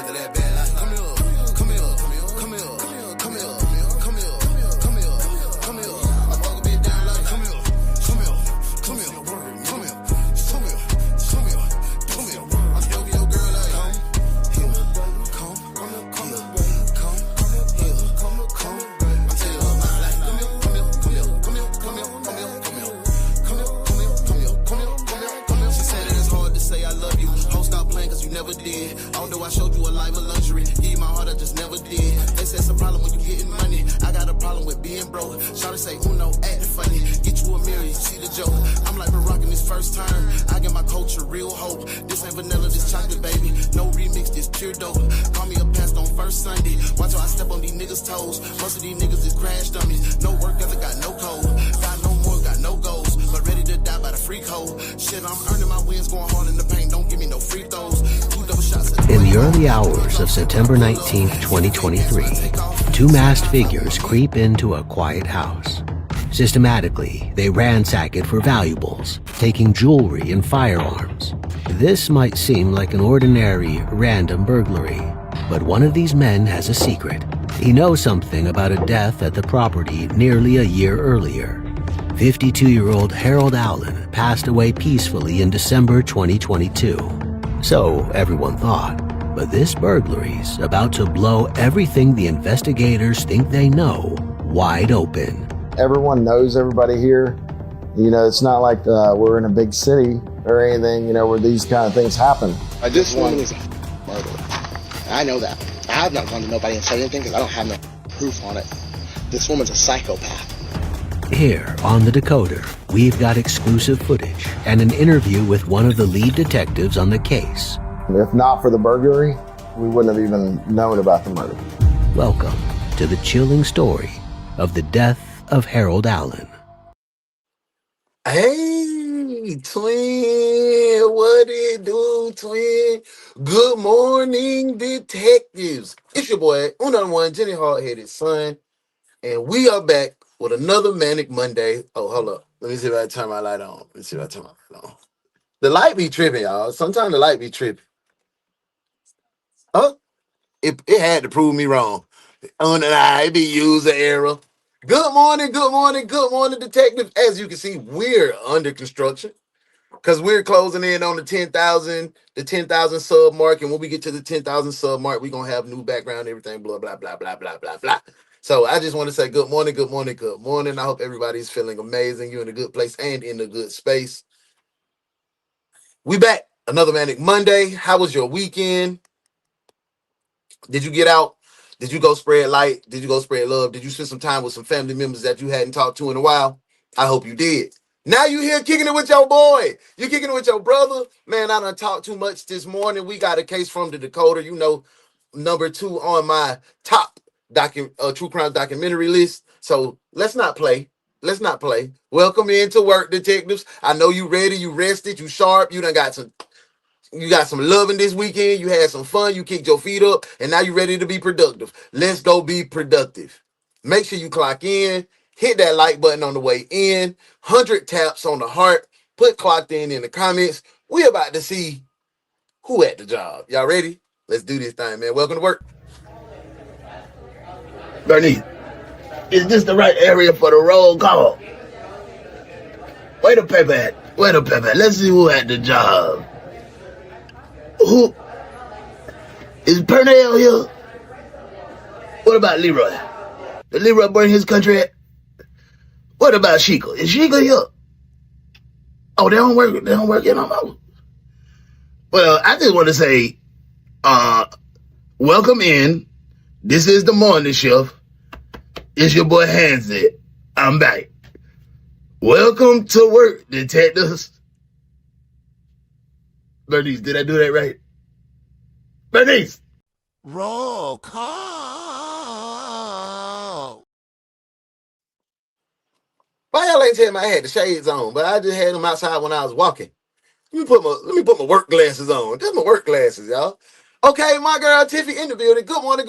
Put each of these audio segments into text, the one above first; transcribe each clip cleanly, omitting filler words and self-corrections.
after that bad life. Come here, come here, come here, come here, come here, come here, come here. I fuck a bitch down like, come here, come here, come here, come here, come here, come here, come here. I'm stroking your girl like, come here, come here, come here, come here. I'm telling her my life, come here, come here, come here, come here, come here, come here, come here, come here, come here, come here, come here, come here, come here. She said it is hard to say I love you. Don't stop playing cause you never did. Although I showed you a life of luxury, give you my heart, I just never did. They say it's a problem when you getting money. I got a problem with being broke. Shawty say, Uno, acting funny. Get you a mirror, you see the joke. I'm like been rocking this first time. I get my culture real hope. This ain't vanilla, this chocolate, baby. No remix, this pure dope. Call me a pest on first Sunday. Watch how I step on these niggas' toes. Most of these niggas is crash dummies. No work ethic, got no code. Got no more, got no goals. But ready to die by the free code. Shit, I'm earning my wins, going hard in the paint. Don't give me no free throws. 2 double shots. In the early hours of September 19, 2023, 2 masked figures creep into a quiet house. Systematically, they ransack it for valuables, taking jewelry and firearms. This might seem like an ordinary, random burglary, but one of these men has a secret. He knows something about a death at the property nearly a year earlier. 52-year-old Harold Allen passed away peacefully in December 2022. So everyone thought, but this burglary's about to blow everything the investigators think they know wide open. Everyone knows everybody here. You know, it's not like we're in a big city or anything, you know, where these kind of things happen. This woman is a murderer. I know that. I have not gone to nobody and said anything because I don't have no proof on it. This woman's a psychopath. Here on The Decoder, we've got exclusive footage and an interview with one of the lead detectives on the case. If not for the burglary, we wouldn't have even known about the murder. Welcome to the chilling story of the death of Harold Allen. Hey, twin, what it do, twin? Good morning, detectives. It's your boy, UnoDaOne, Jenny Hard-Headed Son, and we are back with another Manic Monday. Oh, hold up. Let me see if I turn my light on. The light be tripping, y'all. Sometimes the light be tripping. Oh, it had to prove me wrong. It be user error. Good morning, detectives. As you can see, we're under construction because we're closing in on the 10,000 sub mark. And when we get to the 10,000 sub mark, we're going to have new background, everything, blah, blah, blah, blah, blah, blah, blah. So I just want to say good morning. I hope everybody's feeling amazing. You're in a good place and in a good space. We back. Another Manic Monday. How was your weekend? Did you get out? Did you go spread light? Did you go spread love? Did you spend some time with some family members that you hadn't talked to in a while? I hope you did. Now you here kicking it with your boy. You kicking it with your brother. Man, I done talked too much this morning. We got a case from the Decoder, you know, number 2 on my top true crime documentary list. So let's not play. Welcome into work, detectives. I know you ready, you rested, you sharp, you got some loving this weekend. You had some fun. You kicked your feet up. And now you're ready to be productive. Let's go be productive. Make sure you clock in. Hit that like button on the way in. 100 taps on the heart. Put clocked in the comments. We're about to see who at the job. Y'all ready? Let's do this thing, man. Welcome to work. Bernice, is this the right area for the roll call? Where the paper at? Let's see who at the job. Who? Is Pernell here? What about Leroy? Did Leroy bring his country at? What about Sheikah? Is Sheikah here? Oh, they don't work in no more. Well, I just want to say, welcome in. This is the morning shift. It's your boy Hansie. I'm back. Welcome to work, detectives. Bernice, did I do that right? Bernice! Roll call. Why y'all ain't tell me I had the shades on, but I just had them outside when I was walking. Let me put my work glasses on. That's my work glasses, y'all. Okay, my girl Tiffy in the building. Good morning.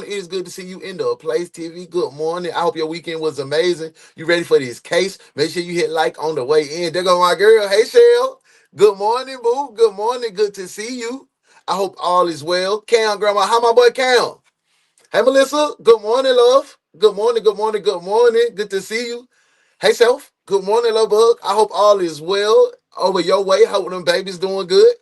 It is good to see you in the place, Tiffy. Good morning. I hope your weekend was amazing. You ready for this case? Make sure you hit like on the way in. There go my girl. Hey, Shell. Good morning, boo. Good morning. Good to see you. I hope all is well. Cam, Grandma, how my boy Cam? Hey, Melissa, good morning, love. Good morning, good morning, good morning. Good to see you. Hey, Self, good morning, love bug. I hope all is well over your way. Hope them babies doing good.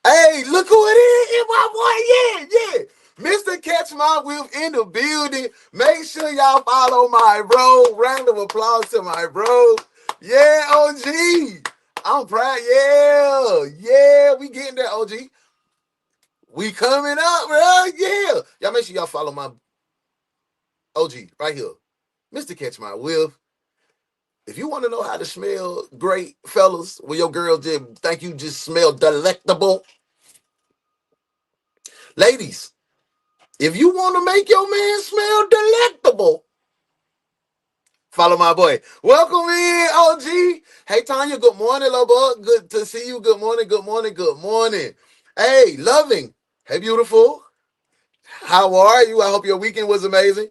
Hey, look who it is, my boy. Yeah. Mr. Catch My Whip in the building. Make sure y'all follow my bro. Round of applause to my bro. Yeah, OG. I'm proud. Yeah, we getting there, OG. We coming up, bro. Yeah. Y'all make sure y'all follow my OG right here. Mr. Catch My Whip. If you want to know how to smell great, fellas, where your girl just think you just smell delectable. Ladies, if you want to make your man smell delectable, follow my boy. Welcome in, OG. Hey, Tanya, good morning, love bug. Good to see you. Good morning, good morning, good morning. Hey, loving. Hey, beautiful. How are you? I hope your weekend was amazing.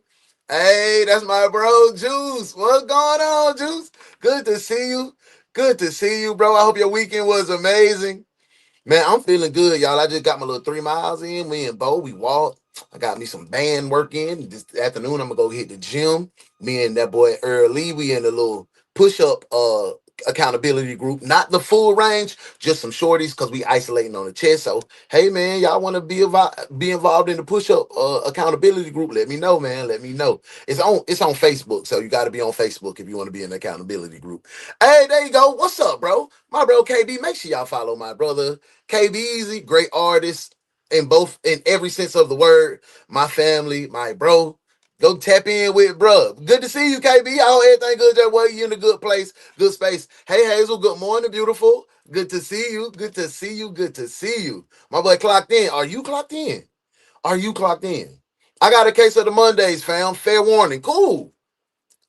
Hey, that's my bro, Juice. What's going on, Juice? Good to see you. Good to see you, bro. I hope your weekend was amazing. Man, I'm feeling good, y'all. I just got my little 3 miles in. Me and Bo, we walked. I got me some band work in. This afternoon, I'm going to go hit the gym. Me and that boy Early, we in a little push-up accountability group. Not the full range, just some shorties because we isolating on the chest. So, hey, man, y'all want to be involved in the push-up accountability group? Let me know, man. Let me know. It's on Facebook, so you got to be on Facebook if you want to be in the accountability group. Hey, there you go. What's up, bro? My bro KB. Make sure y'all follow my brother KB Easy, great artist in every sense of the word. My family, my bro. Go tap in with bro. Good to see you, KB. I hope everything good that way. You in a good place, good space. Hey, Hazel, good morning, beautiful. Good to see you. Good to see you. Good to see you. My boy clocked in. Are you clocked in? Are you clocked in? I got a case of the Mondays, fam. Fair warning. Cool.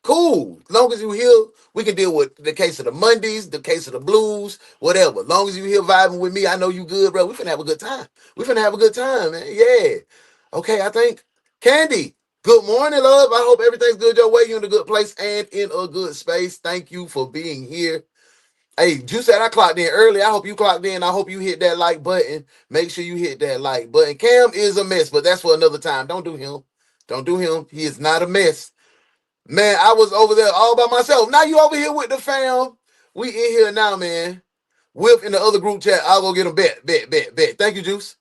As long as you here, we can deal with the case of the Mondays, the case of the blues, whatever. As long as you here vibing with me, I know you good, bro. We finna have a good time. Man. Yeah. Okay, I think. Candy, good morning, love. I hope everything's good your way. You're in a good place and in a good space. Thank you for being here. Hey, Juice said I clocked in early. I hope you clocked in. I hope you hit that like button. Make sure you hit that like button. Cam is a mess, but that's for another time. Don't do him. He is not a mess. Man, I was over there all by myself. Now you over here with the fam. We in here now, man. Whip in the other group chat. I'll go get them. Bet. Thank you, Juice.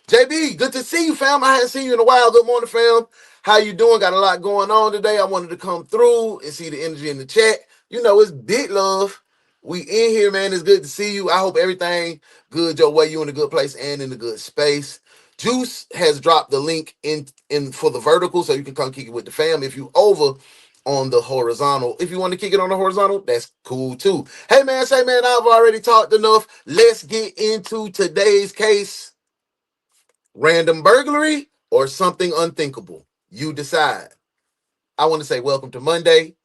JB, good to see you, fam. I hadn't seen you in a while. Good morning, fam. How you doing? Got a lot going on today. I wanted to come through and see the energy in the chat. You know, it's big love. We in here, man. It's good to see you. I hope everything good your way. You in a good place and in a good space. Juice has dropped the link in for the vertical, so you can come kick it with the fam. If you over on the horizontal, if you want to kick it on the horizontal, that's cool too. Hey man, I've already talked enough. Let's get into today's case. Random burglary or something unthinkable. You decide. I want to say welcome to Monday.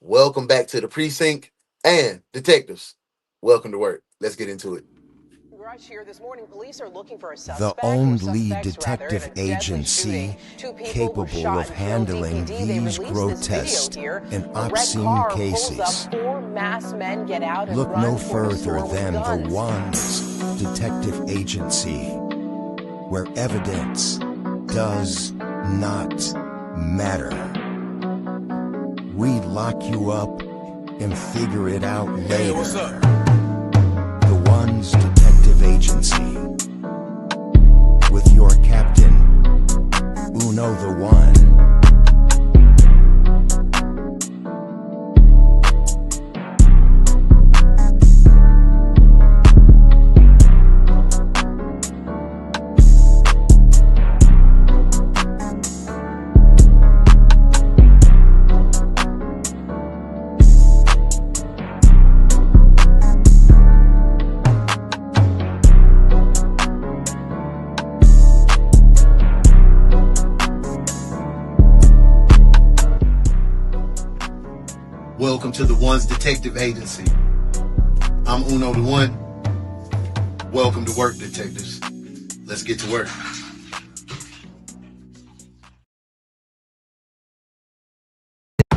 Welcome back to the precinct. And detectives, welcome to work. Let's get into it. Here this morning, police are looking for a The suspect only detective agency capable of handling these grotesque and obscene cases. Look no further than the Ones Detective Agency, where evidence does not matter. We lock you up and figure it out later. Hey, what's up? The Ones Detective Agency, with your captain, UnoDaOne. Welcome to the Ones Detective Agency. I'm UnoDaOne. Welcome to work, detectives. Let's get to work.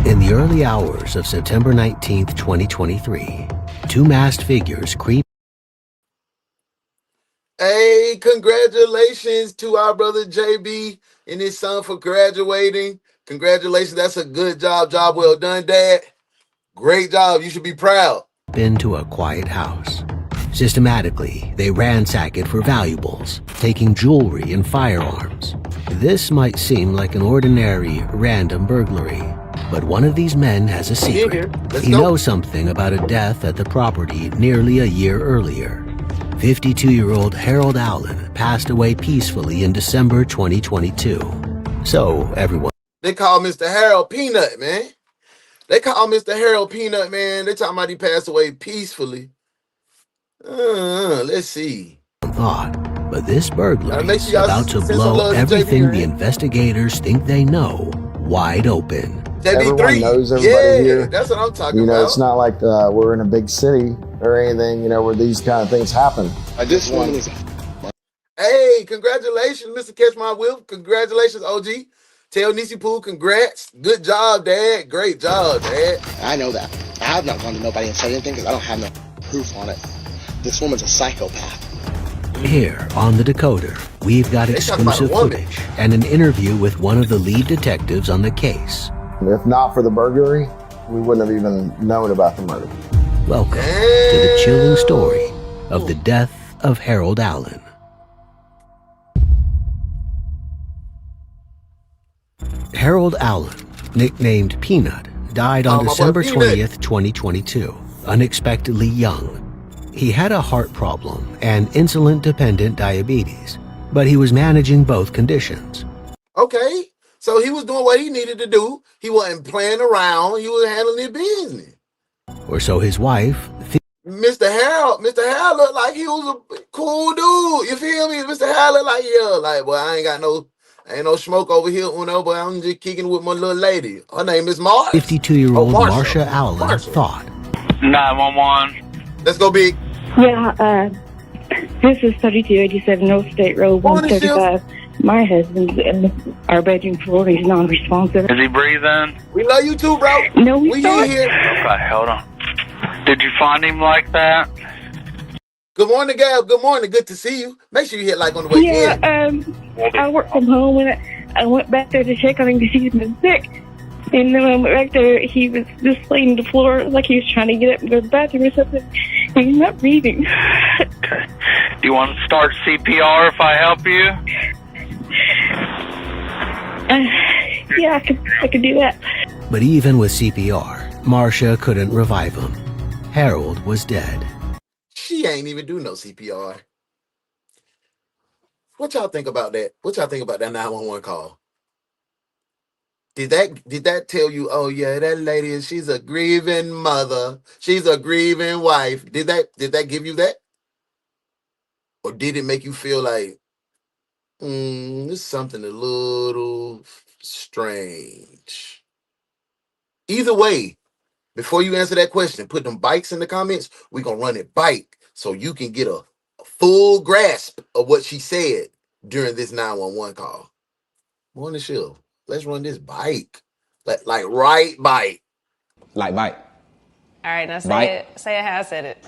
In the early hours of September 19th, 2023, two masked figures creep. Hey, congratulations to our brother JB and his son for graduating. Congratulations. That's a good job. Job well done, Dad. Great job. You should be proud. Into a quiet house. Systematically, they ransack it for valuables, taking jewelry and firearms. This might seem like an ordinary, random burglary, but one of these men has a secret. He knows something about a death at the property nearly a year earlier. 52-year-old Harold Allen passed away peacefully in December 2022. So, everyone... They call Mr. Harold Peanut, man. They call Mr. Harold Peanut, man. They talking about he passed away peacefully. Let's see. But this burglary is about to blow everything the investigators think they know wide open. Everyone knows everybody here. That's what I'm talking about. about. It's not like we're in a big city or anything, where these kind of things happen. This one is... Hey, congratulations, Mr. Catch My Whip. Congratulations, OG. Tell Nisi Poo, congrats. Good job, Dad. Great job, Dad. I know that. I have not gone to nobody and said anything because I don't have no proof on it. This woman's a psychopath. Here on the Decoder, we've got exclusive footage and an interview with one of the lead detectives on the case. If not for the burglary, we wouldn't have even known about the murder. Welcome to the chilling story of the death of Harold Allen. Harold Allen, nicknamed Peanut, died on December 20th, 2022, unexpectedly young. He had a heart problem and insulin-dependent diabetes, but he was managing both conditions. Okay, so he was doing what he needed to do. He wasn't playing around. He was handling his business. Or so his wife... Mr. Harold looked like he was a cool dude. You feel me? Mr. Harold looked like, well, ain't no smoke over here, but I'm just kicking with my little lady. Her name is Marsha. 52-year-old Marsha Allen thought. 911. Let's go, Big. Yeah, this is 3287 North State Road 135. My husband's in our bedroom floor. He's non-responsive. Is he breathing? We love you too, bro. No, we here. Okay, hold on. Did you find him like that? Good morning, Gab. Good morning. Good to see you. Make sure you hit like on the way in. I work from home, and I went back there to check on him because he's been sick. And then when I went back there, he was just laying on the floor like he was trying to get up and go to the bathroom or something. And he's not breathing. Okay. Do you want to start CPR if I help you? Yeah, I could do that. But even with CPR, Marsha couldn't revive him. Harold was dead. She ain't even do no CPR. What y'all think about that? What y'all think about that 911 call? Did that tell you, oh yeah, that lady, she's a grieving mother. She's a grieving wife. Did that give you that? Or did it make you feel like, there's something a little strange? Either way, before you answer that question, put them bikes in the comments. We're going to run it bike so you can get a full grasp of what she said during this 911 call. Morning shift. Let's run this bike. Like right bike. Like bike. All right, now say it. Say it how I said it.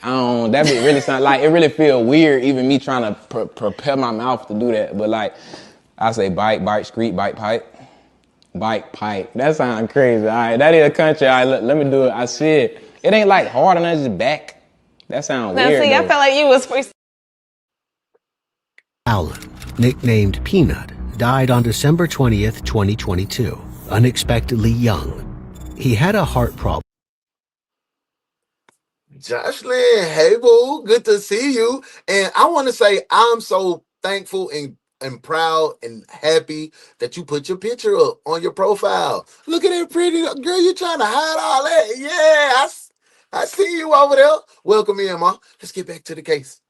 That be really sound like, it really feel weird even me trying to prepare my mouth to do that. But like, I say bike, street, bike, pipe. Bike, pipe. That sounds crazy. All right, that is a country. All right, let me do it. I said, it ain't like hard and that's just back. That sounds weird. See, I felt like you was free. Allen, nicknamed Peanut, died on December 20th, 2022, unexpectedly young. He had a heart problem. Jocelyn, hey boo, good to see you. And I want to say I'm so thankful and proud and happy that you put your picture up on your profile. Look at that pretty girl. You trying to hide all that? Yeah, I see you over there. Welcome in, Ma. Let's get back to the case.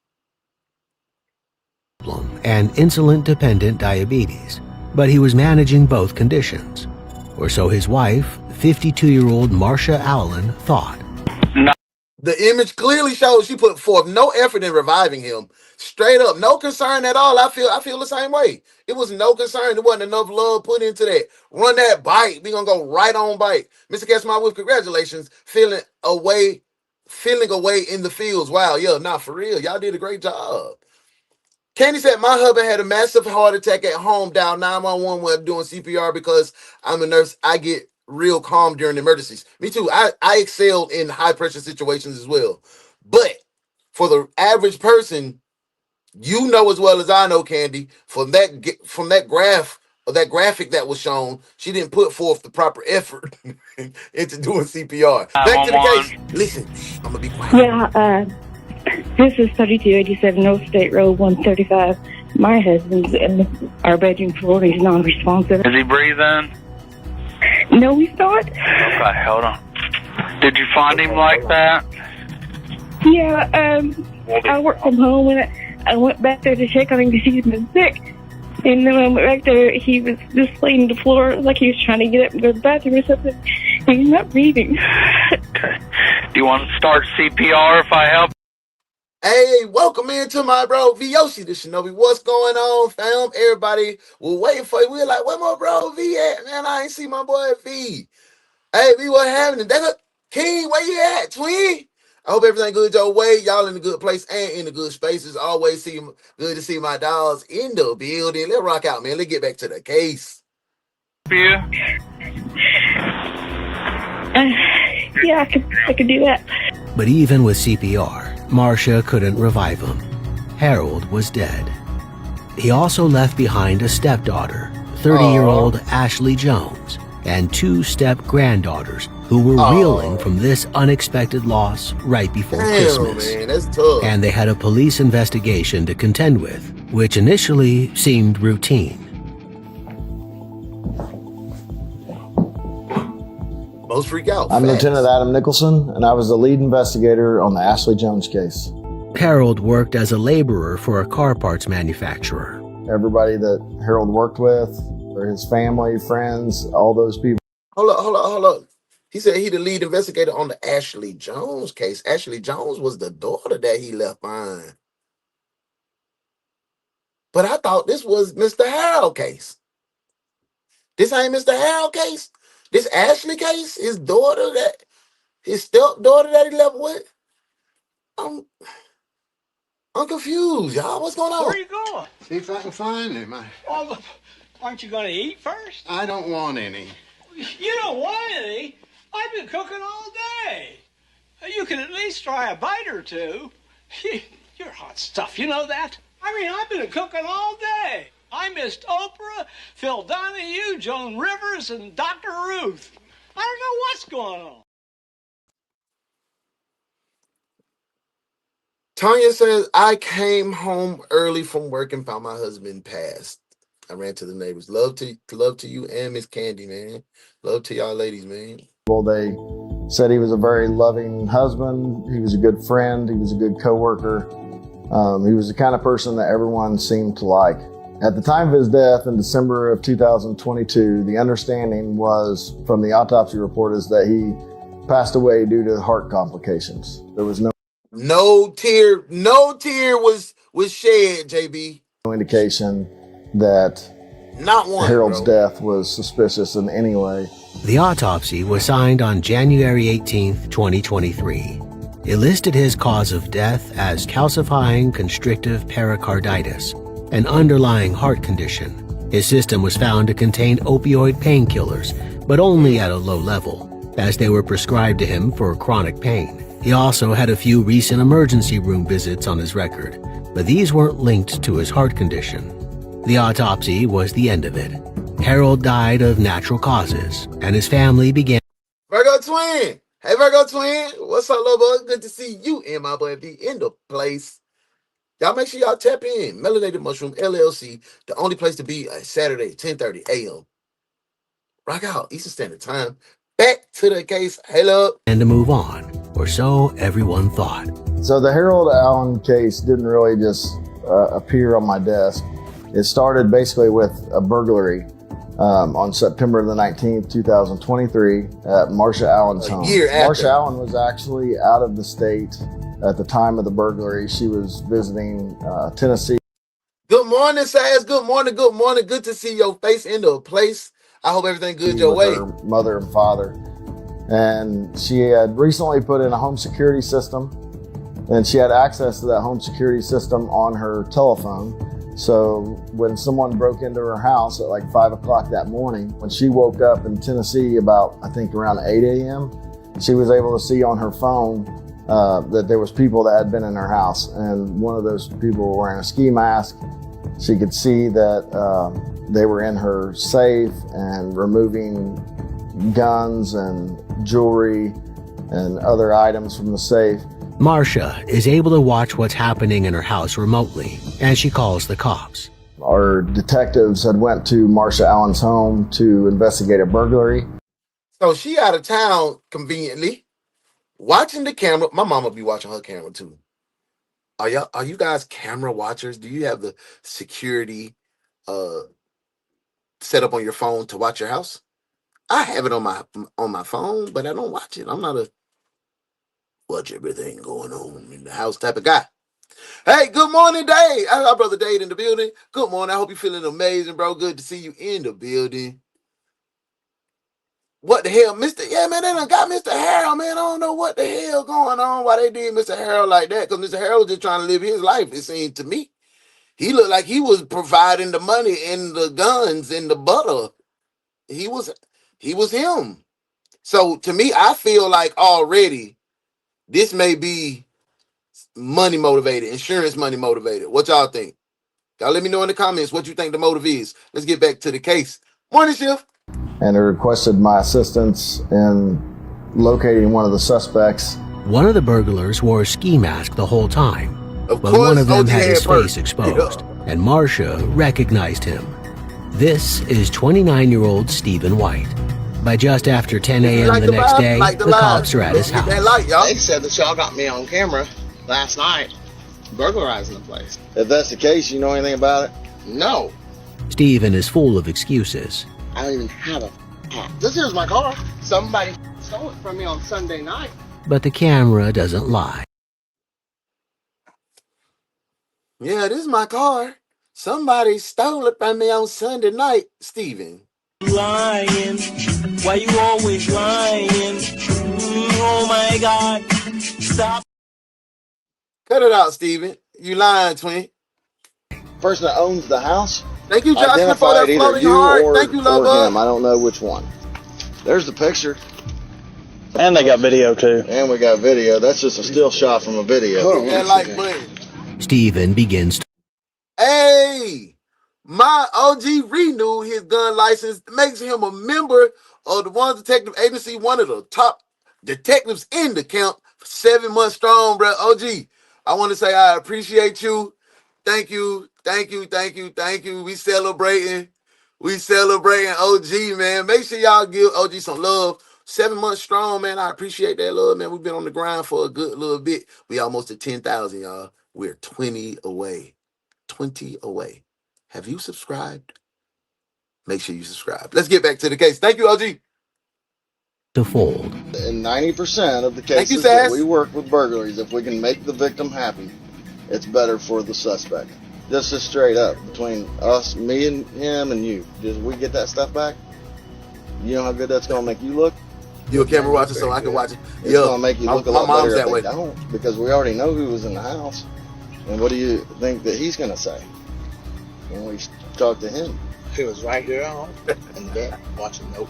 And insulin-dependent diabetes, but he was managing both conditions. Or so his wife, 52-year-old Marsha Allen, thought. No. The image clearly shows she put forth no effort in reviving him. Straight up, no concern at all. I feel the same way. It was no concern. There wasn't enough love put into that. Run that bike. We gonna go right on bike. Mr. Catch My Whip, congratulations. Feeling away feeling away in the fields. Wow, yeah, not for real. Y'all did a great job. Candy said, my husband had a massive heart attack at home, dialed 911 while doing CPR because I'm a nurse. I get real calm during emergencies. Me too. I excelled in high pressure situations as well. But for the average person, you know as well as I know, Candy, from that graph or that graphic that was shown, she didn't put forth the proper effort into doing CPR. Back to the case. Listen, I'm gonna be quiet. Yeah, this is 3287 North State Road 135. My husband's in our bedroom floor. He's non-responsive. Is he breathing? No, he's not. Okay, hold on. Did you find him like that? Yeah, I work from home and I went back there to check on him because he's been sick. And then when I went back there, he was just laying on the floor like he was trying to get up and go to the bathroom or something. And he's not breathing. Okay. Do you want to start CPR if I help? Hey, welcome into my bro V Yoshi, the Shinobi. What's going on, fam? Everybody was waiting for you. We were like, where my bro V at? Man, I ain't see my boy V. Hey, V, what happening? King, where you at, twin? I hope everything good your way. Y'all in a good place and in a good spaces. Always good to see my dogs in the building. Let's rock out, man. Let's get back to the case. Yeah, I could do that. But even with CPR, Marsha couldn't revive him. Harold was dead. He also left behind a stepdaughter, 30-year-old Ashley Jones, and 2 step-granddaughters who were reeling from this unexpected loss right before Christmas. Man, that's tough. And they had a police investigation to contend with, which initially seemed routine. Most freak out. I'm Lieutenant Adam Nicholson, and I was the lead investigator on the Ashley Jones case. Harold worked as a laborer for a car parts manufacturer. Everybody that Harold worked with, or his family, friends, all those people. Hold up. He said he the lead investigator on the Ashley Jones case. Ashley Jones was the daughter that he left behind. But I thought this was Mr. Harold case. This ain't Mr. Harold case? This Ashley case? His stepdaughter that he left with? I'm confused, y'all. What's going on? Where are you going? See if I can find him. Well, aren't you going to eat first? I don't want any. You don't want any? I've been cooking all day. You can at least try a bite or two. You're hot stuff, you know that? I mean, I've been cooking all day. I missed Oprah, Phil Donahue, Joan Rivers, and Dr. Ruth. I don't know what's going on. Tanya says, I came home early from work and found my husband passed. I ran to the neighbors. Love to you and Miss Candy, man. Love to y'all ladies, man. Well, they said he was a very loving husband. He was a good friend. He was a good coworker. He was the kind of person that everyone seemed to like. At the time of his death in December of 2022, the understanding was from the autopsy report is that he passed away due to heart complications. There was no tear was shed, JB. No indication that Harold's death was suspicious in any way. The autopsy was signed on January 18, 2023. It listed his cause of death as calcifying constrictive pericarditis, an underlying heart condition. His system was found to contain opioid painkillers, but only at a low level, as they were prescribed to him for chronic pain. He also had a few recent emergency room visits on his record, but these weren't linked to his heart condition. The autopsy was the end of it. Harold died of natural causes, and his family began. Virgo Twin! Hey, Virgo Twin! What's up, little bud? Good to see you and my boy V in the place. Y'all make sure y'all tap in. Melanated Mushroom LLC, the only place to be Saturday, 10:30 a.m. Rock out, Eastern Standard Time. Back to the case. Hello. And to move on, or so everyone thought. So the Harold Allen case didn't really just appear on my desk. It started basically with a burglary on September the 19th, 2023 at Marsha Allen's home. Marsha Allen was actually out of the state at the time of the burglary. She was visiting Tennessee. Good morning, Saz. Good morning. Good to see your face in the place. I hope everything good your way. Her mother and father. And she had recently put in a home security system, and she had access to that home security system on her telephone. So when someone broke into her house at like 5 o'clock that morning, when she woke up in Tennessee about, I think around 8 a.m., she was able to see on her phone that there was people that had been in her house. And one of those people were wearing a ski mask. She could see that they were in her safe and removing guns and jewelry and other items from the safe. Marsha is able to watch what's happening in her house remotely, and she calls the cops. Our detectives had went to Marsha Allen's home to investigate a burglary. So she out of town conveniently, watching the camera. My mama be watching her camera too. Are you guys camera watchers? Do you have the security set up on your phone to watch your house? I have it on my phone, but I don't watch it. I'm not a watch everything going on in the house type of guy. Hey, good morning, Dave. Our brother Dave in the building. Good morning. I hope you're feeling amazing, bro. Good to see you in the building. What the hell, Mr. Yeah, man, they done got Mr. Harold, man. I don't know what the hell going on, why they did Mr. Harold like that, because Mr. Harold was just trying to live his life, it seemed to me. He looked like he was providing the money and the guns and the butter. He was him. So to me, I feel like already this may be money motivated, insurance money motivated. What y'all think? Y'all let me know in the comments what you think the motive is. Let's get back to the case. Morning, Chef. And it requested my assistance in locating one of the suspects. One of the burglars wore a ski mask the whole time, but one of them had his face exposed, and Marsha recognized him. This is 29-year-old Stephen White. By just after 10 a.m. the next day, the cops are at his house. They said that y'all got me on camera last night burglarizing the place. If that's the case, you know anything about it? No. Stephen is full of excuses. I don't even have a car. This here's my car. Somebody stole it from me on Sunday night. But the camera doesn't lie. Yeah, this is my car. Somebody stole it from me on Sunday night, Stephen. Lying. Why you always lying? Oh my God. Stop. Cut it out, Stephen. You lying, twin. Person that owns the house. Thank you, Joshua, for that floating heart. Thank you, love him. I don't know which one. There's the picture. And they got video too. And we got video. That's just a still shot from a video. That like button. Stephen begins to... Hey, my OG renewed his gun license, makes him a member of the One Detective Agency, one of the top detectives in the camp, 7 months strong, bro. OG, I want to say I appreciate you. Thank you. We celebrating OG, man. Make sure y'all give OG some love. 7 months strong, man. I appreciate that love, man. We've been on the grind for a good little bit. We almost at 10,000, y'all. We're 20 away. 20 away. Have you subscribed? Make sure you subscribe. Let's get back to the case. Thank you, OG. To fold. In 90% of the cases that we work with burglaries, if we can make the victim happy, it's better for the suspect. Just straight up between us, me and him and you. Just we get that stuff back. You know how good that's gonna make you look? You a camera watcher, so I can watch it. It's gonna make you look a lot better if they don't, because we already know who was in the house. And what do you think that he's gonna say when we talk to him? He was right here on in the bed watching Nope.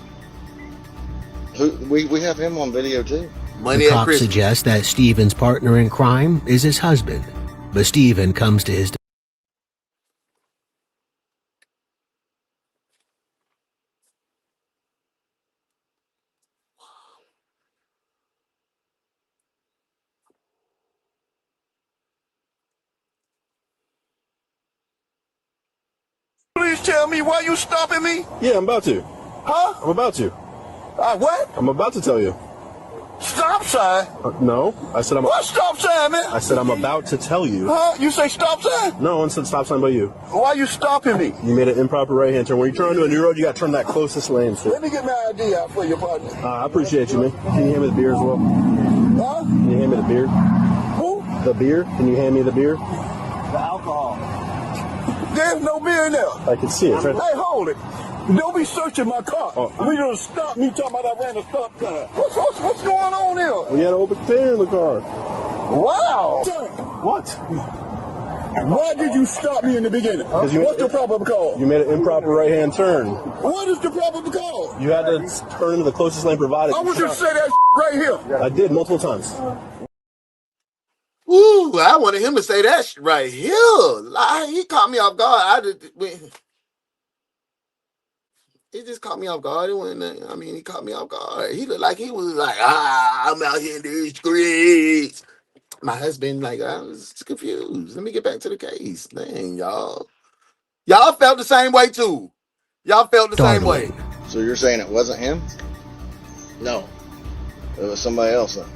We have him on video too. The cop suggests that Stephen's partner in crime is his husband, but Stephen comes to his... Please tell me why you stopping me? Yeah, I'm about to. Huh? I'm about to. What? I'm about to tell you. Stop sign? No, I said I'm... What stop sign, man? I said I'm about to tell you. Huh? You say stop sign? No one said stop sign but you. Why you stopping me? You made an improper right-hand turn. When you're trying to do a new road, you got to turn that closest lane. So. Let me get my ID out for you, partner. I appreciate you, man. Can you hand me the beer as well? Huh? Can you hand me the beer? Who? The beer? Can you hand me the beer? The alcohol. There's no beer in there. I can see it. Right hey, hold it. Don't be searching my car. We gonna stop me talking about I ran a stop sign. What's going on here? We had an open container in the car. Wow. What? Why did you stop me in the beginning? What's the proper call? You made an improper right-hand turn. What is the proper call? You had to turn into the closest lane provided. I want you to say that right here. I did multiple times. Ooh, I wanted him to say that shit right here. Like, he caught me off guard. He just caught me off guard. It wasn't, I mean, he caught me off guard. He looked like he was like, I'm out here in these streets. My husband, like, I was confused. Let me get back to the case. Dang, y'all. Y'all felt the same way, too. Y'all felt the same way. So you're saying it wasn't him? No. It was somebody else then?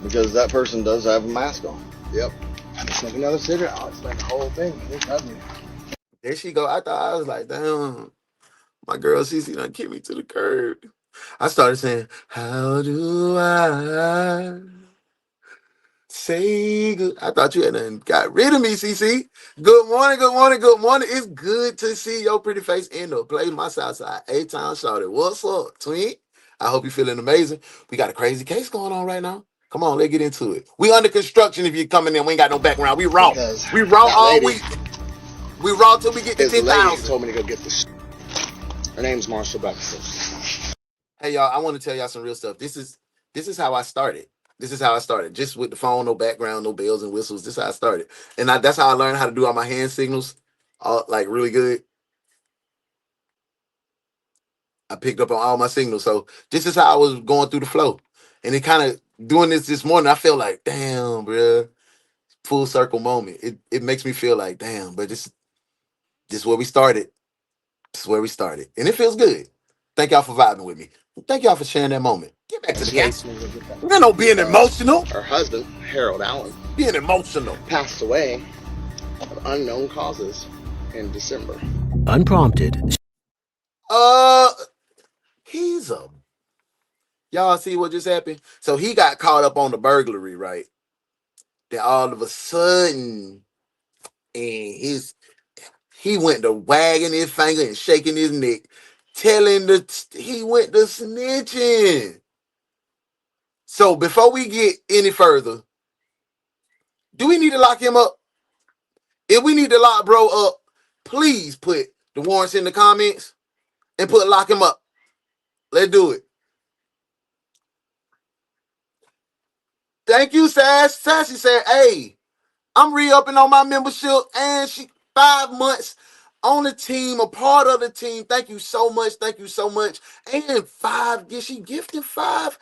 Because that person does have a mask on. Yep. Smoke another cigarette. I'll explain the whole thing. There she go. I was like, damn. My girl Cece done kicked me to the curb. I started saying, how do I say good? I thought you had done got rid of me, Cece. Good morning, good morning, good morning. It's good to see your pretty face in the place. My Southside A-Town shorty. What's up, twin? I hope you're feeling amazing. We got a crazy case going on right now. Come on, let's get into it. We under construction if you're coming in. We ain't got no background. We raw. We raw all week. We raw till we get to 10,000. Told me to go get this. Her name's Marsha Allen. Hey y'all, I want to tell y'all some real stuff. This is how I started. This is how I started. Just with the phone, no background, no bells and whistles. This is how I started. And that's how I learned how to do all my hand signals, like really good. I picked up on all my signals. So this is how I was going through the flow. And it kind of doing this morning, I felt like, damn, bro, full circle moment. It makes me feel like, damn, but this is where we started. This is where we started. And it feels good. Thank y'all for vibing with me. Thank y'all for sharing that moment. Get back to the case. We're no being emotional. Her husband, Harold Allen, being emotional, passed away of unknown causes in December. Unprompted. Y'all see what just happened? So he got caught up on the burglary, right? Then all of a sudden, and he went to wagging his finger and shaking his neck, telling he went to snitching. So before we get any further, do we need to lock him up? If we need to lock bro up, please put the warrants in the comments and put lock him up. Let's do it. Thank you, Sass. Sassy said, hey, I'm re-upping on my membership and she 5 months on the team, a part of the team. Thank you so much. Thank you so much. And she gifted five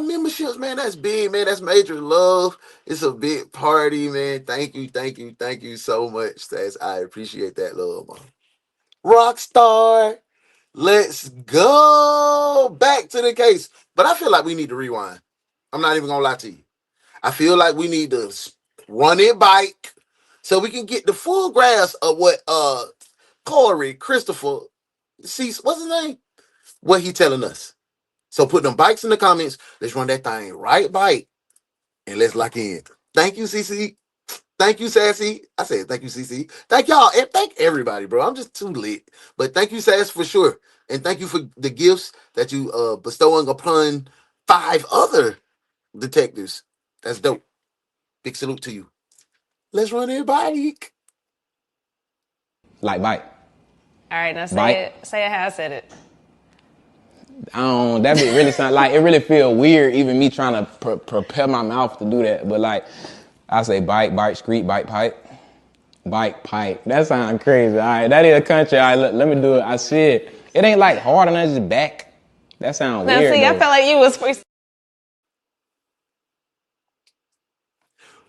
memberships, man. That's big, man. That's major love. It's a big party, man. Thank you so much, Sass. I appreciate that love, man. Rockstar. Let's go back to the case. But I feel like we need to rewind. I'm not even gonna lie to you. I feel like we need to run it back so we can get the full grasp of what Christopher, what's his name? What he telling us. So put them bikes in the comments. Let's run that thing right back and let's lock in. Thank you, CC. Thank you, Sassy. I said thank you, CC. Thank y'all and thank everybody, bro. I'm just too lit. But thank you, Sass, for sure. And thank you for the gifts that you bestowing upon 5 other detectives. That's dope. Big salute to you. Let's run it bike. Like bike. All right, now Bike. say it how I said it. That be really sound like it really feel weird even me trying to prepare my mouth to do that. But like I say bike, street, bike, pipe. Bike, pipe. That sounds crazy. All right, that is a country. All right, let me do it. I said it ain't like hard and that's just back. That sounds weird. See, I felt like you was freestyle.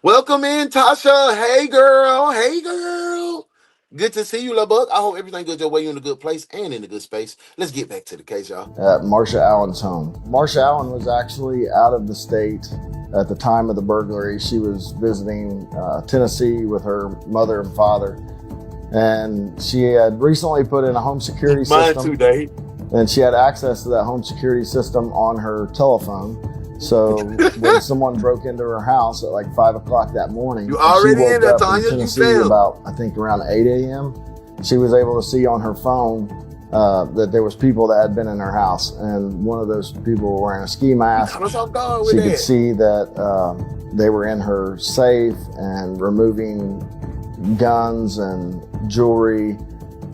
Welcome in, Tasha. Hey, girl. Hey, girl. Good to see you, La Buck. I hope everything goes your way. You're in a good place and in a good space. Let's get back to the case, y'all. At Marsha Allen's home. Marsha Allen was actually out of the state at the time of the burglary. She was visiting Tennessee with her mother and father. And she had recently put in a home security system. Mine too, Dave. And she had access to that home security system on her telephone. So when someone broke into her house at like 5 o'clock that morning, you already she woke in there, up Tanya. in Tennessee about, I think, around 8 a.m. She was able to see on her phone that there was people that had been in her house, and one of those people were wearing a ski mask. She could see that they were in her safe and removing guns and jewelry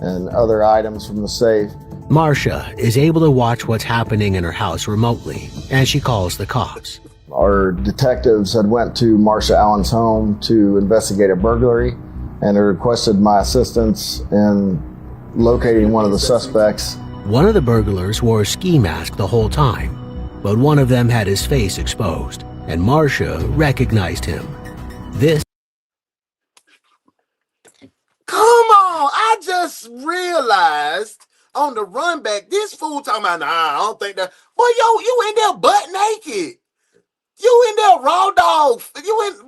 and other items from the safe. Marsha is able to watch what's happening in her house remotely, and she calls the cops. Our detectives had went to Marsha Allen's home to investigate a burglary and had requested my assistance in locating one of the suspects. One of the burglars wore a ski mask the whole time, but one of them had his face exposed, and Marsha recognized him. This. Come on, I just realized on the run back, this fool talking about, nah, I don't think that. Boy, yo, you in there butt naked. You in there raw dog.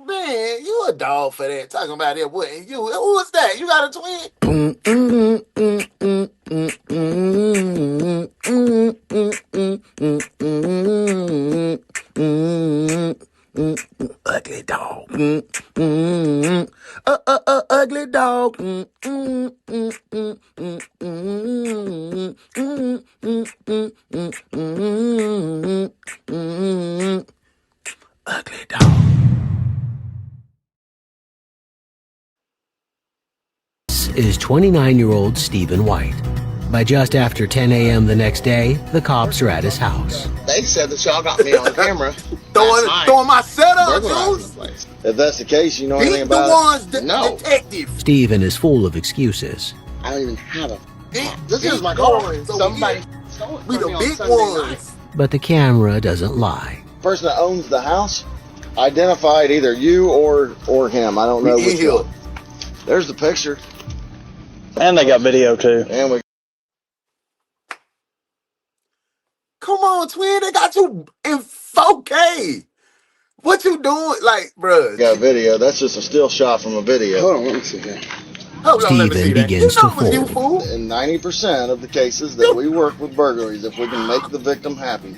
Man, you a dog for that. Talking about it, what? And you, who is that? You got a twin? Ugly dog. Ugly dog. Ugly dog. This is 29-year-old Stephen White. By just after 10 a.m. the next day, the cops are at his house. They said that y'all got me on camera. throwing my setup, dude. If that's the case, you know anything about it? No. Detective. Stephen is full of excuses. I don't even have a. This is my car. Somebody stole it from We the me on big Sunday ones. night. But the camera doesn't lie. The person that owns the house identified either you or him. I don't know which one. There's the picture. And they got video too. And we. Come on, twin. They got you in 4K. What you doing? Like, bruh. Got video. That's just a still shot from a video. Hold on, let me see that. Stephen begins to fold. In 90% of the cases that we work with burglaries, if we can make the victim happy,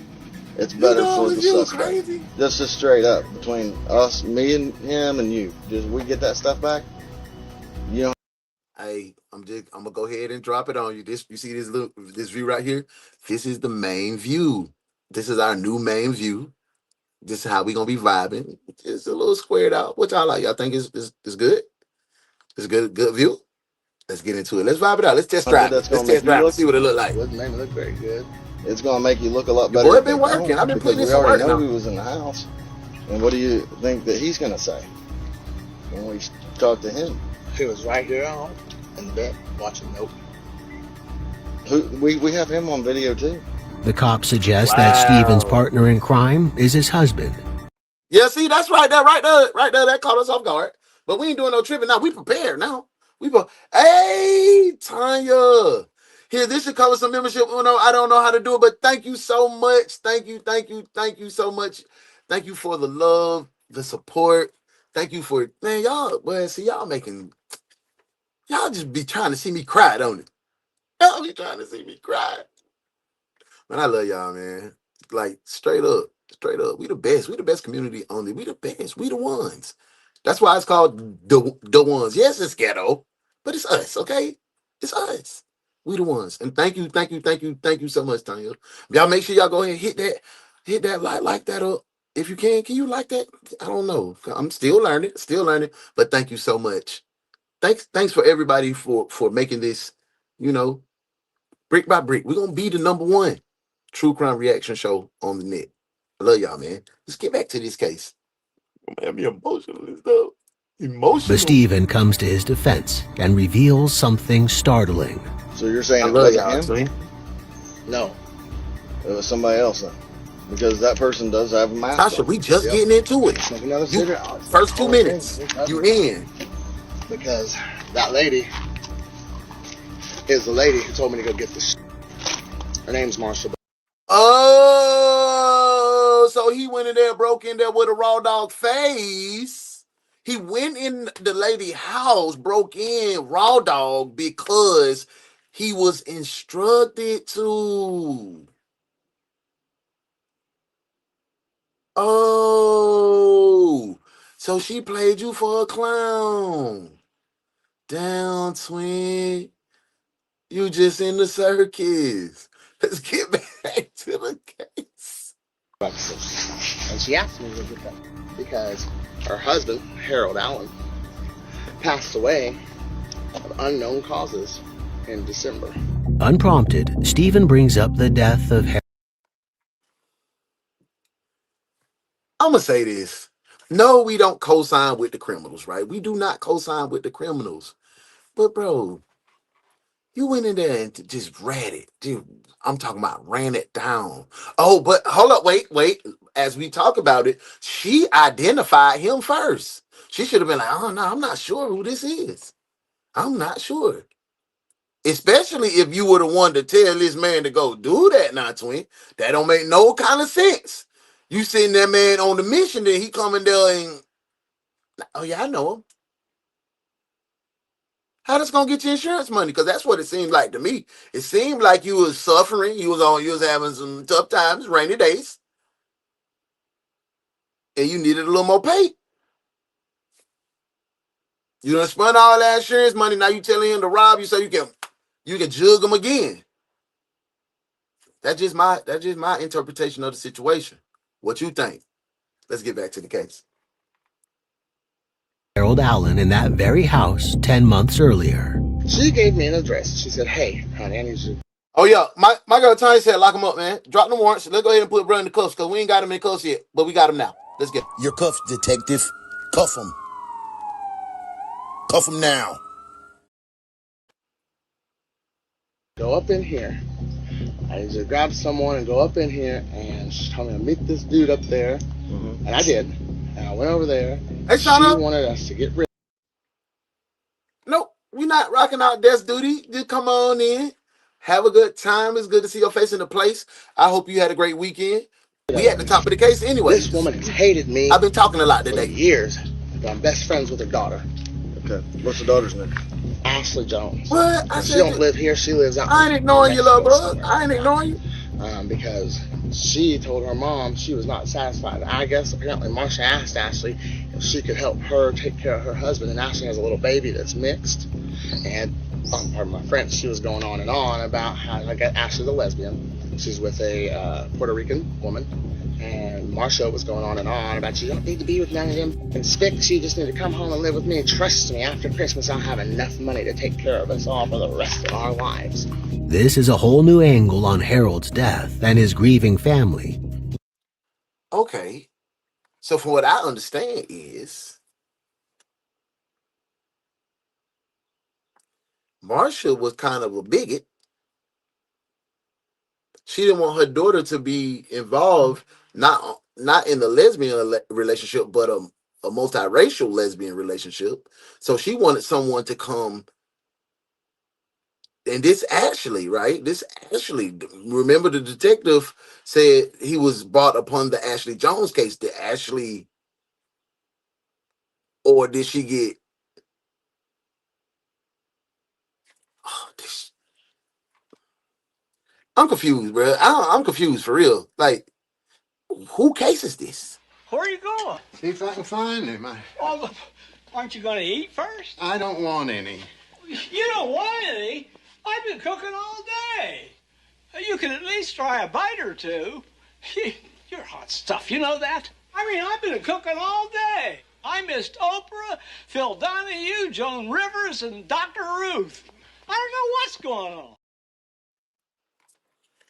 it's better for the suspect. Just straight up between us, me and him and you. Just we get that stuff back. You know. Hey, I'm gonna go ahead and drop it on you. You see this view right here? This is the main view. This is our new main view. This is how we gonna be vibing. It's a little squared out. What y'all like? Y'all think it's good? It's good view. Let's get into it. Let's vibe it out. Let's test drive. Let's test drive and see what it look like. It doesn't make me look very good. It's gonna make you look a lot better. Boy, been working. I've been putting in some work now. We already know he was in the house. And what do you think that he's gonna say when we talk to him? He was right here in the bed watching. Nope. We have him on video too. The cop suggests that Stephen's partner in crime is his husband. Yeah, see, that's right there. That caught us off guard. But we ain't doing no tripping now. We prepared now. Hey, Tanya. Here, this should cover some membership. I don't know how to do it, but thank you so much. Thank you so much. Thank you for the love, the support. Thank you for, man, y'all just be trying to see me cry, don't it? Y'all be trying to see me cry. Man, I love y'all, man. Like, straight up. We the best. We the best community only. We the best. We the ones. That's why it's called the ones. Yes, it's ghetto, but it's us, okay? It's us. We the ones. And thank you so much, Tanya. Y'all make sure y'all go ahead and hit that like that up. If you can you like that? I don't know. I'm still learning, but thank you so much. Thanks for everybody for making this, brick by brick. We're gonna be the #1 true crime reaction show on the net. I love y'all, man. Let's get back to this case. I'm gonna be emotional and stuff. But Stephen comes to his defense and reveals something startling. So you're saying it wasn't him? No. It was somebody else then. Because that person does have a mask. Tasha, we just getting into it. First 2 minutes. You in. Because that lady is the lady who told me to go get this. Her name's Marsha. Oh, so he went in there, broke in there with a raw dog face. He went in the lady's house, broke in raw dog because he was instructed to. Oh, so she played you for a clown. Down, twin. You just in the circus. Let's get back to the case. And she asked me to get that because her husband, Harold Allen, passed away of unknown causes in December. Unprompted, Stephen brings up the death of Harold. I'm going to say this. No, we don't co-sign with the criminals, right? We do not co-sign with the criminals. But, bro, you went in there and just ran it. Dude, I'm talking about ran it down. Oh, but hold up, wait. As we talk about it, she identified him first. She should have been like, oh, no, I'm not sure who this is. I'm not sure. Especially if you were the one to tell this man to go do that now, twin. That don't make no kind of sense. You send that man on the mission, then he coming there and, oh, yeah, I know him. How that's gonna get you insurance money? Because that's what it seemed like to me. It seemed like you was suffering. You was having some tough times, rainy days, and you needed a little more pay. You done spent all that insurance money. Now you telling him to rob you so you can jug him again. That's just my interpretation of the situation. What you think? Let's get back to the case. Harold Allen in that very house 10 months earlier. She gave me an address. She said, hey, honey, I need you. Oh, yeah. My girl Tony said, lock him up, man. Drop the warrants. Let's go ahead and put brother in the cuffs because we ain't got him in cuffs yet, but we got him now. Let's get him. Your cuffs, detective. Cuff him. Cuff him now. Go up in here. I need to grab someone and go up in here, and she told me to meet this dude up there, and I did. And I went over there. Hey, she wanted us to get rid. Nope, we're not rocking out desk duty. Just come on in. Have a good time. It's good to see your face in the place. I hope you had a great weekend. We at the top of the case anyway. This woman has hated me. I've been talking a lot today. For years. I'm best friends with her daughter. Okay. What's the daughter's name? Ashley Jones. What? She don't live here. She lives out. I ain't ignoring you, love, bro. I ain't ignoring you. Because she told her mom she was not satisfied. I guess apparently Marsha asked Ashley if she could help her take care of her husband, and Ashley has a little baby that's mixed. And pardon my French, she was going on and on about how I got Ashley's a lesbian. She's with a Puerto Rican woman. And Marsha was going on and on about you don't need to be with none of them and spics. You just need to come home and live with me. And trust me, after Christmas, I'll have enough money to take care of us all for the rest of our lives. This is a whole new angle on Harold's death and his grieving family. Okay. So from what I understand is Marsha was kind of a bigot. She didn't want her daughter to be involved, not in the lesbian relationship, but a multiracial lesbian relationship. So she wanted someone to come. And this Ashley, right? This Ashley, remember the detective said he was brought upon the Ashley Jones case. Did Ashley, or did she get, I'm confused, bro. I'm confused for real. Like, who case is this? Where are you going? See if I can find him. Oh, aren't you going to eat first? I don't want any. You don't want any? I've been cooking all day. You can at least try a bite or two. You're hot stuff, you know that? I mean, I've been cooking all day. I missed Oprah, Phil Donahue, Joan Rivers, and Dr. Ruth. I don't know what's going on.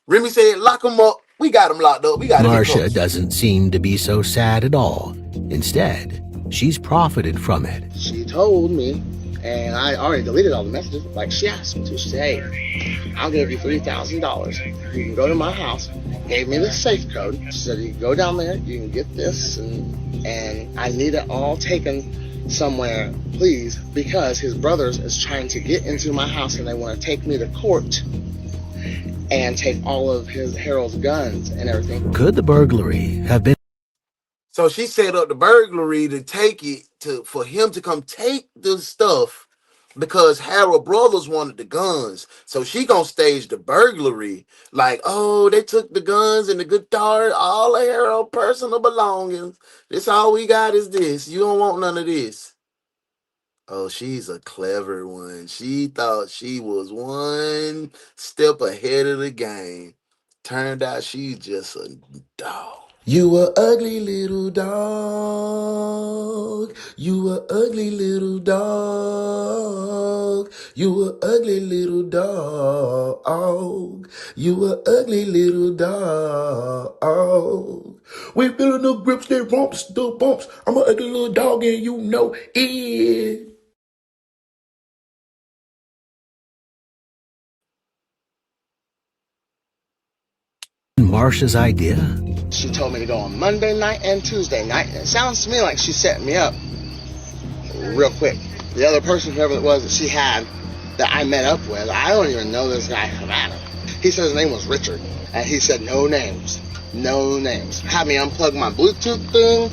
Remy said, lock him up. We got him locked up. We got him. Marsha doesn't seem to be so sad at all. Instead, she's profited from it. She told me, and I already deleted all the messages, like she asked me to. She said, hey, I'll give you $3,000. You can go to my house. Gave me the safe code. She said, you can go down there, you can get this, and I need it all taken somewhere, please, because his brothers is trying to get into my house and they want to take me to court and take all of Harold's guns and everything. Could the burglary have been? So she set up the burglary to take it for him to come take the stuff because Harold brothers wanted the guns. So she gonna stage the burglary like, oh, they took the guns and the guitar, all of Harold personal belongings. This all we got is this. You don't want none of this. Oh, she's a clever one. She thought she was one step ahead of the game. Turned out she's just a dog. You a ugly little dog. You a ugly little dog. You a ugly little dog. You a ugly little dog. We feeling the grips, they bumps, the bumps. I'm a ugly little dog and you know it. Marsha's idea? She told me to go on Monday night and Tuesday night, and it sounds to me like she's setting me up real quick. The other person, whoever it was that she had that I met up with, I don't even know this guy from Adam. He said his name was Richard, and he said no names. No names. Had me unplug my Bluetooth thing,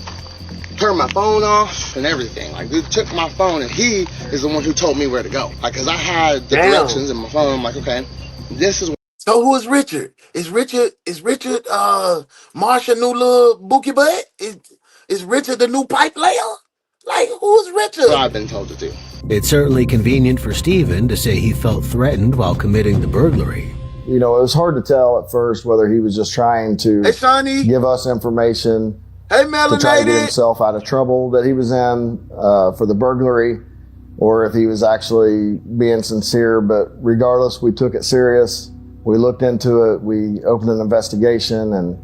turn my phone off, and everything. Like, dude took my phone, and he is the one who told me where to go. Like, because I had the directions in my phone. I'm like, okay, this is. So who is Richard? Is Richard Marsha new little bookie butt? Is Richard the new pipe layer? Like, who's Richard? What I've been told to do. It's certainly convenient for Stephen to say he felt threatened while committing the burglary. You know, it was hard to tell at first whether he was just trying to give us information to try to get himself out of trouble that he was in for the burglary, or if he was actually being sincere. But regardless, we took it serious. We looked into it. We opened an investigation, and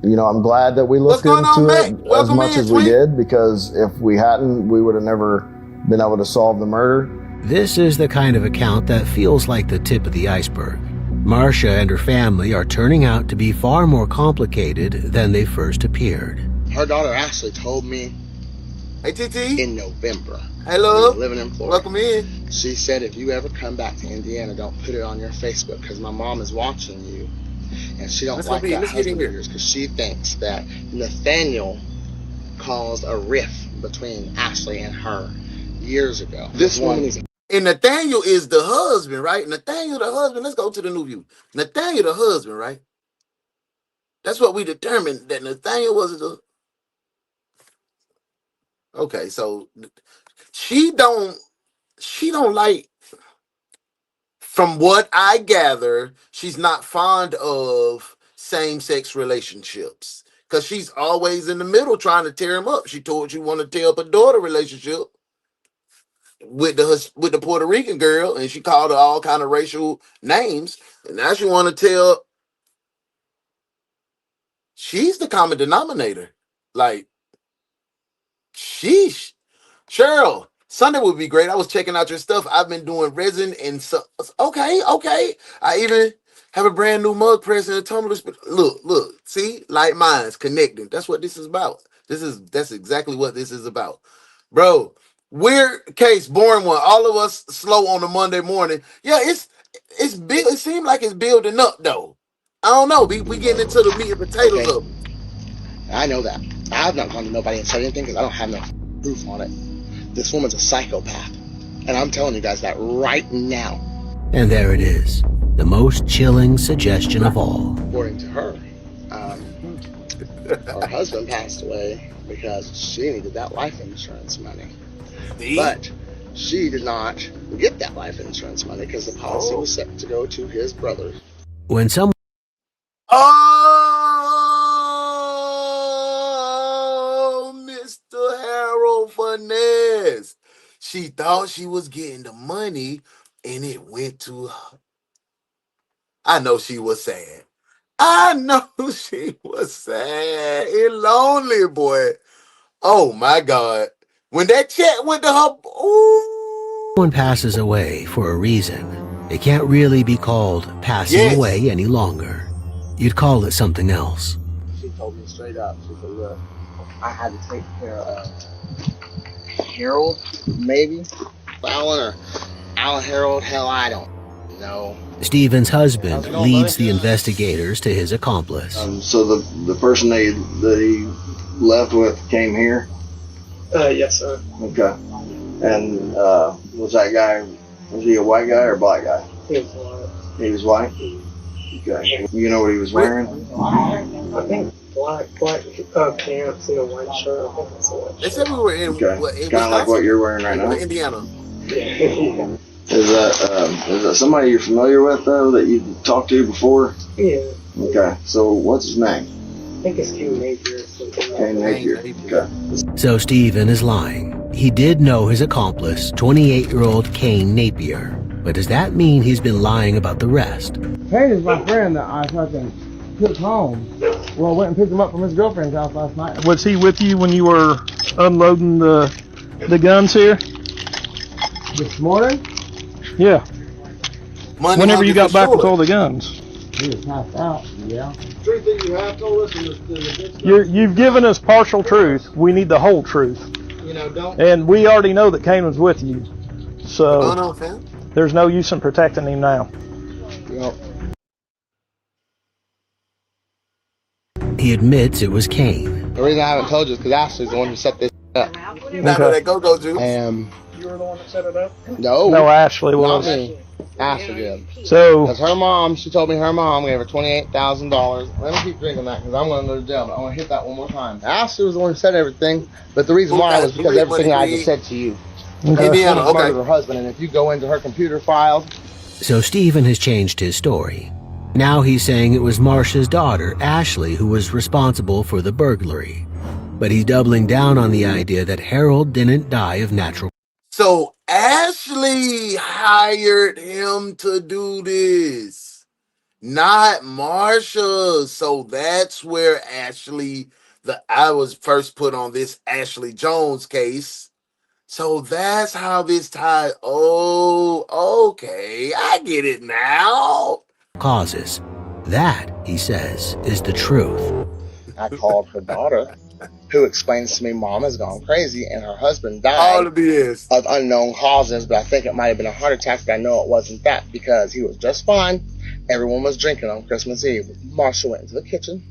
you know, I'm glad that we looked into it as much as we did, because if we hadn't, we would have never been able to solve the murder. This is the kind of account that feels like the tip of the iceberg. Marsha and her family are turning out to be far more complicated than they first appeared. Her daughter Ashley told me, hey, TT, in November. Hello. Living in Florida. Welcome in. She said, if you ever come back to Indiana, don't put it on your Facebook, because my mom is watching you, and she don't like that husband of yours, because she thinks that Nathaniel caused a rift between Ashley and her years ago. This woman is. And Nathaniel is the husband, right? Nathaniel the husband. Let's go to the new view. Nathaniel the husband, right? That's what we determined, that Nathaniel was the. Okay, so she don't like, from what I gather, she's not fond of same-sex relationships, because she's always in the middle trying to tear him up. She told you want to tear up a daughter relationship with the Puerto Rican girl, and she called her all kind of racial names, and now she want to tell. She's the common denominator. Like, sheesh. Cheryl, Sunday would be great. I was checking out your stuff. I've been doing resin and okay. I even have a brand new mug press and a tumbler. Look, see, like minds connecting. That's what this is about. That's exactly what this is about, bro. Weird case, boring one. All of us slow on a Monday morning. Yeah, it's big. It seems like it's building up though. I don't know. We getting into the meat and potatoes of it. I know that. I've not gone to nobody and said anything because I don't have no proof on it. This woman's a psychopath, and I'm telling you guys that right now. And there it is, the most chilling suggestion of all. According to her, her husband passed away because she needed that life insurance money. But she did not get that life insurance money because the policy was set to go to his brother. When someone... Oh, Mr. Harold Finesse. She thought she was getting the money, and it went to her. I know she was sad. And lonely, boy. Oh, my God. When that check went to her, ooh. Someone passes away for a reason. It can't really be called passing away any longer. You'd call it something else. She told me straight up. She said, look, I had to take care of Harold, maybe? Alan or Alan Harold? Hell, I don't know. Stephen's husband leads the investigators to his accomplice. So the person that he left with came here? Yes, sir. Okay. And was that guy, was he a white guy or a black guy? He was white. He was white? Okay. You know what he was wearing? I think black pants and a white shirt. I think that's a white They shirt. said we were in, Okay. what, in Kind of like what Wisconsin? you're wearing right Or now. Indiana. Yeah. Is that somebody you're familiar with though that you've talked to before? Yeah. Okay. So what's his name? I think it's King Napier or something. Kane Napier. Okay. So Stephen is lying. He did know his accomplice, 28-year-old Kane Napier. But does that mean he's been lying about the rest? Kane is my friend that I fucking took home. Well, I went and picked him up from his girlfriend's house last night. Was he with you when you were unloading the guns here? This morning? Yeah. Money Whenever you hungry got for back with sure. all the guns. He was passed out, yeah. Truth that you have told us is the You've given us partial truth. We need the whole truth. You know, don't... And we already know that Kane was with you. So What's going on, fam? there's no use in protecting him now. Yep. He admits it was Kane. The reason I haven't told you is because Ashley's the one who set this up. Not that go-go juice. You were the one that set it up? No, Ashley was. Not me. Ashley did. So Because her mom, she told me her mom gave her $28,000. Let me keep drinking that because I'm going to go to jail, but I want to hit that one more time. Ashley was the one who said everything, but the reason why was because everything I just said to you. Indiana, She murdered okay. her husband, and if you go into her computer files, So Stephen has changed his story. Now he's saying it was Marsha's daughter, Ashley, who was responsible for the burglary. But he's doubling down on the idea that Harold didn't die of natural. So Ashley hired him to do this, not Marsha. So that's where I was first put on this Ashley Jones case. So that's how this tied. Oh, okay. I get it now. Causes. That, he says, is the truth. I called her daughter, who explains to me mom has gone crazy and her husband All died the BS. of unknown causes, but I think it might have been a heart attack, but I know it wasn't that because he was just fine. Everyone was drinking on Christmas Eve. Marsha went into the kitchen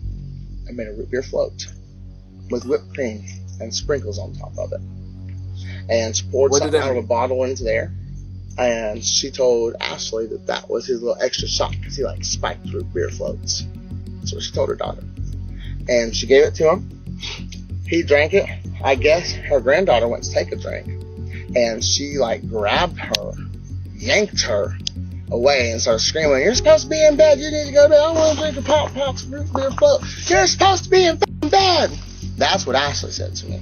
and made a root beer float with whipped cream and sprinkles on top of it. And she poured What did something that out of a mean? bottle into there. And she told Ashley that was his little extra shot because he like spiked root beer floats. That's what she told her daughter. And she gave it to him. He drank it. I guess her granddaughter went to take a drink. And she like grabbed her, yanked her away and started screaming, "You're supposed to be in bed. You need to go to bed. I don't want to drink a pops root beer float. You're supposed to be in bed." That's what Ashley said to me.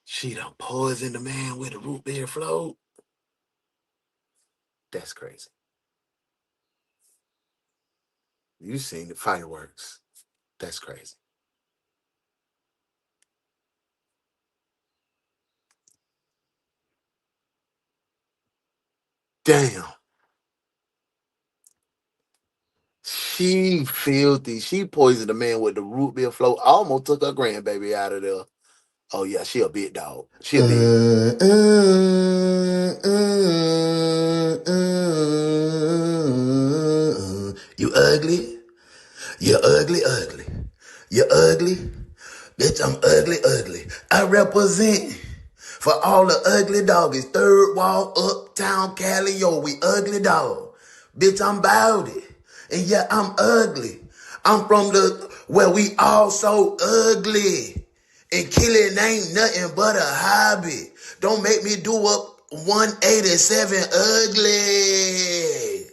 She done poisoned the man with a root beer float. That's crazy. You seen the fireworks. That's crazy. Damn. She filthy. She poisoned the man with the root beer float. Almost took her grandbaby out of there. Oh yeah, she a big dog. She a big. You ugly? You ugly, ugly. You ugly? Bitch, I'm ugly, ugly. I represent for all the ugly doggies. Third wall, uptown, Cali, yo, we ugly dog. Bitch, I'm bout it. And yeah, I'm ugly. I'm from where we all so ugly. And killing ain't nothing but a hobby. Don't make me do up 187 ugly.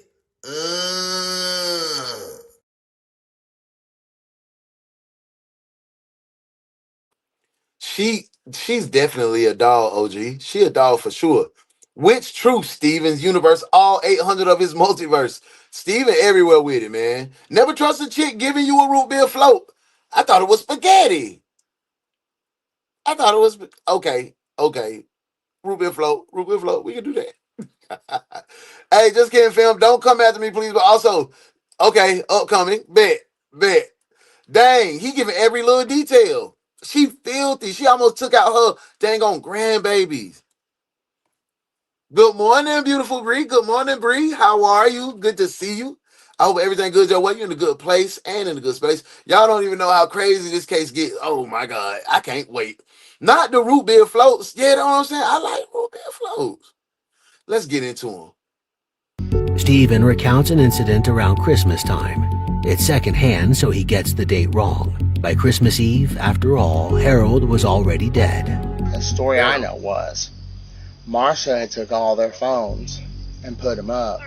She's definitely a dog, OG. She a dog for sure. Which truth, Steven's universe, all 800 of his multiverse. Steven everywhere with it, man. Never trust a chick giving you a root beer float. I thought it was spaghetti. I thought it was okay. Root beer float. We can do that. Hey, just kidding, fam. Don't come after me, please. But also, okay, upcoming. Bet. Dang, he giving every little detail. She filthy. She almost took out her dang on grandbabies. Good morning, beautiful Bree. Good morning, Bree. How are you? Good to see you. I hope everything good your way. You're in a good place and in a good space. Y'all don't even know how crazy this case gets. Oh my God. I can't wait. Not the root beer floats. Yeah, you know what I'm saying? I like root beer floats. Let's get into them. Stephen recounts an incident around Christmas time. It's secondhand, so he gets the date wrong. By Christmas Eve, after all, Harold was already dead. The story I know was Marsha had took all their phones and put them up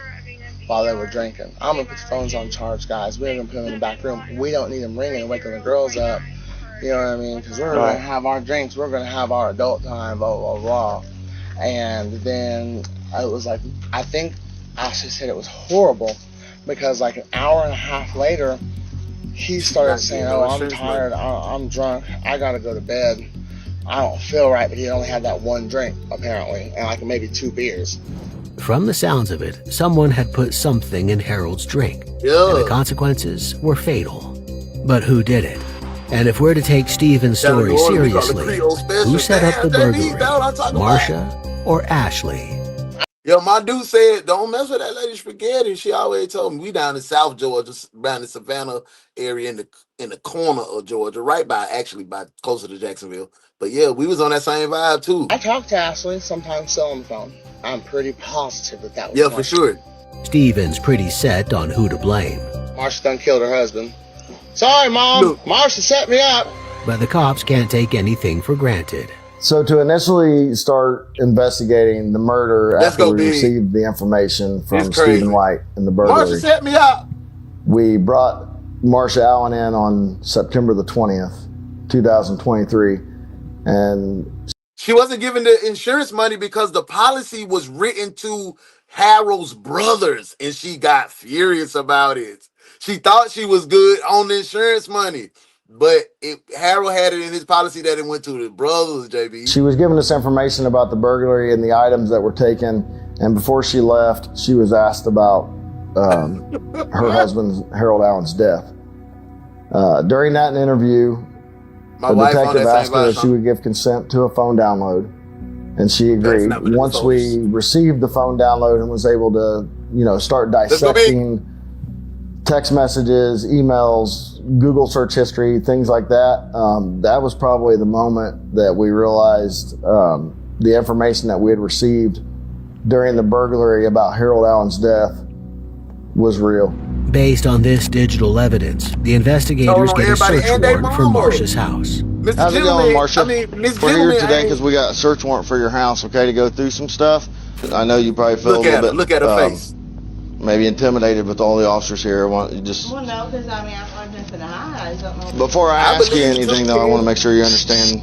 while they were drinking. I'm going to put the phones on charge, guys. We're going to put them in the back room. We don't need them ringing and waking the girls up. You know what I mean? Because we're going to have our drinks. We're going to have our adult time, blah, blah, blah. And then it was like, I think Ashley said it was horrible because like an hour and a half later, he started saying, oh, I'm tired, I'm drunk, I gotta go to bed, I don't feel right, but he only had that one drink, apparently, and like maybe 2 beers. From the sounds of it, someone had put something in Harold's drink, and the consequences were fatal. But who did it? And if we're to take Stephen's story seriously, who set up the burglary, Marsha or Ashley? Yo, my dude said, don't mess with that lady spaghetti. She always told me we down in South Georgia, around the Savannah area in the corner of Georgia, right by closer to Jacksonville. But yeah, we was on that same vibe too. I talk to Ashley sometimes still on the phone. I'm pretty positive that was Yeah, Marsha. for sure. Stephen's pretty set on who to blame. Marsha done killed her husband. Sorry, Mom. Marsha set me up. But the cops can't take anything for granted. So to initially start investigating the murder after we received the information from Stephen White and the burglary, Marsha set me up. We brought Marsha Allen in on September the 20th, 2023, and she wasn't given the insurance money because the policy was written to Harold's brothers, and she got furious about it. She thought she was good on the insurance money. But Harold had it in his policy that it went to the brothers, JB. She was giving us information about the burglary and the items that were taken. And before she left, she was asked about her husband, Harold Allen's death. During that interview, the detective asked her if she would give consent to a phone download. And she agreed. Once we received the phone download and was able to, start dissecting text messages, emails, Google search history, things like that. That was probably the moment that we realized the information that we had received during the burglary about Harold Allen's death was real. Based on this digital evidence, the investigators get a search warrant for Marsha's house. How's it going, Marsha? We're here today because we got a search warrant for your house, okay, to go through some stuff. I know you probably feel a little bit... Look at her face. Maybe intimidated with all the officers here. Well, no, because I'm nothing to hide. I don't know. Before I ask you anything, though, I want to make sure you understand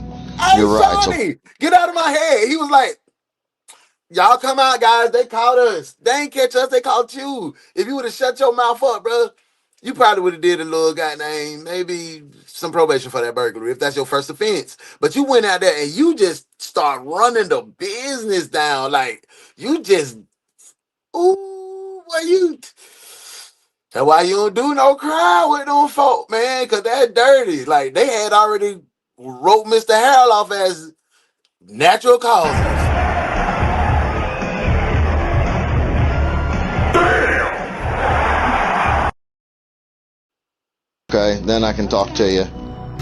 your rights. So, get out of my head. He was like, y'all come out, guys. They caught us. They ain't catch us. They caught you. If you would have shut your mouth up, bro, you probably would have did a little goddamn, maybe some probation for that burglary if that's your first offense. But you went out there and you just start running the business down. Like, you just, that's why you don't do no crime with no folk, man, because that's dirty. Like, they had already wrote Mr. Harold off as natural causes. Okay, then I can talk to you.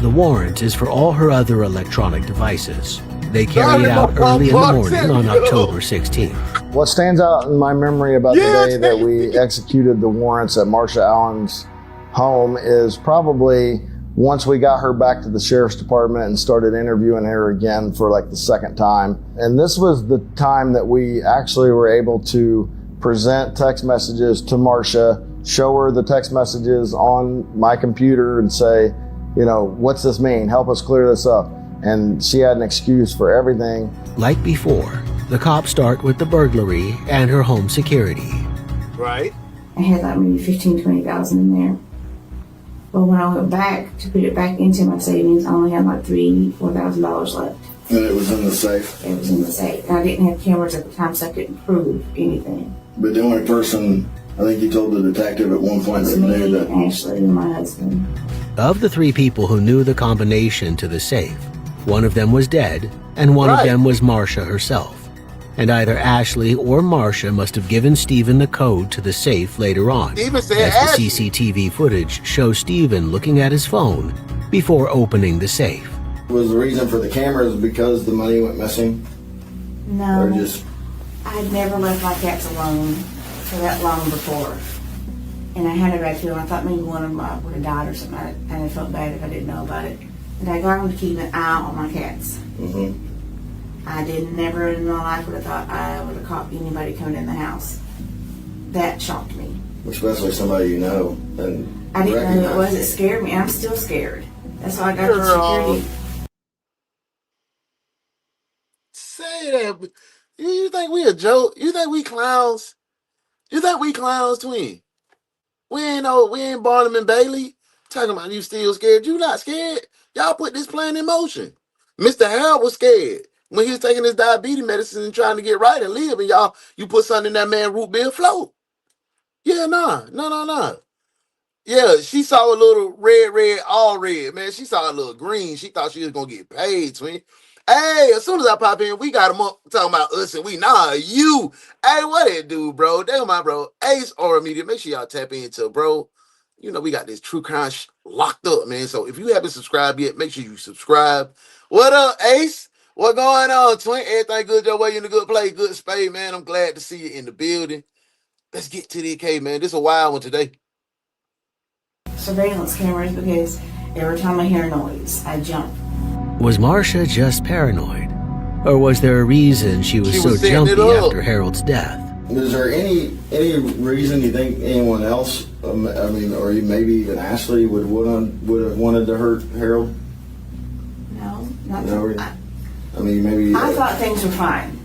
The warrant is for all her other electronic devices. They carry it out early in the morning on October 16th. What stands out in my memory about the day that we executed the warrants at Marsha Allen's home is probably once we got her back to the sheriff's department and started interviewing her again for like the second time. And this was the time that we actually were able to present text messages to Marsha, show her the text messages on my computer and say, what's this mean? Help us clear this up. And she had an excuse for everything. Like before, the cops start with the burglary and her home security. Right. I had like maybe 15,000, 20,000 in there. But when I went back to put it back into my savings, I only had like $3,000, $4,000 left. And it was in the safe? It was in the safe. And I didn't have cameras at the time, so I couldn't prove anything. But the only person, I think you told the detective at one point that knew that... Ashley and my husband. Of the 3 people who knew the combination to the safe, one of them was dead, and one of them was Marsha herself. And either Ashley or Marsha must have given Stephen the code to the safe later on, as the CCTV footage shows Stephen looking at his phone before opening the safe. Was the reason for the cameras because the money went missing? No. Or just... I had never left my cats alone for that long before. And I had a bad feeling. I thought maybe one of them would have died or something. And I felt bad if I didn't know about it. And I got them to keep an eye on my cats. I never in my life would have thought I would have caught anybody coming in the house. That shocked me. Especially somebody you know. And I didn't know who it was. It scared me. I'm still scared. That's why I got the security. Say that. You think we a joke? You think we clowns? You think we clowns, twin? We ain't Barnum and Bailey. Talking about you still scared. You not scared. Y'all put this plan in motion. Mr. Harold was scared when he was taking his diabetes medicine and trying to get right and live. And you put something in that man root beer float. Yeah, no. Yeah, she saw a little red, all red, man. She saw a little green. She thought she was gonna get paid, twin. Hey, as soon as I pop in, we got him up talking about us and you. Hey, what it do, bro? Damn, my bro. Ace Aura Media. Make sure y'all tap into, bro. You know, we got this true crime locked up, man. So if you haven't subscribed yet, make sure you subscribe. What up, Ace? What going on, twin? Everything good your way in the good place, good spade, man. I'm glad to see you in the building. Let's get to the AK, man. This is a wild one today. Surveillance cameras, because every time I hear a noise, I jump. Was Marsha just paranoid? Or was there a reason she was so jumpy after Harold's death? Is there any reason you think anyone else, or maybe even Ashley would have wanted to hurt Harold? No, not maybe. I thought things were fine.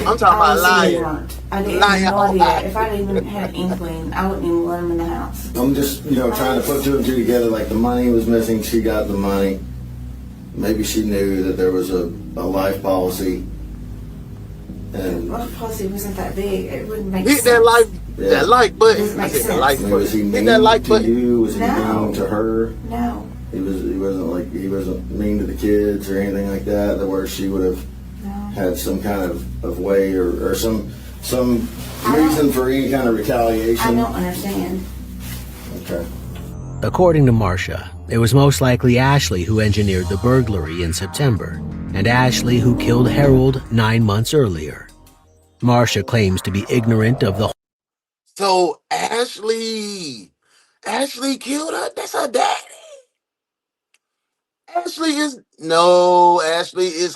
I'm talking about lying. I didn't have no idea. If I'd even had an inkling, I wouldn't even let him in the house. I'm just, trying to put two and two together. Like the money was missing, she got the money. Maybe she knew that there was a life policy. And life policy wasn't that big. It wouldn't make sense. Hit that like button. I said was he mean to you? Was he mean to her? No. He wasn't mean to the kids or anything like that. Where she would have had some kind of way or some reason for any kind of retaliation. I don't understand. Okay. According to Marsha, it was most likely Ashley who engineered the burglary in September, and Ashley who killed Harold 9 months earlier. Marsha claims to be ignorant of the. So Ashley killed her. That's her daddy. Ashley is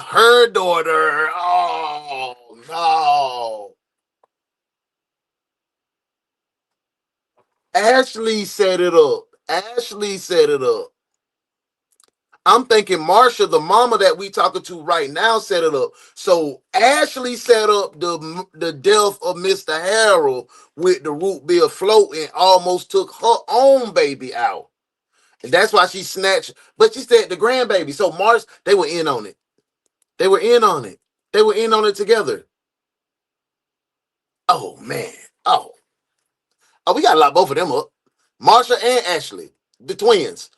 her daughter. Oh no. Ashley set it up. I'm thinking Marsha, the mama that we talking to right now, set it up. So Ashley set up the death of Mr. Harold with the root beer float and almost took her own baby out. And that's why she snatched, but she said the grandbaby. So Mars, they were in on it. They were in on it together. Oh man. Oh, we gotta lock both of them up. Marsha and Ashley, the twins.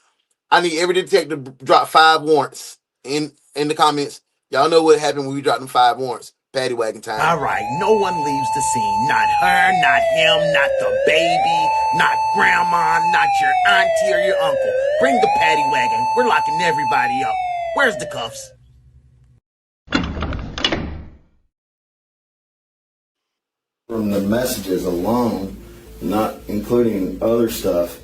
I need every detective to drop 5 warrants in the comments. Y'all know what happened when we dropped them 5 warrants. Paddy wagon time. All right, no one leaves the scene. Not her, not him, not the baby, not grandma, not your auntie or your uncle. Bring the paddy wagon. We're locking everybody up. Where's the cuffs? From the messages alone, not including other stuff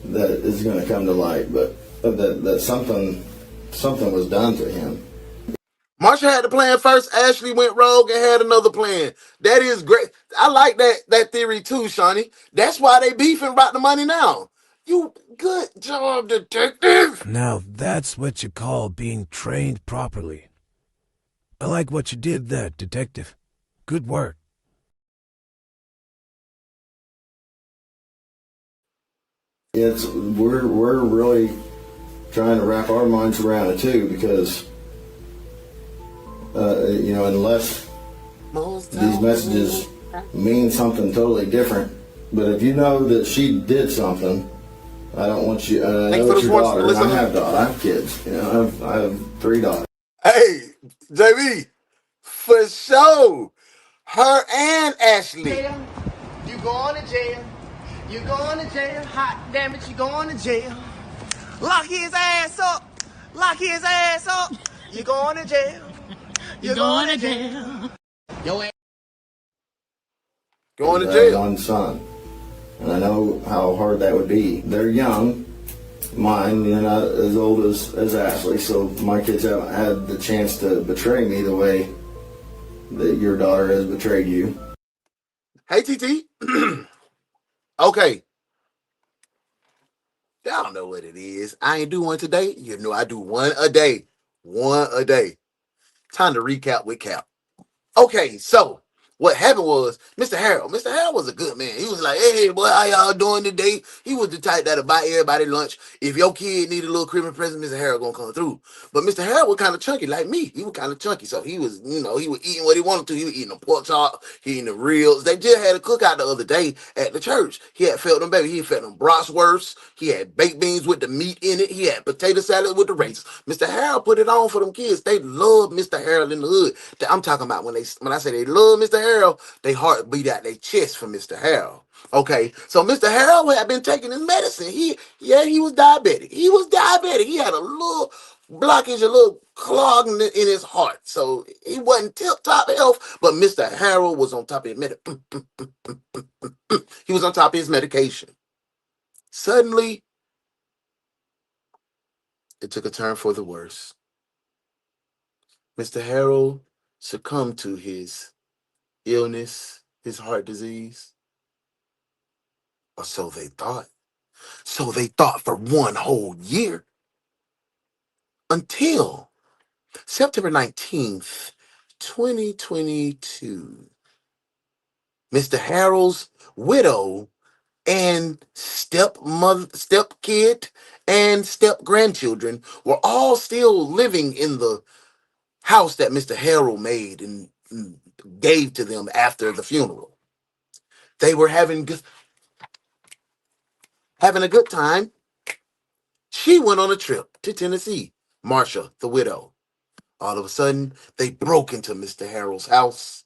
that is going to come to light, but that something was done to him. Marsha had the plan first. Ashley went rogue and had another plan. That is great. I like that theory too, Shawnee. That's why they beefing about the money now. You good job, detective. Now that's what you call being trained properly. I like what you did there, detective. Good work. We're really trying to wrap our minds around it too, because unless these messages mean something totally different, but if you know that she did something, I don't want you. I know it's your daughter. I have kids. I have 3 daughters. Hey, JB, for sure, her and Ashley. You going to jail. You going to jail. Hot damn it, you going to jail. Lock his ass up. Lock his ass up. You going to jail. You going to jail. Your ass. Going to jail. One son. And I know how hard that would be. They're young. Mine, you're not as old as Ashley, so my kids haven't had the chance to betray me the way that your daughter has betrayed you. Hey, TT. Okay. Y'all don't know what it is. I ain't do one today. You know I do one a day. One a day. Time to recap with Cap. Okay, so what happened was Mr. Harold was a good man. He was like, hey, boy, how y'all doing today? He was the type that'll buy everybody lunch. If your kid need a little Christmas present, Mr. Harold gonna come through. But Mr. Harold was kind of chunky like me. He was kind of chunky. So he was, he was eating what he wanted to. He was eating the pork chop, he eating the ribs. They just had a cookout the other day at the church. He had fed them, baby. He had fed them bratwursts. He had baked beans with the meat in it. He had potato salad with the raisins. Mr. Harold put it on for them kids. They love Mr. Harold in the hood. I'm talking about when I say they love Mr. Harold, they heart beat out their chest for Mr. Harold. Okay, so Mr. Harold had been taking his medicine. He was diabetic. He was diabetic. He had a little blockage, a little clog in his heart. So he wasn't tip-top health, but Mr. Harold was on top of his he was on top of his medication. Suddenly, it took a turn for the worse. Mr. Harold succumbed to his illness, his heart disease. Or so they thought. So they thought for one whole year. Until September 19th, 2022. Mr. Harold's widow and stepkid, and step-grandchildren were all still living in the house that Mr. Harold made and gave to them after the funeral. They were having a good time. She went on a trip to Tennessee. Marsha, the widow. All of a sudden, they broke into Mr. Harold's house,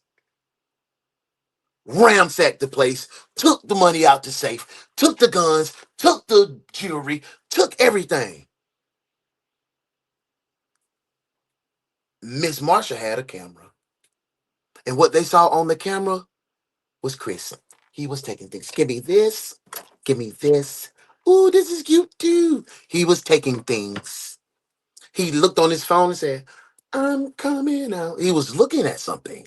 ransacked the place, took the money out the safe, took the guns, took the jewelry, took everything. Miss Marsha had a camera. And what they saw on the camera was Chris. He was taking things. Give me this. Give me this. Ooh, this is cute too. He was taking things. He looked on his phone and said, I'm coming out. He was looking at something.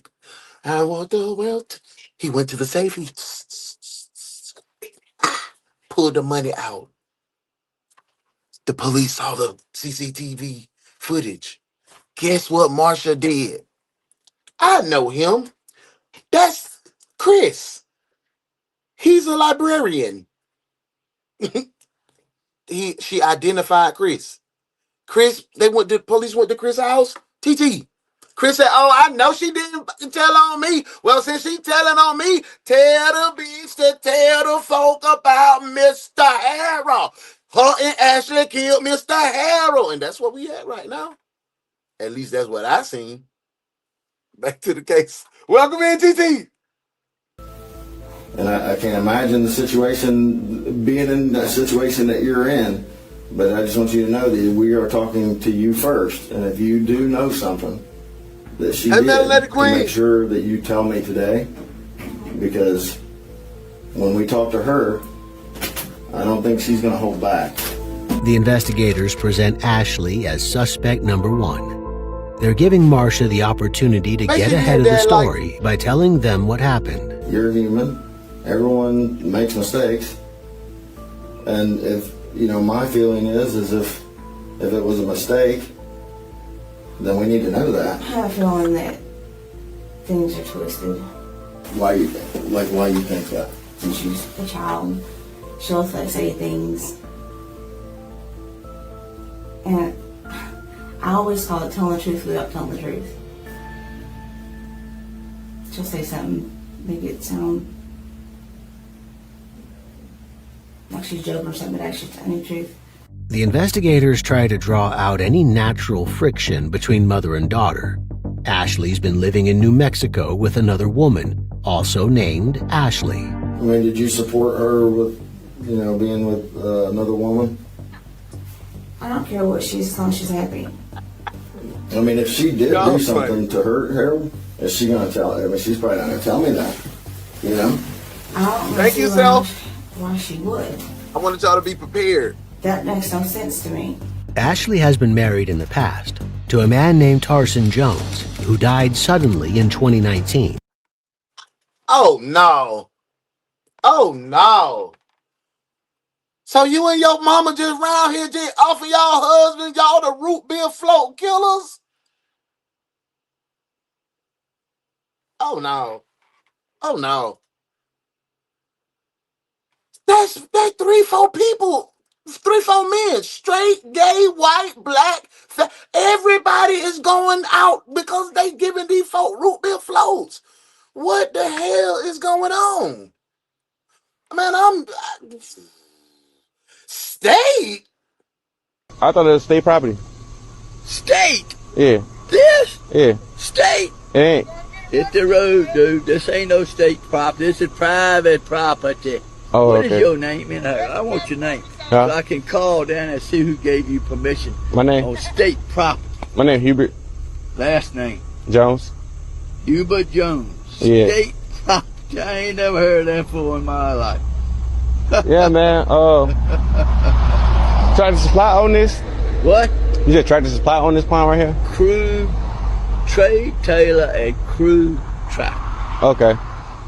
I want the world. He went to the safe. He pulled the money out. The police saw the CCTV footage. Guess what Marsha did? I know him. That's Chris. He's a librarian. She identified Chris. The police went to Chris' house. TT. Chris said, oh, I know she didn't tell on me. Well, since she telling on me, tell the bitch to tell the folk about Mr. Harold. Her and Ashley killed Mr. Harold. And that's what we at right now. At least that's what I seen. Back to the case. Welcome in, TT. And I can't imagine the situation, being in that situation that you're in. But I just want you to know that we are talking to you first. And if you do know something that she did, to make sure that you tell me today. Because when we talk to her, I don't think she's going to hold back. The investigators present Ashley as suspect number one. They're giving Marsha the opportunity to get ahead of the story by telling them what happened. You're human. Everyone makes mistakes. And if, my feeling is if it was a mistake, then we need to know that. I have a feeling that things are twisted. Why you think that? And she's a child. She'll say things. And I always call it telling the truth without telling the truth. She'll say something, make it sound like she's joking or something, but actually telling the truth. The investigators try to draw out any natural friction between mother and daughter. Ashley's been living in New Mexico with another woman, also named Ashley. Did you support her with, being with another woman? I don't care what she's, as long as she's happy. If she did do something to hurt Harold, is she going to tell? She's probably not going to tell me that, I don't Thank you, Self. why she would. I wanted y'all to be prepared. That makes no sense to me. Ashley has been married in the past to a man named Tarson Jones, who died suddenly in 2019. Oh, no. Oh, no. So you and your mama just round here just offer y'all husband, y'all the root beer float killers? Oh, no. Oh, no. That's 3-4 people. 3-4 men. Straight, gay, white, black. Everybody is going out because they giving these folk root beer floats. What the hell is going on? Man, state? I thought it was state property. State? Yeah. This? Yeah. State? It ain't. It's the road, dude. This ain't no state property. This is private property. Oh, What okay. is your name in here? I want your name. Huh? So I can call down and see who gave you permission My name? on state property. My name Hubert Last name? Jones. Hubert Jones. Yeah. State property. I ain't never heard of that before in my life. Yeah, man. Tractor Supply on this? What? You said Tractor Supply on this pond right here? Crew, Trey Taylor, and Crew Track. Okay.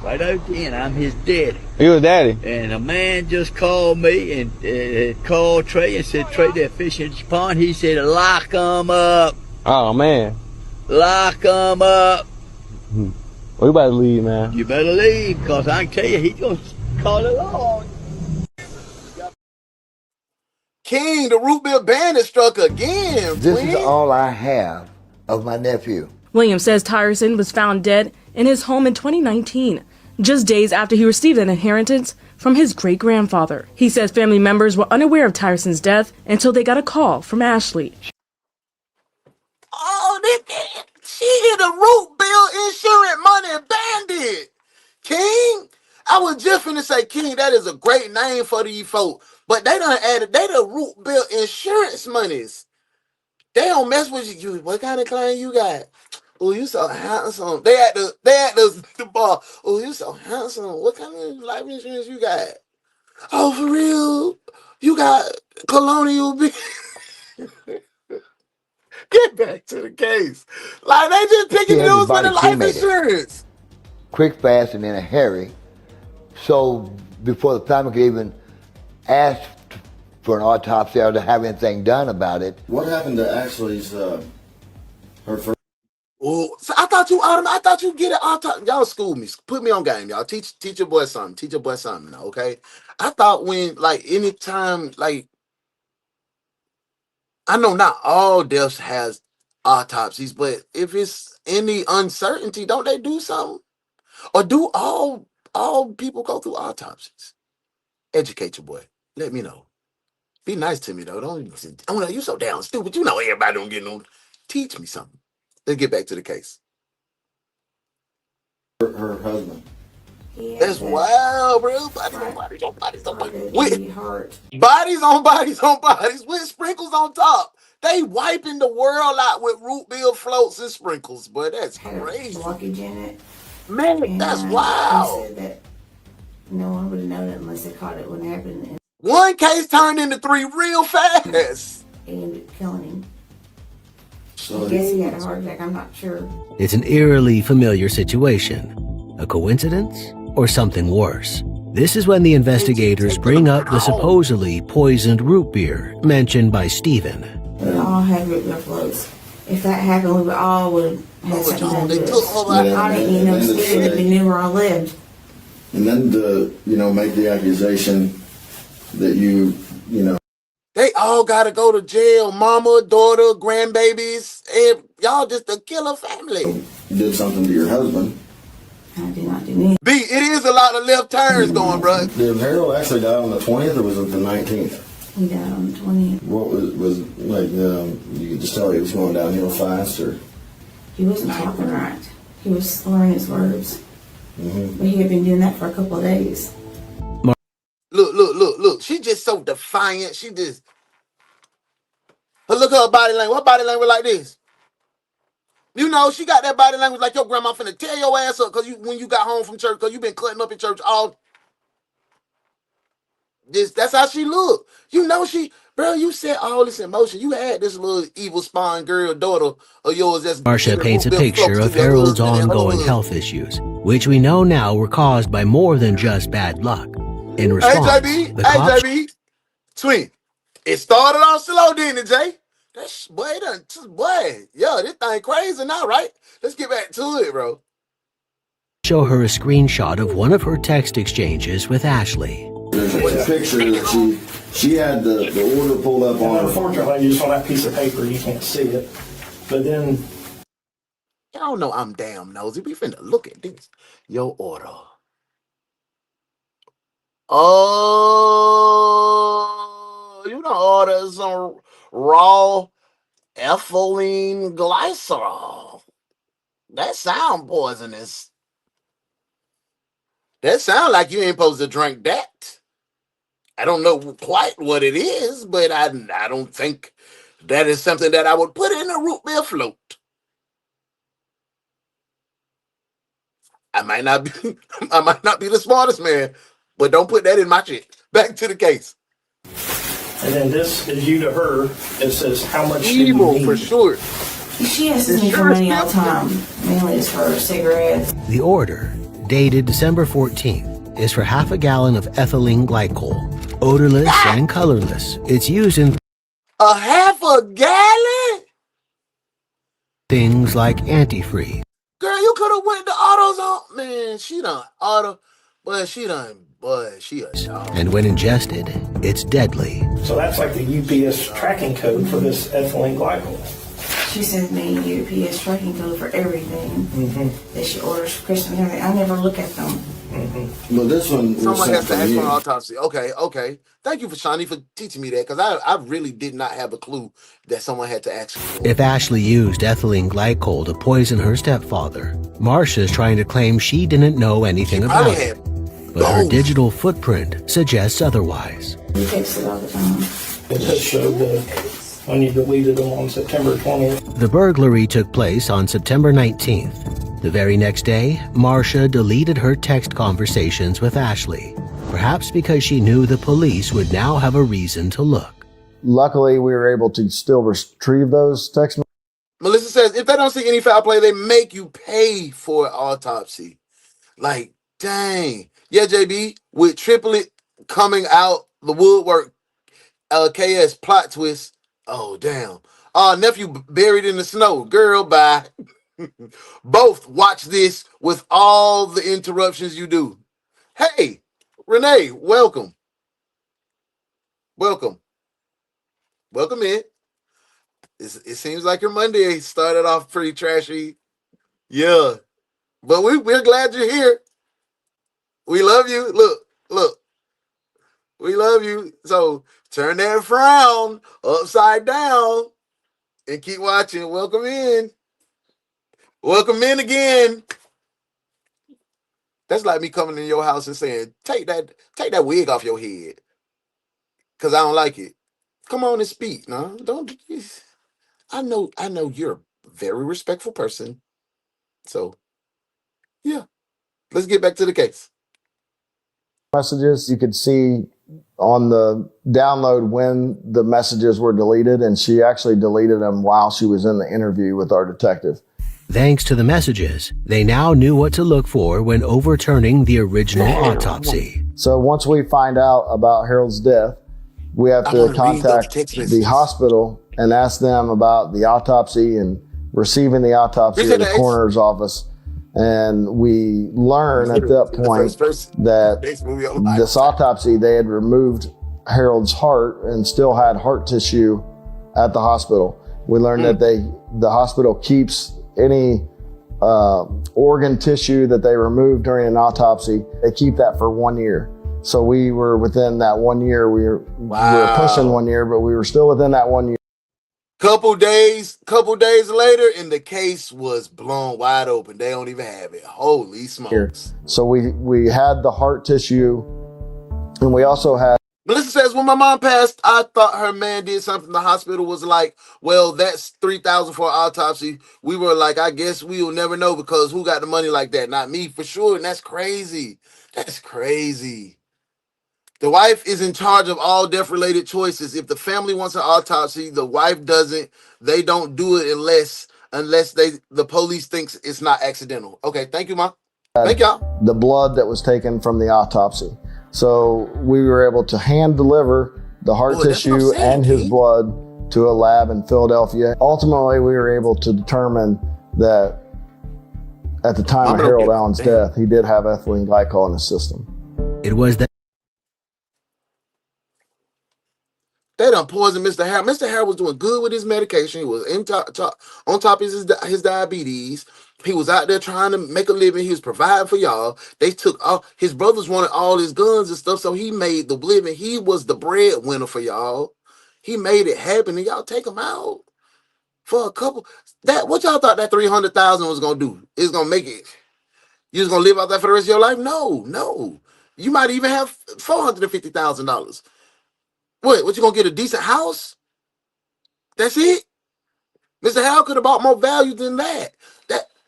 Right out then, I'm his daddy. You was daddy? And a man just called me and called Trey and said, Trey, they're fishing in this pond. He said, lock 'em up. Oh, man. Lock 'em up. Well, you better leave, man. You better leave, because I can tell you, he's going to call it on. King, the root beer bandit struck again. This twin. is all I have of my nephew. William says Tyerson was found dead in his home in 2019, just days after he received an inheritance from his great-grandfather. He says family members were unaware of Tyerson's death until they got a call from Ashley. Oh, she hit a root bill insurance money bandit. King, I was just finna say, King, that is a great name for these folk, but they done added, they the root bill insurance monies. They don't mess with you. What kind of claim you got? Oh, you so handsome. They at the bar. Oh, you so handsome. What kind of life insurance you got? Oh, for real? You got Colonial B. Get back to the case. Like, they just picking He had his news for body the life cremated. insurance. Quick, fast, and in a hurry. So before the family could even ask for an autopsy or to have anything done about it. What happened to Ashley's, her first? Oh, so I thought you get it autopsy. Y'all school me. Put me on game, y'all. Teach your boy something. Teach your boy something, okay? I thought when, like, anytime, like, I know not all deaths has autopsies, but if it's any uncertainty, don't they do something? Or do all people go through autopsies? Educate your boy. Let me know. Be nice to me though. Don't you so damn stupid. You know everybody don't get no. Teach me something. Let's get back to the case. Her husband. That's wild, bro. Bodies on bodies on bodies on bodies. With Heart. bodies on bodies on bodies with sprinkles on top. They wiping the world out with root beer floats and sprinkles, but that's crazy. Blockage in it. Man, And, that's They wild. said that no one would have known it unless they caught it when it happened. One case turned into 3 real fast. He ended up killing him. So I guess he had a heart attack. I'm not sure. It's an eerily familiar situation. A coincidence or something worse? This is when the investigators bring up the supposedly poisoned root beer mentioned by Stephen. We all had root beer floats. If that happened, we would all would have had something to do with it. I didn't even know Stephen if he knew where I lived. And then to, make the accusation that you know. They all gotta go to jail. Mama, daughter, grandbabies, and y'all just a killer family. Did something to your husband. I did not do anything. B, it is a lot of left turns going, bro. Did Harold actually die on the 20th or was it the 19th? He died on the 20th. What was like, you could just tell he was going downhill fast or? He wasn't talking right. He was slurring his words. But he had been doing that for a couple of days. Look. She just so defiant. She just. But look at her body language. Her body language like this. You know, she got that body language like your grandma finna tear your ass up because when you got home from church, because you been cutting up in church all. Just that's how she looked. You know bro, you said all this in motion. You had this little evil spawn girl daughter of yours that's Marsha giving paints a root beer picture floats of to your Harold's husband and her ongoing husband. health issues, which we know now were caused by more than just bad luck. In response, Hey, the cops... JB, Twin, it started off slow, didn't it, Jay? That's boy, yeah, this thing crazy now, right? Let's get back to it, bro. show her a screenshot of one of her text exchanges with Ashley. There's a picture that she had the order pulled up on her. Unfortunately, just on that piece of paper, you can't see it. But then... Y'all know I'm damn nosy. We finna look at this. Your order. Oh, you done ordered some raw ethylene glycerol. That sound poisonous. That sound like you ain't supposed to drink that. I don't know quite what it is, but I don't think that is something that I would put in a root beer float. I might not be the smartest man, but don't put that in my shit. Back to the case. And then this is you to her. It says, how much evil do you need? For sure. She asks me for money all the time. Mainly it's for cigarettes. The order, dated December 14th, is for half a gallon of ethylene glycol, odorless and colorless. It's used in a half a gallon? Things like antifreeze. Girl, you could have went to AutoZone. Man, she done she a dog. And when ingested, it's deadly. So that's like the UPS tracking code for this ethylene glycol. She sends me UPS tracking code for everything that she orders for Christmas and everything. I never look at them. Well, this one was someone has to ask for an you. autopsy. Okay. Thank you for Shani for teaching me that, because I really did not have a clue that someone had to ask for. If Ashley used ethylene glycol to poison her stepfather, Marsha's trying to claim she didn't know anything about it. But her digital footprint suggests otherwise. We text it all the time. It just showed when you deleted them on September 20th. The burglary took place on September 19th. The very next day, Marsha deleted her text conversations with Ashley, perhaps because she knew the police would now have a reason to look. Luckily, we were able to still retrieve those text messages. Melissa says, if they don't see any foul play, they make you pay for an autopsy. Like, dang. Yeah, JB, with triplet coming out the woodwork, KS plot twist. Oh, damn. Nephew buried in the snow. Girl, bye. Both watch this with all the interruptions you do. Hey, Renee, welcome. Welcome in. It seems like your Monday started off pretty trashy. Yeah, but we're glad you're here. We love you. Look. We love you. So turn that frown upside down and keep watching. Welcome in. Welcome in again. That's like me coming in your house and saying, take that wig off your head, because I don't like it. Come on and speak. No, don't. I know you're a very respectful person. So, yeah. Let's get back to the case. Messages, you could see on the download when the messages were deleted, and she actually deleted them while she was in the interview with our detective. Thanks to the messages, they now knew what to look for when overturning the original autopsy. So once we find out about Harold's death, we have to contact the hospital and ask them about the autopsy and receiving the autopsy at the coroner's office. And we learn at that point that this autopsy, they had removed Harold's heart and still had heart tissue at the hospital. We learned that the hospital keeps any organ tissue that they remove during an autopsy. They keep that for 1 year. So we were within that 1 year. We were pushing 1 year, but we were still within that 1 year. Couple days later, and the case was blown wide open. They don't even have it. Holy smokes. So we had the heart tissue, and we also had... Melissa says, when my mom passed, I thought her man did something. The hospital was like, well, that's $3,000 for an autopsy. We were like, I guess we will never know, because who got the money like that? Not me, for sure. And that's crazy. That's crazy. The wife is in charge of all death-related choices. If the family wants an autopsy, the wife doesn't. They don't do it unless the police thinks it's not accidental. Okay, thank you, Mom. Thank y'all. The blood that was taken from the autopsy. So we were able to hand deliver the heart tissue and his blood to a lab in Philadelphia. Ultimately, we were able to determine that at the time of Harold Allen's death, he did have ethylene glycol in his system. It was that they done poisoned Mr. Harrell. Mr. Harrell was doing good with his medication. He was on top of his diabetes. He was out there trying to make a living. He was providing for y'all. They took all his brothers wanted all his guns and stuff, so he made the living. He was the breadwinner for y'all. He made it happen, and y'all take him out for a couple. What y'all thought that $300,000 was gonna do? It's gonna make it. You was gonna live out that for the rest of your life? No. You might even have $450,000. What you gonna get, a decent house? That's it? Mr. Howell could have bought more value than that.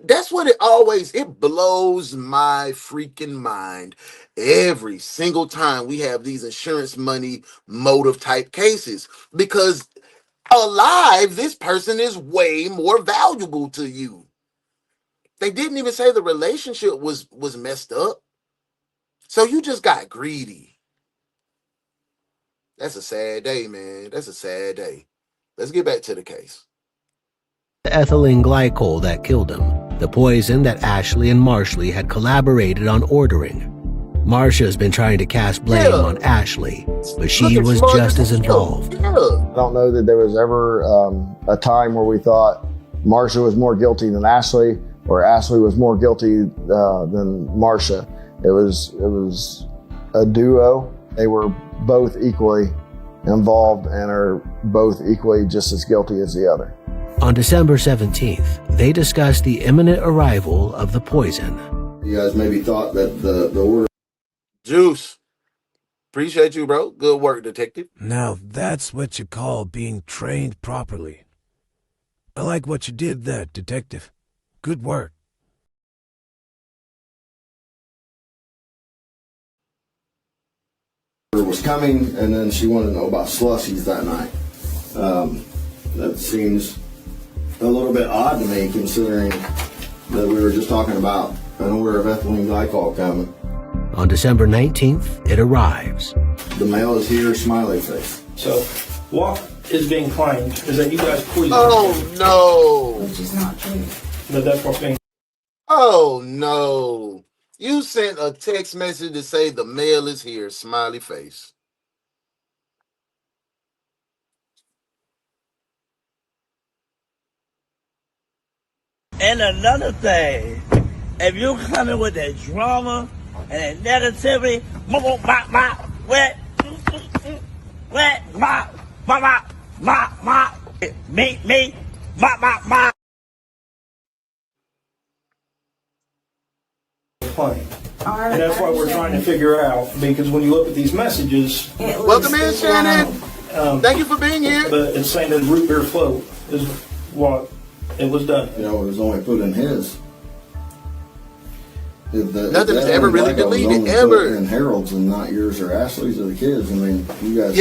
That's what it blows my freaking mind every single time we have these insurance money motive type cases, because alive, this person is way more valuable to you. They didn't even say the relationship was messed up. So you just got greedy. That's a sad day, man. That's a sad day. Let's get back to the case. the ethylene glycol that killed him, the poison that Ashley and Marsha had collaborated on ordering. Marsha's been trying to cast blame on Ashley, but she was just as involved. I don't know that there was ever a time where we thought Marsha was more guilty than Ashley, or Ashley was more guilty than Marsha. It was a duo. They were both equally involved and are both equally just as guilty as the other. On December 17th, they discussed the imminent arrival of the poison. You guys maybe thought that the order... Juice. Appreciate you, bro. Good work, detective. Now that's what you call being trained properly. I like what you did there, detective. Good work. was coming, and then she wanted to know about slushies that night. That seems a little bit odd to me, considering that we were just talking about an order of ethylene glycol coming. On December 19th, it arrives. The mail is here, smiley face. So, what is being claimed is that you guys poisoned. Oh no! Which is not true. But that's what's being. Oh no! You sent a text message to say the mail is here, smiley face. And another thing, if you coming with that drama and that negativity, me, Claim. And that's what we're trying to figure out, because when you look at these messages... Welcome in, Shannon. Thank you for being here. But it's saying that root beer float is what it was done. You know, it was only put in his. Nothing is ever really deleted, ever. In Harold's and not yours or Ashley's or the kids. I mean, you guys...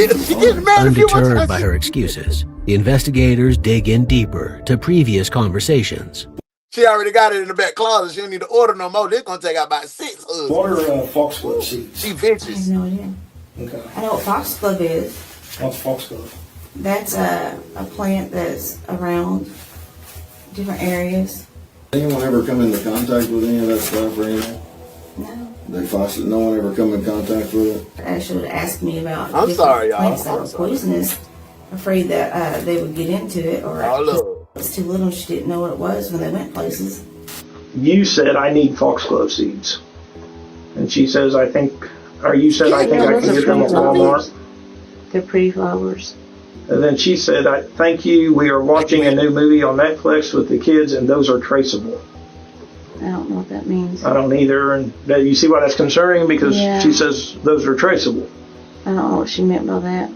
Undeterred by her excuses, the investigators dig in deeper to previous conversations. She already got it in the back closet. She don't need to order no more. They're going to take out about 6 others. What are foxglove seeds? She vicious. I have no idea. Okay. I know what foxglove is. What's foxglove? That's a plant that's around different areas. Anyone ever come into contact with any of that stuff or anything? No. No one ever come in contact with it? Ashley would ask me about I'm sorry, y'all. plants that were poisonous. Afraid that they would get into it, or it's too little. She didn't know what it was when they went places. You said I need foxglove seeds, and she says I think, or you said I think I can get them at Walmart. They're pretty flowers. And then she said, thank you, we are watching a new movie on Netflix with the kids, and those are traceable. I don't know what that means. I don't either, and you see why that's concerning, because she says those are traceable. I don't know what she meant by that.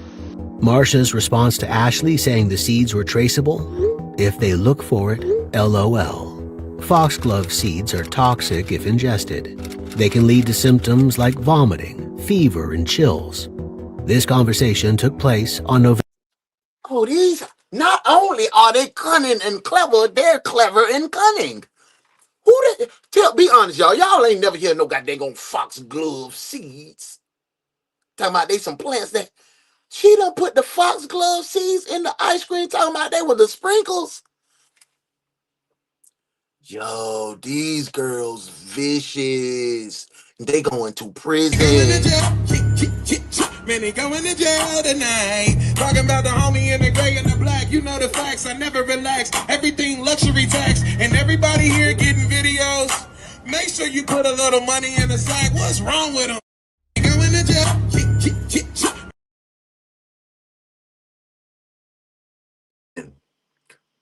Marsha's response to Ashley saying the seeds were traceable? If they look for it, LOL. Foxglove seeds are toxic if ingested. They can lead to symptoms like vomiting, fever and chills. This conversation took place on November. Oh, these, not only are they cunning and clever, they're clever and cunning. Be honest, y'all. Y'all ain't never hear no goddamn foxglove seeds. Talking about they some plants that she done put the foxglove seeds in the ice cream. Talking about they were the sprinkles. Yo, these girls vicious. They going to prison. Man, they going to jail tonight. Talking about the homie in the gray and the black. You know the facts, I never relax. Everything luxury tax. And everybody here getting videos. Make sure you put a little money in the sack. What's wrong with them? Going to jail.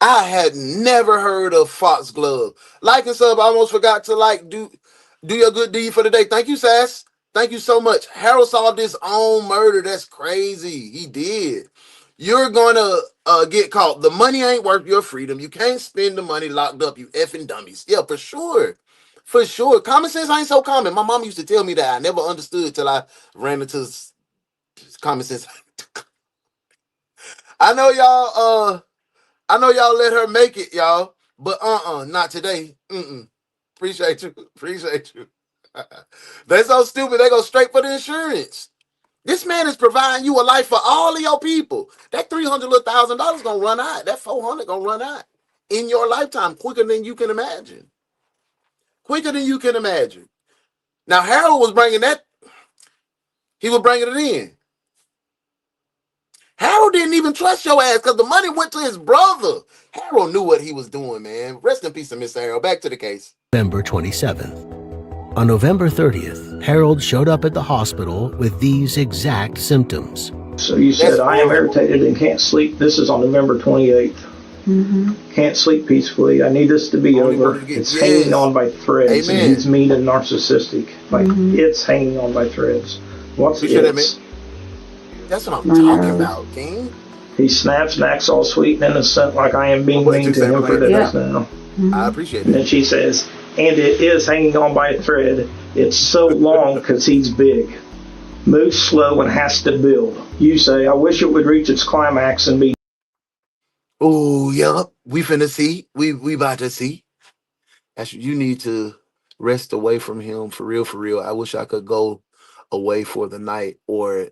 I had never heard of foxglove. Like and sub, I almost forgot to do your good deed for the day. Thank you, Sass. Thank you so much. Harold solved his own murder. That's crazy. He did. You're gonna get caught. The money ain't worth your freedom. You can't spend the money locked up, you effing dummies. Yeah, for sure. For sure. Common sense ain't so common. My mom used to tell me that. I never understood till I ran into common sense. I know y'all let her make it, y'all. But not today. Appreciate you. They're so stupid, they go straight for the insurance. This man is providing you a life for all of your people. That $300,000 gonna run out. That $400 gonna run out in your lifetime quicker than you can imagine. Now Harold was bringing that. He was bringing it in. Harold didn't even trust your ass because the money went to his brother. Harold knew what he was doing, man. Rest in peace, Mr. Harold. Back to the case. November 27th. On November 30th, Harold showed up at the hospital with these exact symptoms. So you said, I am irritated and can't sleep. This is on November 28th. Can't sleep peacefully. I need this to be over. It's hanging on by threads. Amen. And he's mean and narcissistic. Like, it's hanging on by threads. What's it? That's what I'm talking about, King. He snaps and acts all sweet and innocent like I am being mean to him for this now. I appreciate it. And then she says, and it is hanging on by a thread. It's so long because he's big. Moves slow and has to build. You say, I wish it would reach its climax and be. Oh, yeah. We finna see. We about to see. You need to rest away from him for real. I wish I could go away for the night or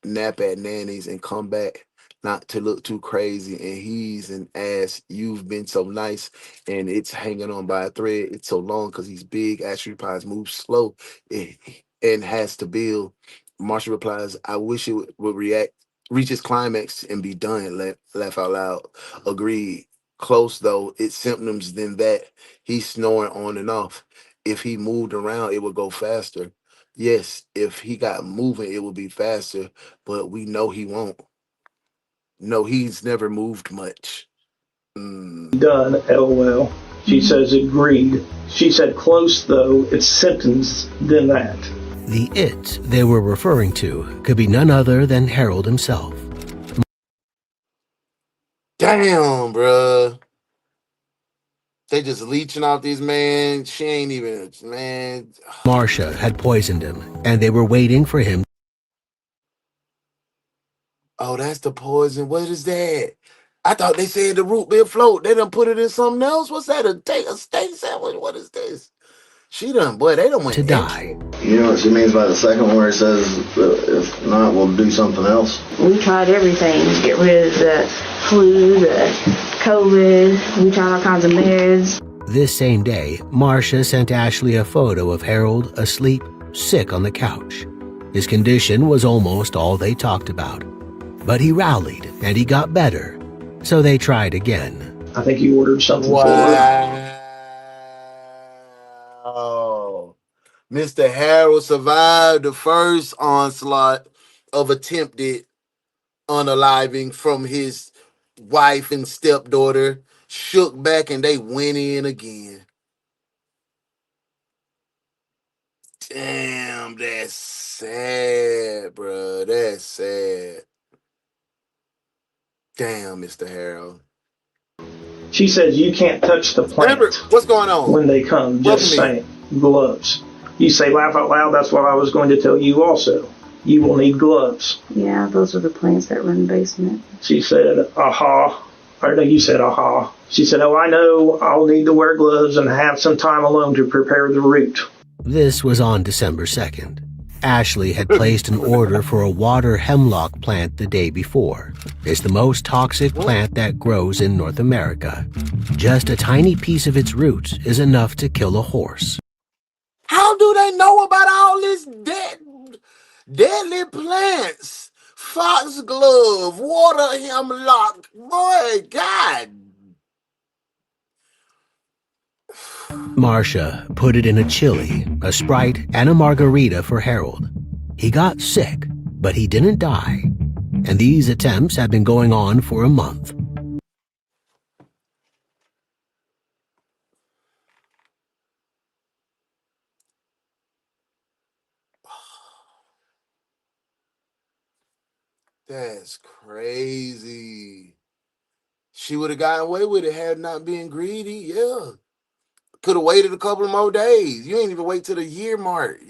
nap at Nanny's and come back, not to look too crazy. And he's an ass. You've been so nice, and it's hanging on by a thread. It's so long because he's big. Ashley replies, move slow and has to build. Marsha replies, I wish it would reach its climax and be done. Laugh out loud. Agreed. Close though. It's symptoms than that. He's snoring on and off. If he moved around, it would go faster. Yes, if he got moving, it would be faster, but we know he won't. No, he's never moved much. Done, LOL. She says agreed. She said close though, it's symptoms than that. The it they were referring to could be none other than Harold himself. Damn, bruh. They just leeching off these man. She ain't even, man. Marsha had poisoned him, and they were waiting for him. Oh, that's the poison. What is that? I thought they said the root beer float. They done put it in something else. What's that? A steak sandwich? What is this? They done went to die. You know what she means by the second one where it says, if not, we'll do something else? We tried everything to get rid of the flu, the COVID. We tried all kinds of meds. This same day, Marsha sent Ashley a photo of Harold asleep, sick on the couch. His condition was almost all they talked about. But he rallied, and he got better. So they tried again. I think he ordered something for her. Oh, Mr. Harold survived the first onslaught of attempted unaliving from his wife and stepdaughter. Shook back and they went in again. Damn, that's sad, bro. That's sad. Damn, Mr. Harold. She says you can't touch the plant. Remember, what's going on? When they come, just saying. Gloves. You say laugh out loud, that's what I was going to tell you also. You will need gloves. Yeah, those are the plants that were in the basement. She said, aha. Or no, you said, aha. She said, oh, I know, I'll need to wear gloves and have some time alone to prepare the route. This was on December 2nd. Ashley had placed an order for a water hemlock plant the day before. It's the most toxic plant that grows in North America. Just a tiny piece of its roots is enough to kill a horse. How do they know about all this deadly plants? Foxglove, water hemlock, boy, God. Marsha put it in a chili, a Sprite, and a margarita for Harold. He got sick, but he didn't die. And these attempts have been going on for a month. That's crazy. She would have gotten away with it had not been greedy. Yeah. Could have waited a couple of more days. You ain't even wait till the year mark.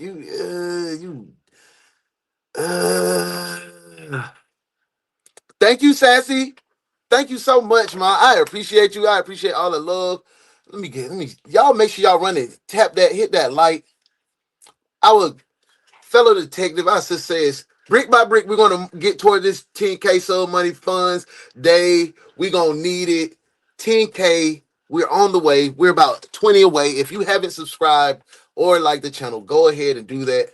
Thank you, Sassy. Thank you so much, man. I appreciate you. I appreciate all the love. Y'all make sure y'all run it. Tap that, hit that like. Our fellow detective, I just says, brick by brick, we're going to get toward this 10K Soul Money Funds Day. We're going to need it. 10K. We're on the way. We're about 20 away. If you haven't subscribed or liked the channel, go ahead and do that.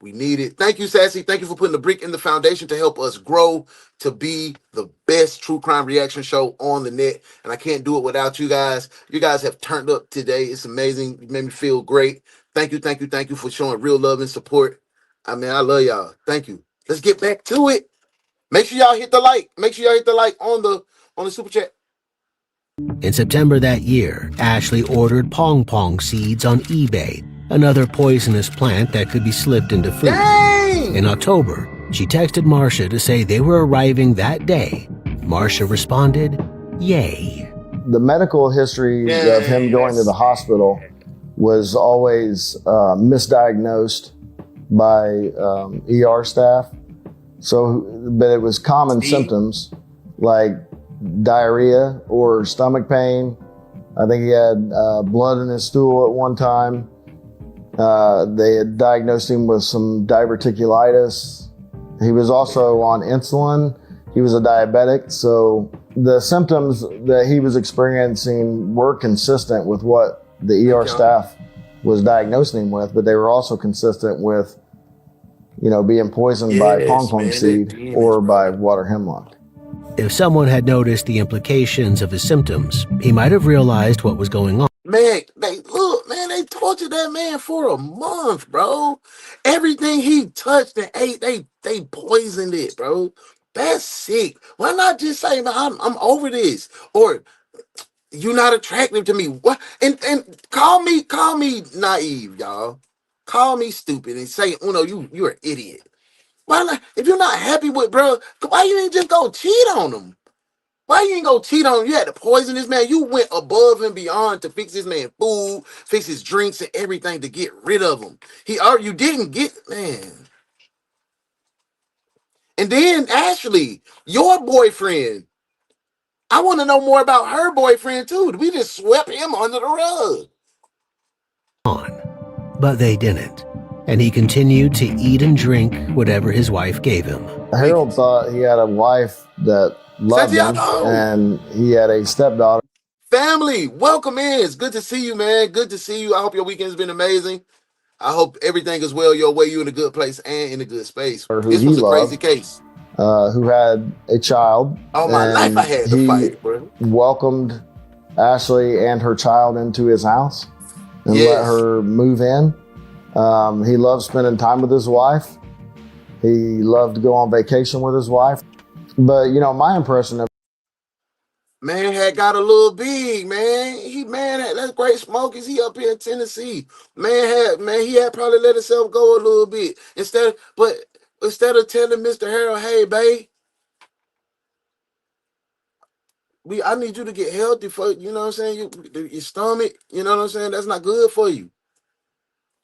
We need it. Thank you, Sassy. Thank you for putting the brick in the foundation to help us grow to be the best true crime reaction show on the net. And I can't do it without you guys. You guys have turned up today. It's amazing. You made me feel great. Thank you, thank you, thank you for showing real love and support. I mean, I love y'all. Thank you. Let's get back to it. Make sure y'all hit the like. Make sure y'all hit the like on the super chat. In September that year, Ashley ordered pong pong seeds on eBay, another poisonous plant that could be slipped into food. Dang! In October, she texted Marsha to say they were arriving that day. Marsha responded, yay. The medical history of him going to the hospital was always misdiagnosed by ER staff. But it was common symptoms like diarrhea or stomach pain. I think he had blood in his stool at one time. They had diagnosed him with some diverticulitis. He was also on insulin. He was a diabetic. So the symptoms that he was experiencing were consistent with what the ER staff was diagnosing him with, but they were also consistent with, being poisoned by pong pong seed or by water hemlock. If someone had noticed the implications of his symptoms, he might have realized what was going on. Man, they tortured that man for a month, bro. Everything he touched and ate, they poisoned it, bro. That's sick. Why not just say, man, I'm over this, or you're not attractive to me? What? And call me naive, y'all. Call me stupid and say, you're an idiot. Why not? If you're not happy with bro, why you ain't just go cheat on him? Why you ain't go cheat on him? You had to poison this man. You went above and beyond to fix this man food, fix his drinks and everything to get rid of him. You didn't get, man. And then Ashley, your boyfriend. I want to know more about her boyfriend too. We just swept him under the rug. But they didn't. And he continued to eat and drink whatever his wife gave him. Harold thought he had a wife that loved him, and he had a stepdaughter. Family, welcome in. It's good to see you, man. Good to see you. I hope your weekend's been amazing. I hope everything is well your way. You in a good place and in a good space. This was a crazy case. Who had a child. All my life I had to fight, bro. Welcomed Ashley and her child into his house and let her move in. He loved spending time with his wife. He loved to go on vacation with his wife. But, my impression of man had got a little big, man. That's great smoke. Is he up here in Tennessee? He had probably let himself go a little bit. Instead of telling Mr. Harold, hey, babe, I need you to get healthy for, you know what I'm saying? Your stomach, you know what I'm saying? That's not good for you.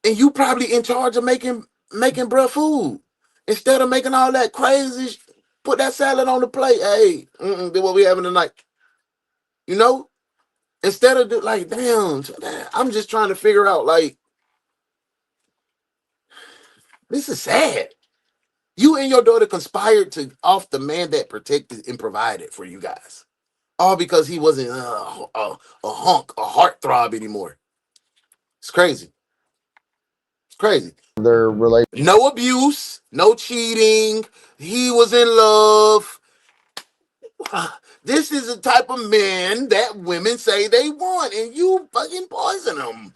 And you probably in charge of making bruh food. Instead of making all that crazy, put that salad on the plate. Hey, do what we having tonight. You know? Instead of like, damn, I'm just trying to figure out, like, this is sad. You and your daughter conspired to off the man that protected and provided for you guys. All because he wasn't a hunk, a heartthrob anymore. It's crazy. It's crazy. Their relationship. No abuse, no cheating. He was in love. This is the type of man that women say they want, and you fucking poison them.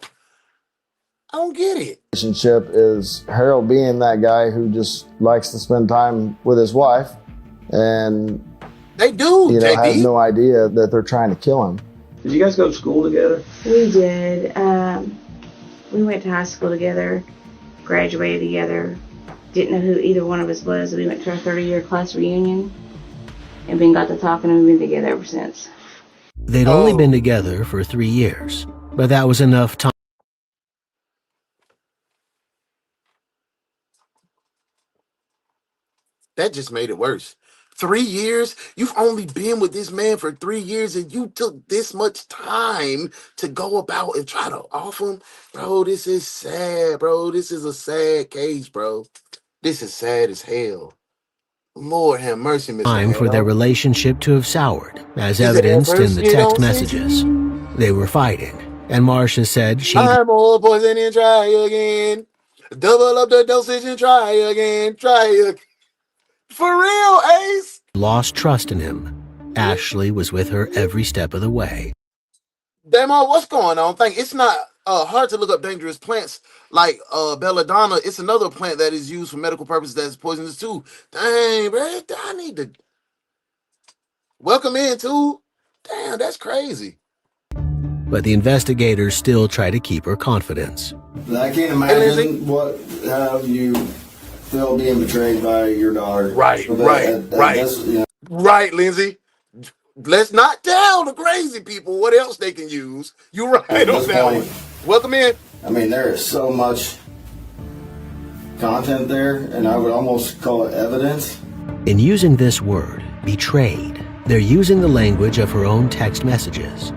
I don't get it. Relationship is Harold being that guy who just likes to spend time with his wife, and they do. You know, has no idea that they're trying to kill him. Did you guys go to school together? We did. We went to high school together, graduated together. Didn't know who either one of us was. We went to our 30-year class reunion, and then got to talking, and we've been together ever since. They'd only been together for 3 years, but that was enough time. That just made it worse. 3 years? You've only been with this man for 3 years, and you took this much time to go about and try to off him? Bro, this is sad, bro. This is a sad case, bro. This is sad as hell. Lord have mercy, Mr. Time for their relationship to have soured, as Is it evidenced in the adversity text don't messages. They were fighting, and Marsha said she I'm more poison and try again. Double up the dosage and try again. Try again. For real, Ace. lost trust in him. Ashley was with her every step of the way. Damo, what's going on? It's not hard to look up dangerous plants like belladonna. It's another plant that is used for medical purposes that is poisonous too. Dang, bro, I need to welcome in too. Damn, that's crazy. But the investigators still try to keep her confidence. I can't imagine how you feel being betrayed by your daughter. Right. Right, Lindsay. Let's not tell the crazy people what else they can use. You're right on that one. Welcome in. I mean, there is so much content there, and I would almost call it evidence. In using this word, betrayed, they're using the language of her own text messages.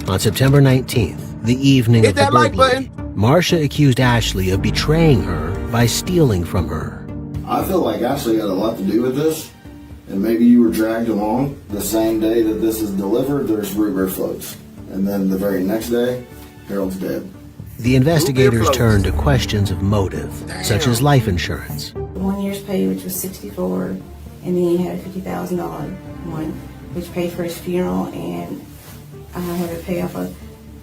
On September 19th, the evening of the burglary, Marsha accused Ashley of betraying her by stealing from her. I feel like Ashley had a lot to do with this, and maybe you were dragged along. The same day that this is delivered, there's root beer floats. And then the very next day, Harold's dead. The investigators turned to questions of motive, such as life insurance. 1 year's pay, which was $64, and then he had a $50,000 one, which paid for his funeral, and I had to pay off a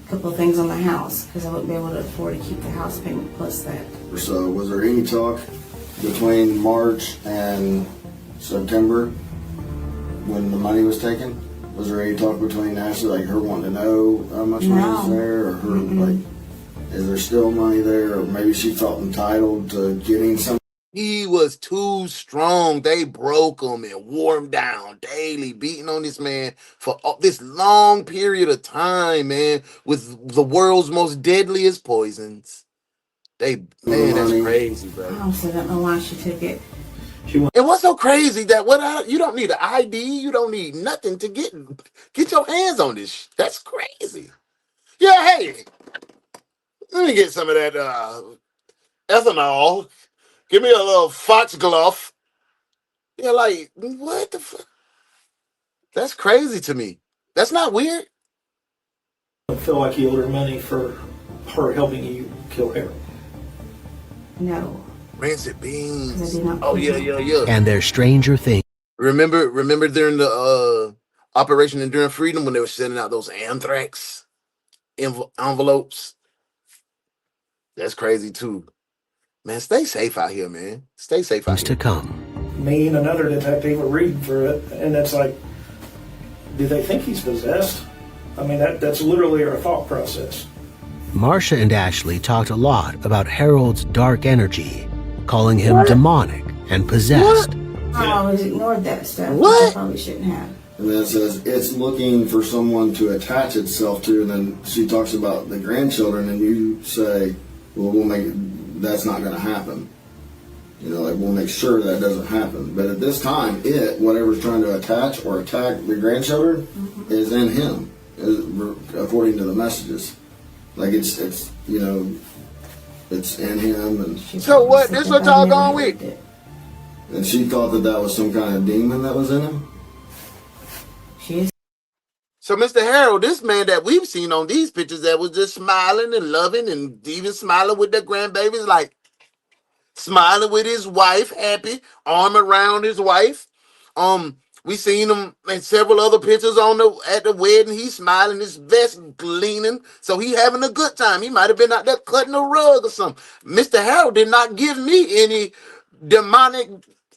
couple of things on the house because I wouldn't be able to afford to keep the house payment plus that. So was there any talk between March and September when the money was taken? Was there any talk between Ashley, like her wanting to know how much money was there, or her like, is there still money there, or maybe she felt entitled to getting some? He was too strong. They broke him and wore him down daily, beating on this man for this long period of time, man, with the world's most deadliest poisons. Man, that's crazy, bro. I also don't know why she took it. And what's so crazy that you don't need an ID, you don't need nothing to get your hands on this. That's crazy. Yeah, hey, let me get some of that ethanol. Give me a little foxglove. Yeah, like, what the fuck? That's crazy to me. That's not weird. I feel like you owed her money for her helping you kill Harold. No. Rancid beans. I Oh, yeah. And their stranger things. Remember during the Operation Enduring Freedom when they were sending out those anthrax envelopes? That's crazy, too. Man, stay safe out here, man. Stay safe out here. To come. Me and another detective were reading through it, and it's like, do they think he's possessed? I mean, that's literally our thought process. Marsha and Ashley talked a lot about Harold's dark energy, calling him demonic and possessed. I always ignored that stuff. What? I probably shouldn't have. And then it says it's looking for someone to attach itself to, and then she talks about the grandchildren, and you say, well, we'll make it that's not going to happen. You know, like we'll make sure that doesn't happen. But at this time, whatever's trying to attach or attack the grandchildren is in him, according to the messages. Like it's you know, it's in him. And so what? This what y'all going with? And she thought that was some kind of demon that was in him. So, Mr. Harold, this man that we've seen on these pictures that was just smiling and loving and even smiling with their grandbabies, like smiling with his wife, happy, arm around his wife. We seen him in several other pictures at the wedding. He's smiling, his vest gleaming, so he having a good time. He might have been out there cutting a rug or something. Mr. Harold did not give me any demonic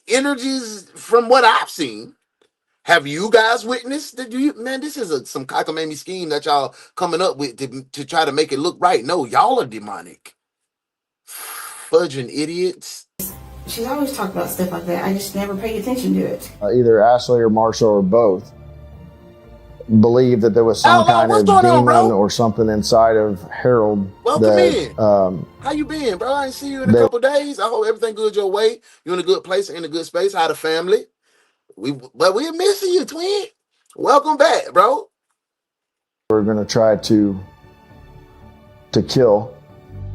energies from what I've seen. Have you guys witnessed? Man, this is some cockamamie scheme that y'all coming up with to try to make it look right. No, y'all are demonic. Fudging idiots. She's always talked about stuff like that. I just never paid attention to it. Either Ashley or Marsha or both believed that there was some kind of demon or something inside of Harold. Welcome in. How you been, bro? I ain't see you in a couple days. I hope everything good your way. You in a good place, in a good space. How the family? But we're missing you, twin. Welcome back, bro. We're going to try to kill.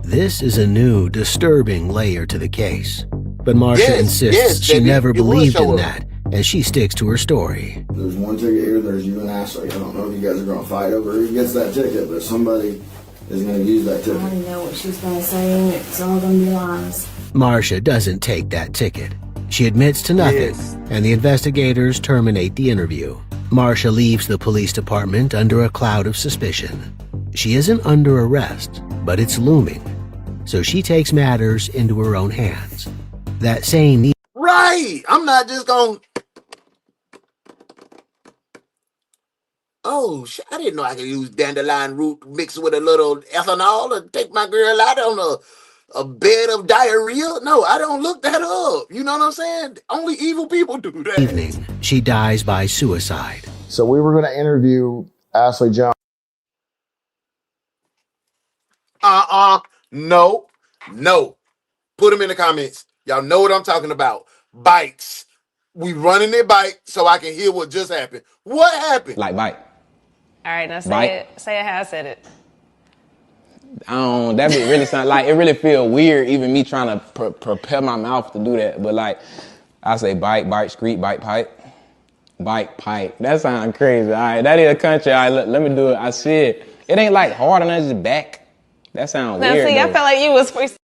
This is a new, disturbing layer to the case. But Marsha insists she never believed in that, as she sticks to her story. There's one ticket here, there's you and Ashley. I don't know if you guys are going to fight over who gets that ticket, but somebody is going to use that ticket. I already know what she's going to say, and it's all going to be lies. Marsha doesn't take that ticket. She admits to nothing, and the investigators terminate the interview. Marsha leaves the police department under a cloud of suspicion. She isn't under arrest, but it's looming. So she takes matters into her own hands. That same Right! I'm not just going... Oh, shit, I didn't know I could use dandelion root mixed with a little ethanol and take my girl out on a bed of diarrhea? No, I don't look that up. You know what I'm saying? Only evil people do that. evening, she dies by suicide. So we were going to interview Ashley Jones. No. Put them in the comments. Y'all know what I'm talking about. Bites. We running their bike so I can hear what just happened. What happened? Like bite. All right, now say Bite. it. Say it how I said it. That be really sound like it really feel weird even me trying to prepare my mouth to do that. But like I say bite, screet, bite, pipe. Bite, pipe. That sounds crazy. All right, that is a country. All right, let me do it. I said it ain't like hard on his back. That sounds weird. Now see, I felt like you was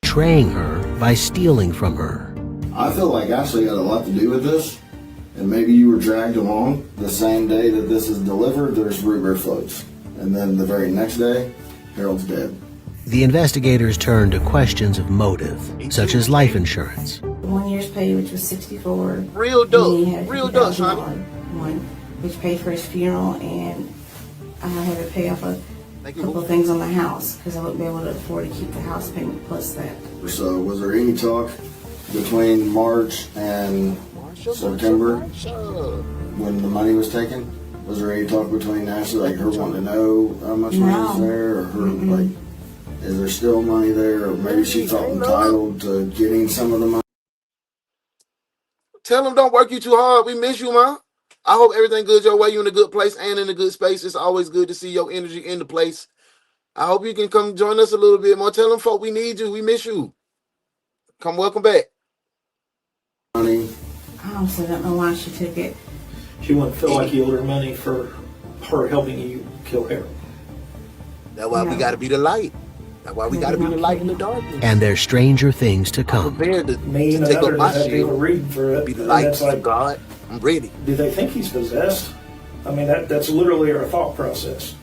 betraying her by stealing from her. I feel like Ashley had a lot to do with this, and maybe you were dragged along. The same day that this is delivered, there's root beer floats. And then the very next day, Harold's dead. The investigators turn to questions of motive, such as life insurance. 1 year's pay, which was $64. Real dope. Real dope, honey. One, which paid for his funeral, and I had to pay off a couple of things on the house because I wouldn't be able to afford to keep the house payment plus that. So was there any talk between March and September when the money was taken? Was there any talk between Ashley, like her wanting to know how much money was there, or her like, is there still money there, or maybe she felt entitled to getting some of the money? Tell them don't work you too hard. We miss you, man. I hope everything good your way. You in a good place and in a good space. It's always good to see your energy in the place. I hope you can come join us a little bit more. Tell them folk we need you. We miss you. Come welcome back. Money. I honestly don't know why she took it. She wouldn't feel like you owed her money for her helping you kill Harold. That's why we got to be the light. That's why we got to be the light in the darkness. And there's stranger things to come. I'm prepared to Me and take up another my have people shield. reading for it. Be the and light that's like, of God. I'm ready. do they think he's possessed? I mean, that's literally our thought process.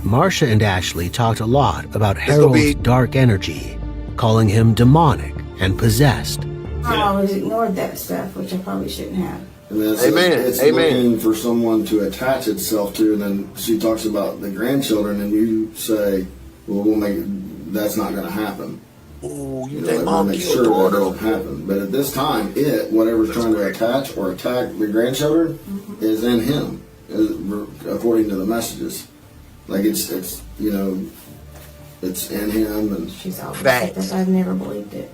Marsha and Ashley talked a lot about Harold's dark energy, calling him demonic and possessed. I always ignored that stuff, which I probably shouldn't have. And it's Amen. looking for someone to attach itself to, and then she talks about the grandchildren, and you say, well, that's not going to happen. Oh, you know, we'll make sure that doesn't happen. But at this time, whatever's trying to attach or attack the grandchildren is in him, according to the messages. Like it's it's in him, and she's always said that. I've never believed it.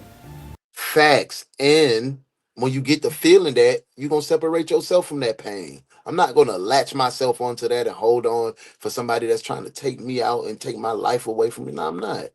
Facts. And when you get the feeling that, you're going to separate yourself from that pain. I'm not going to latch myself onto that and hold on for somebody that's trying to take me out and take my life away from me. No, I'm not.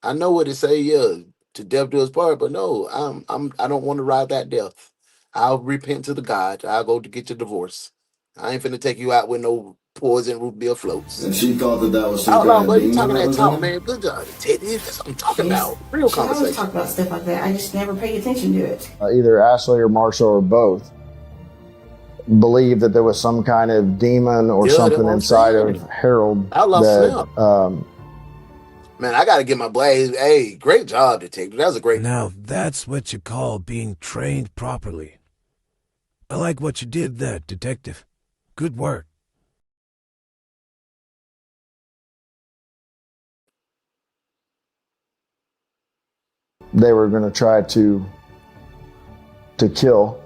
I know what it say, yeah, to death do us part, but no, I don't want to ride that death. I'll repent to the God. I'll go to get your divorce. I ain't finna take you out with no poison root beer floats. And she thought that was some kind of demon you talking that that was talk, in? man. Good job, detective. That's what I'm talking about. Real She conversation. always talk about stuff like that. I just never paid attention to it. Either Ashley or Marsha or both believed that there was some kind of demon or something inside of Harold that man, I gotta get my blaze. Hey, great job, detective. That was a great. Now that's what you call being trained properly. I like what you did there, detective. Good work. they were going to try to kill.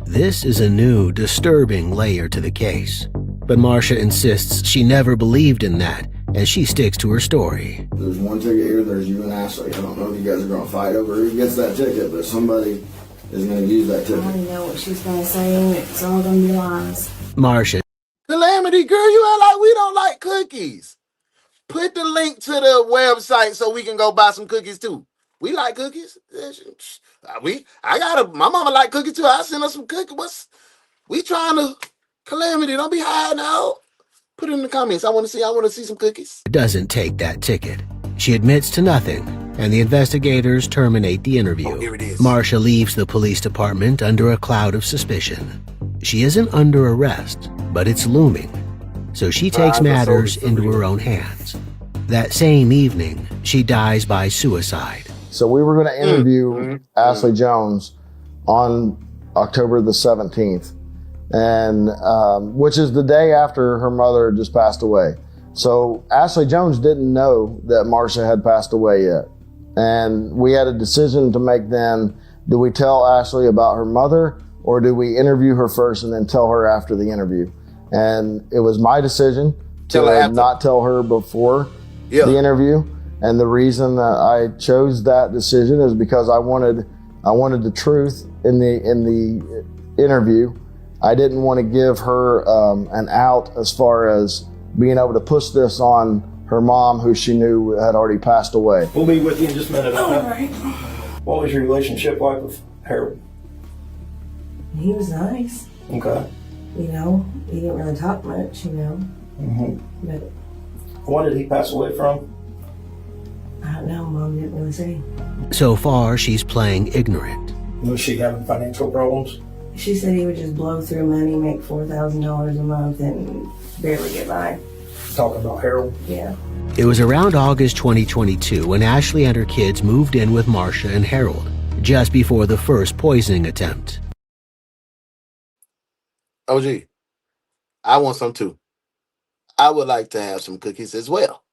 This is a new, disturbing layer to the case. But Marsha insists she never believed in that, and she sticks to her story. There's one ticket here, there's you and Ashley. I don't know if you guys are going to fight over who gets that ticket, but somebody is going to use that I ticket. already know what she's going to say, and it's all going to be lies. Marsha. Calamity, girl, you act like we don't like cookies. Put the link to the website so we can go buy some cookies too. We like cookies. My mama like cookies too. I send her some cookies. We trying to, Calamity, don't be hiding out. Put it in the comments. I want to see some cookies. Doesn't take that ticket. She admits to nothing, and the investigators terminate the interview. Here it is. Marsha leaves the police department under a cloud of suspicion. She isn't under arrest, but it's looming. So she takes matters into her own hands. That same evening, she dies by suicide. So we were going to interview Ashley Jones on October the 17th, and which is the day after her mother just passed away. So Ashley Jones didn't know that Marsha had passed away yet. And we had a decision to make then. Do we tell Ashley about her mother, or do we interview her first and then tell her after the interview? And it was my decision to not tell her before the interview. And the reason that I chose that decision is because I wanted the truth in the interview. I didn't want to give her an out as far as being able to push this on her mom, who she knew had already passed away. We'll be with you in just a minute. All right. What was your relationship like with Harold? He was nice. Okay. You know, he didn't really talk much, you know. Mm-hmm. But What did he pass away from? I don't know, Mom didn't really say. So far, she's playing ignorant. Was she having financial problems? She said he would just blow through money, make $4,000 a month, and barely get by. Talking about Harold? Yeah. It was around August 2022 when Ashley and her kids moved in with Marsha and Harold, just before the first poisoning attempt. OG, I want some too. I would like to have some cookies as well.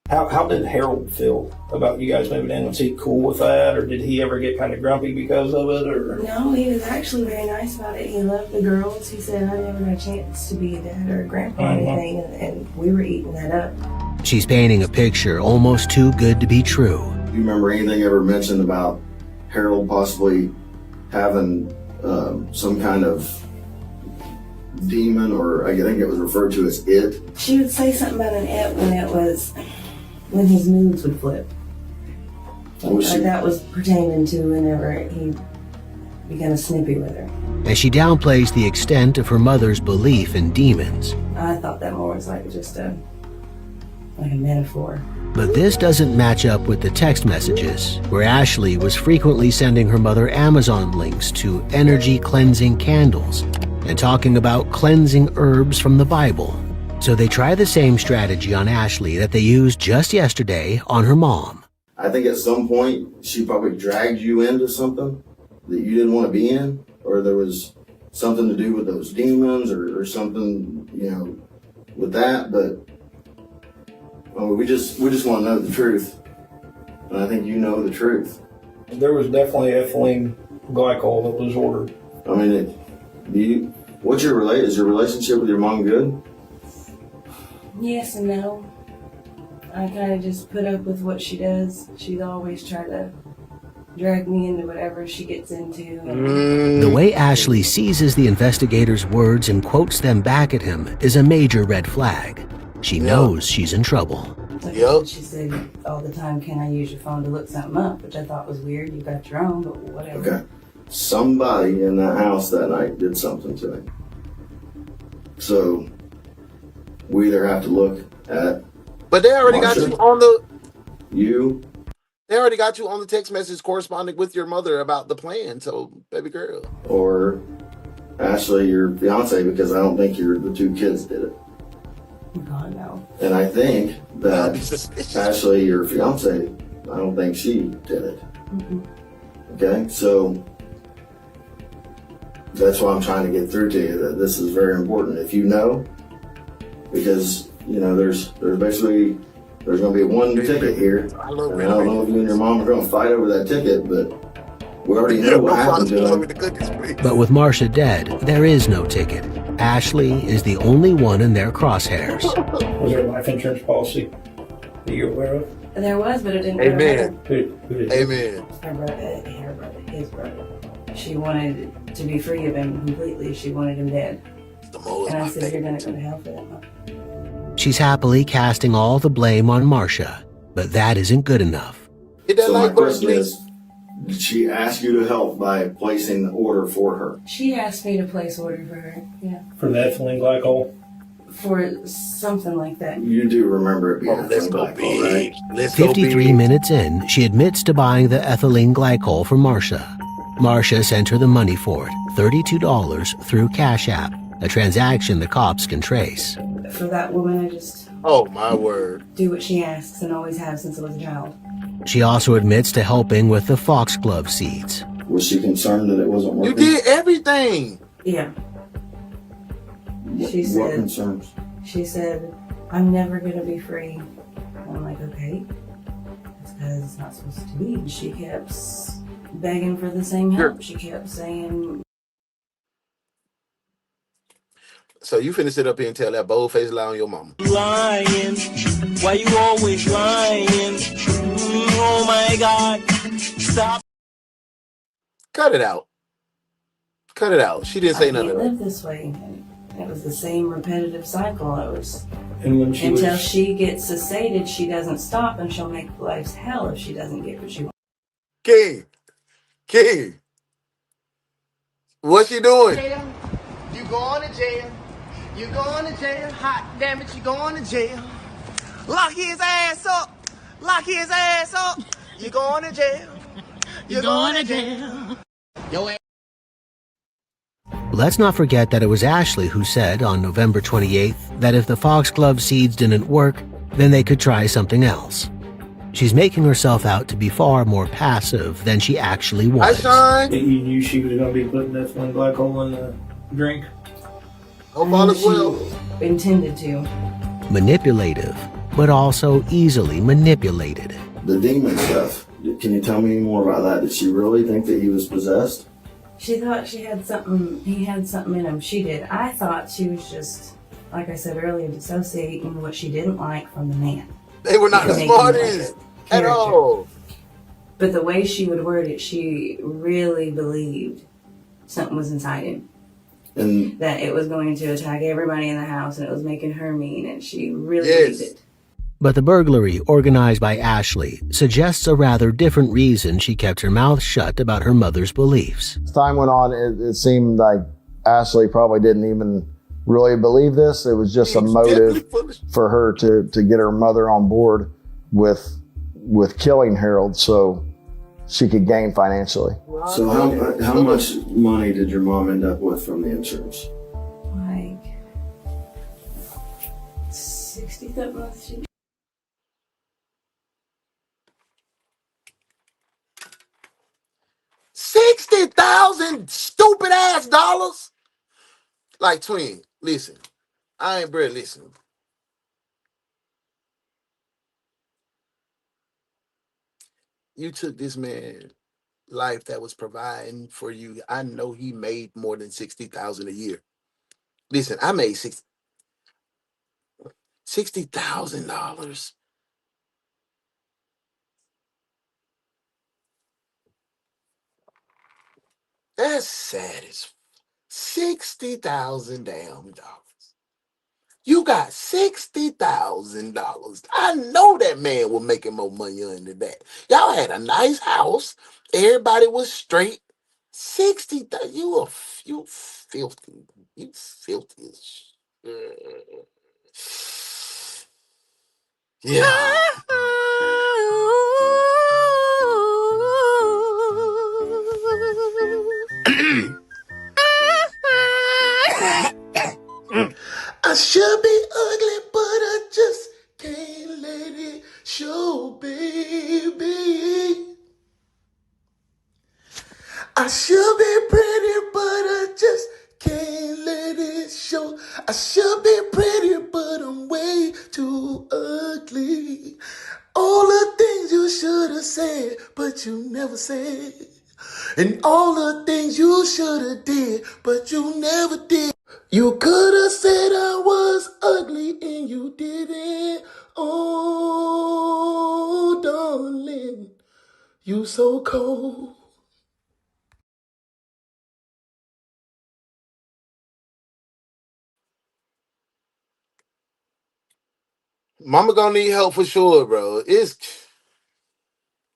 How did Harold feel about you guys moving in? Was he cool with that, or did he ever get kind of grumpy because of it? Or No, he was actually very nice about it. He loved the girls. He said, I never got a chance to be a dad or a grandpa or anything, and we were eating that up. She's painting a picture almost too good to be true. Do you remember anything ever mentioned about Harold possibly having some kind of demon, or I think it was referred to as it? She would say something about an it when his moods would flip. That was pertaining to whenever he became snippy with her. As she downplays the extent of her mother's belief in demons. I thought that more was like just a metaphor. But this doesn't match up with the text messages, where Ashley was frequently sending her mother Amazon links to energy cleansing candles and talking about cleansing herbs from the Bible. So they try the same strategy on Ashley that they used just yesterday on her mom. I think at some point she probably dragged you into something that you didn't want to be in, or there was something to do with those demons or something, with that. But we just want to know the truth, and I think you know the truth. There was definitely ethylene glycol that was ordered. I mean, is your relationship with your mom good? Yes and no. I kind of just put up with what she does. She's always trying to drag me into whatever she gets into. The way Ashley seizes the investigator's words and quotes them back at him is a major red flag. She knows she's in trouble. Like she said all the time, can I use your phone to look something up? Which I thought was weird. You got your own, but whatever. Okay. Somebody in that house that night did something to him. So we either have to look at. But they already got you on the. They already got you on the text message corresponding with your mother about the plan. So, baby girl. Or Ashley, your fiance, because I don't think the two kids did it. God, no. And I think that Ashley, your fiance, I don't think she did it. Okay, so that's why I'm trying to get through to you that this is very important. If you know, because there's basically there's going to be one ticket here, and I don't know if you and your mom are going to fight over that ticket, but we already know what happened to him. But with Marsha dead, there is no ticket. Ashley is the only one in their crosshairs. Was there a life insurance policy that you're aware of? There was, but it didn't. Amen. Who did? Amen. Her brother, his brother. She wanted to be free of him completely. She wanted him dead. And I said, you're going to go to hell for that, Mom. She's happily casting all the blame on Marsha, but that isn't good enough. So my question is, did she ask you to help by placing the order for her? She asked me to place order for her, yeah. For the ethylene glycol? For something like that. You do remember it being ethylene glycol, right? 53 minutes in, she admits to buying the ethylene glycol for Marsha. Marsha sent her the money for it, $32 through Cash App, a transaction the cops can trace. For that woman, I just... Oh, my word. Do what she asks and always have since I was a child. She also admits to helping with the foxglove seeds. Was she concerned that it wasn't working? You did everything. Yeah. She What said, concerns? She said, I'm never going to be free. And I'm like, okay. It's because it's not supposed to be. And she kept begging for the same help. She kept saying... So you finna sit up here and tell that bold-faced lie on your mama. Lying. Why you always lying? Oh my God. Stop. Cut it out. Cut it out. She didn't say I nothing. can't live this way. And it was the same repetitive cycle. It was... And when she Until she gets sedated, she doesn't stop, and she'll make life's hell if she doesn't get what she wants. King. What's she doing? You going to jail. You going to jail. Hot damn it, you going to jail. Lock his ass up. Lock his ass up. You going to jail. You going to jail. Yo, Let's not forget that it was Ashley who said on November 28th that if the foxglove seeds didn't work, then they could try something else. She's making herself out to be far more passive than she actually was. You knew she was going to be putting ethylene glycol in the drink? Intended to. Manipulative, but also easily manipulated. The demon stuff. Can you tell me more about that? Did she really think that he was possessed? She thought he had something in him. She did. I thought she was just, like I said earlier, dissociating what she didn't like from the man. They were not the smartest at all. But the way she would word it, she really believed something was inside him. And that it was going to attack everybody in the house and it was making her mean, and she really believed it. But the burglary organized by Ashley suggests a rather different reason she kept her mouth shut about her mother's beliefs. As time went on, it seemed like Ashley probably didn't even really believe this. It was just a motive for her to get her mother on board with killing Harold so she could gain financially. So how much money did your mom end up with from the insurance? Like 60,000. $60,000 stupid ass dollars. Like, twin, listen. I ain't Brett, listen. You took this man life that was providing for you. I know he made more than $60,000 a year. Listen, I made $60,000 That's sad as $60,000 damn dollars. You got $60,000. I know that man was making more money under that. Y'all had a nice house. Everybody was straight. 60,000. You filthy. You filthy as shit. Yeah. I should be ugly, but I just can't let it show, baby. I should be pretty, but I just can't let it show. I should be pretty, but I'm way too ugly. All the things you should have said, but you never said. And all the things you should have did, but you never did. You could have said I was ugly and you didn't. Oh, darling, you so cold. Mama gonna need help for sure, bro. This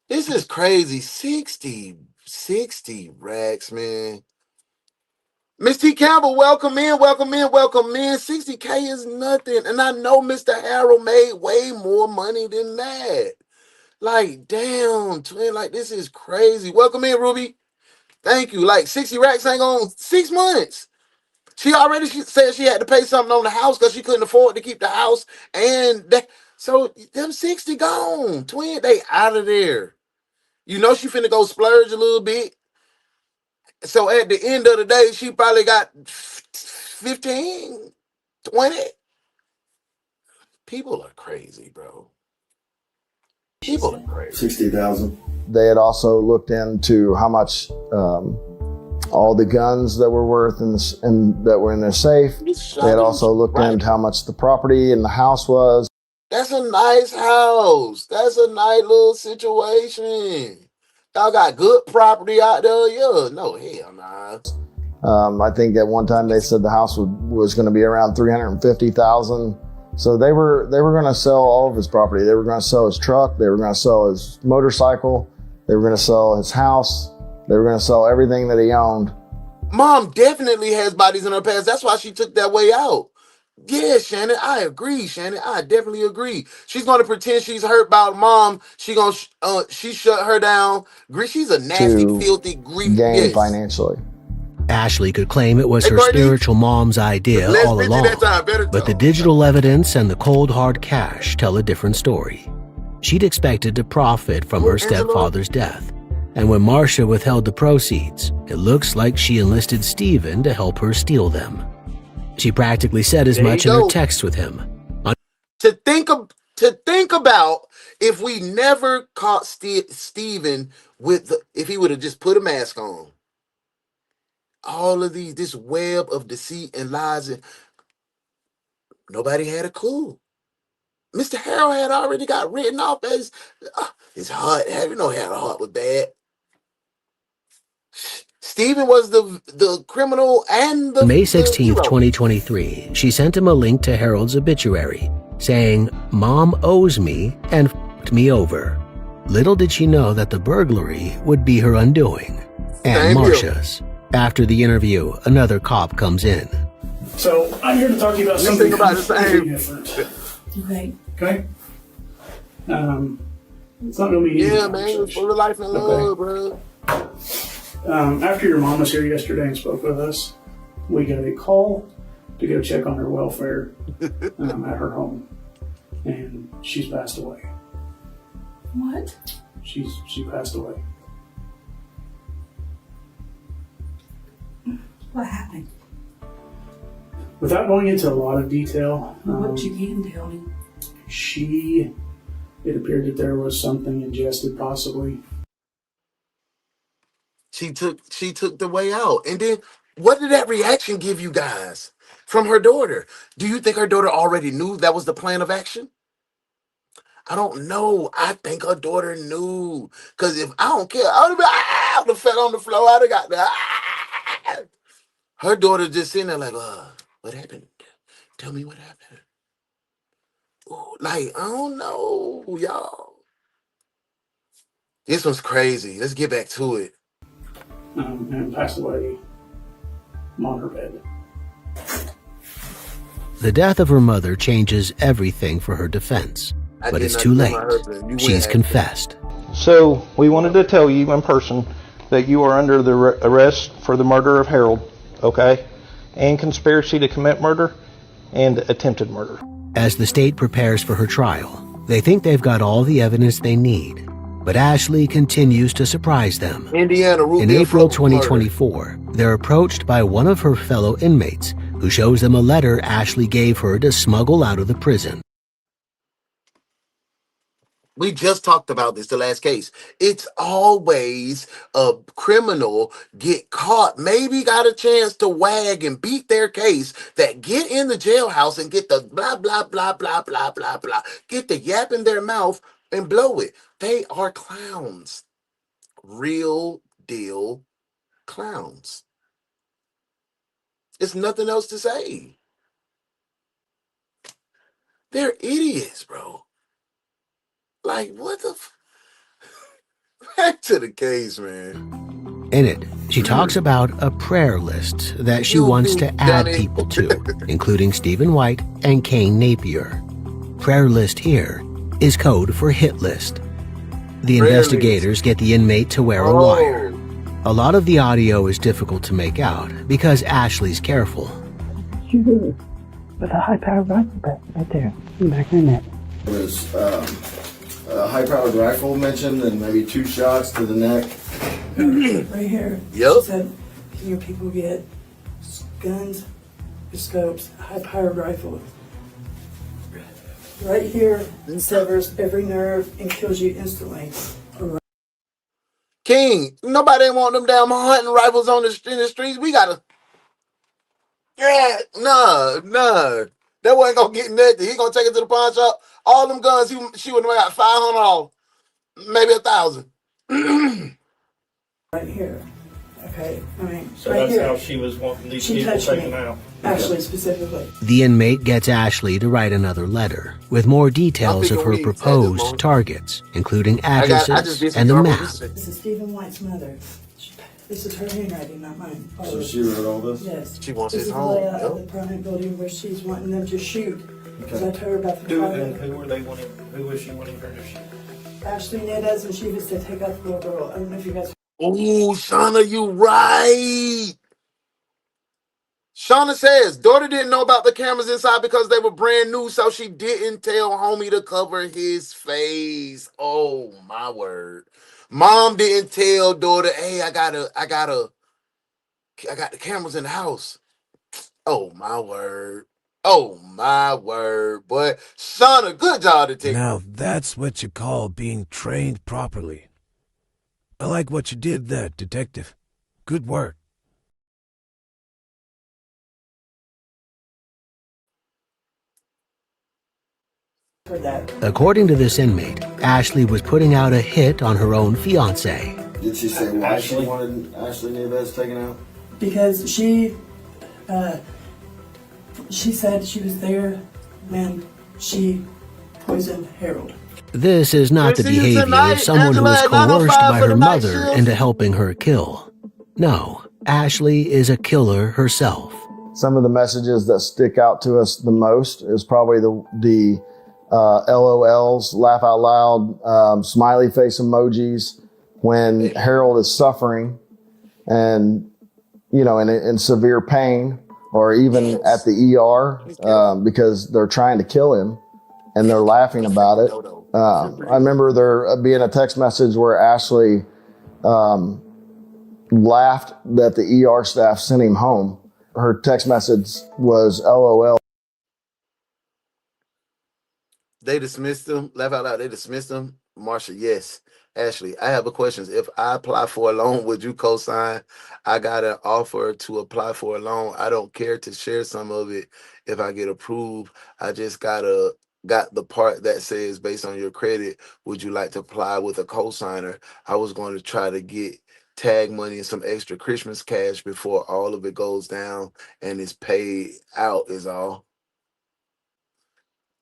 is crazy. 60 racks, man. Miss T. Campbell, welcome in, welcome in, welcome in. 60K is nothing. And I know Mr. Harold made way more money than that. Like, damn, twin, like, this is crazy. Welcome in, Ruby. Thank you. Like, 60 racks ain't on 6 months. She said she had to pay something on the house because she couldn't afford to keep the house. And that, so them 60 gone. Twin, they out of there. You know she finna go splurge a little bit. So at the end of the day, she probably got 15, 20. People are crazy, bro. People are crazy. 60,000. They had also looked into how much all the guns that were worth and that were in their safe. They had also looked into how much the property in the house was. That's a nice house. That's a nice little situation. Y'all got good property out there. Yeah, no, hell nah. I think at one time they said the house was going to be around $350,000. So they were going to sell all of his property. They were going to sell his truck. They were going to sell his motorcycle. They were going to sell his house. They were going to sell everything that he owned. Mom definitely has bodies in her past. That's why she took that way out. Yeah, Shannon, I agree, Shannon. I definitely agree. She's going to pretend she's hurt by mom. She shut her down. She's a nasty, filthy, greedy. Gain financially. Ashley could claim it was her spiritual mom's idea all along, but the digital evidence and the cold hard cash tell a different story. She'd expected to profit from her stepfather's death, and when Marsha withheld the proceeds, it looks like she enlisted Stephen to help her steal them. She practically said as much in her text with him. To think about if we never caught Stephen if he would have just put a mask on. All of this web of deceit and lies, and nobody had a clue. Mr. Harold had already got written off as his heart. You know, had a heart was bad. Stephen was the criminal and the May 16th, 2023, she sent him a link to Harold's obituary saying, "Mom owes me and f***ed me over." Little did she know that the burglary would be her undoing. And Marsha's. After the interview, another cop comes in. So I'm here to talk to you about something completely different. Okay. Okay. It's not gonna be easy. Yeah, man, it's full of life and love, bro. After your mom was here yesterday and spoke with us, we got a call to go check on her welfare at her home, and she's passed away. What? She passed away. What happened? Without going into a lot of detail, What you can tell me? It appeared that there was something ingested, possibly. She took the way out. And then what did that reaction give you guys from her daughter? Do you think her daughter already knew that was the plan of action? I don't know. I think her daughter knew. Because if I don't care, I would have fell on the floor. I'd have got Her daughter just sitting there like, what happened? Tell me what happened. Ooh, like, I don't know, y'all. This one's crazy. Let's get back to it. And passed away on her bed. The death of her mother changes everything for her defense, but it's too late. She's confessed. So we wanted to tell you in person that you are under the arrest for the murder of Harold, okay? And conspiracy to commit murder and attempted murder. As the state prepares for her trial, they think they've got all the evidence they need. But Ashley continues to surprise them. In April 2024, they're approached by one of her fellow inmates who shows them a letter Ashley gave her to smuggle out of the prison. We just talked about this the last case. It's always a criminal get caught, maybe got a chance to wag and beat their case, that get in the jailhouse and get the blah, blah, blah, blah, blah, blah, blah, get the yap in their mouth and blow it. They are clowns. Real deal clowns. It's nothing else to say. They're idiots, bro. Like, what the back to the case, man. In it, she talks about a prayer list that she wants to add people to, including Stephen White and Kane Napier. Prayer list here is code for hit list. The investigators get the inmate to wear a wire. A lot of the audio is difficult to make out because Ashley's careful. You do. With a high-powered rifle right there, back in that. Was a high-powered rifle mentioned and maybe 2 shots to the neck. Right here. Yep. She said, can your people get guns, scopes, high-powered rifle? Right here severs every nerve and kills you instantly. King, nobody want them damn hunting rifles in the streets. We gotta. Yeah, nah. That wasn't gonna get nothing. He gonna take it to the pawn shop. All them guns, she would have got $500, maybe $1,000. Right here. Okay, I mean, So right that's here. how she was wanting these She people touched taken me. out. Ashley specifically. The inmate gets Ashley to write another letter with more details of her proposed targets, including addresses and a map. This is Stephen White's mother. This is her handwriting, not mine. So she wrote all this? Yes. She wants this his is home. the layout of the apartment building where she's wanting them to shoot. Because I told her about the Who was she wanting her to shoot? Ashley Nedez, and she was to take out the little girl. I don't know if you guys. Oh, Shauna, you right. Shauna says, daughter didn't know about the cameras inside because they were brand new, so she didn't tell homie to cover his face. Oh, my word. Mom didn't tell daughter, hey, I got the cameras in the house. Oh, my word. Oh, my word. Boy, Shauna, good job, detective. Now that's what you call being trained properly. I like what you did there, detective. Good work. According to this inmate, Ashley was putting out a hit on her own fiancé. Did she say why she wanted Ashley Nieves taken out? Because she said she was there when she poisoned Harold. This is not the behavior of someone who was coerced by her mother into helping her kill. No, Ashley is a killer herself. Some of the messages that stick out to us the most is probably the LOLs, laugh out loud, smiley face emojis when Harold is suffering and, in severe pain, or even at the ER because they're trying to kill him and they're laughing about it. I remember there being a text message where Ashley laughed that the ER staff sent him home. Her text message was LOL. They dismissed him. Laugh out loud. They dismissed him. Marsha, yes. Ashley, I have a question. If I apply for a loan, would you co-sign? I got an offer to apply for a loan. I don't care to share some of it if I get approved. I just got the part that says based on your credit, would you like to apply with a co-signer? I was going to try to get tag money and some extra Christmas cash before all of it goes down and is paid out is all.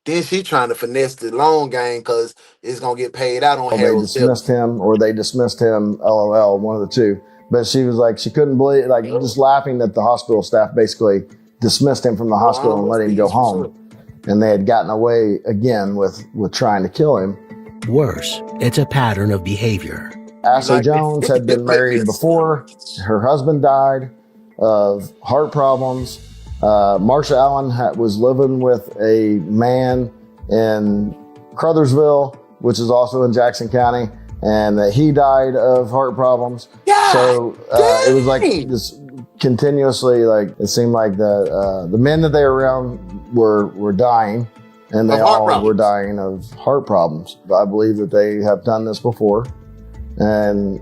Then she trying to finesse the long game because it's going to get paid out on They Harold's dismissed him or they dismissed him, LOL, one of the two. But she was like, she couldn't believe, like just laughing that the hospital staff basically dismissed him from the hospital and let him go home. And they had gotten away again with trying to kill him. Worse, it's a pattern of behavior. Ashley Jones had been married before. Her husband died of heart problems. Marsha Allen was living with a man in Crothersville, which is also in Jackson County, and he died of heart problems. So it was like this continuously, like it seemed like the men that they were around were dying, and they all were dying of heart problems. I believe that they have done this before, and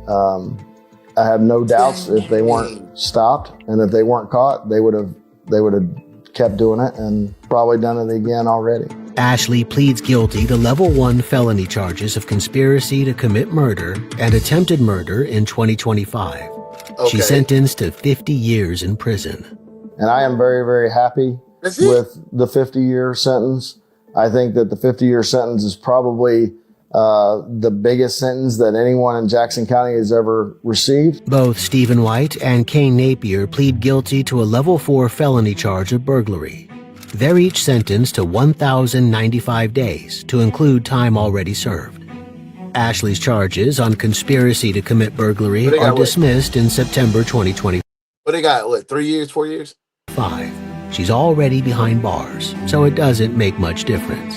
I have no doubts if they weren't stopped and if they weren't caught, they would have kept doing it and probably done it again already. Ashley pleads guilty to level 1 felony charges of conspiracy to commit murder and attempted murder in 2025. She's sentenced to 50 years in prison. And I am very, very happy with the 50-year sentence. I think that the 50-year sentence is probably the biggest sentence that anyone in Jackson County has ever received. Both Stephen White and Kane Napier plead guilty to a level 4 felony charge of burglary. They're each sentenced to 1,095 days, to include time already served. Ashley's charges on conspiracy to commit burglary are dismissed in September 2020. But they got, 3 years, 4 years? 5. She's already behind bars, so it doesn't make much difference.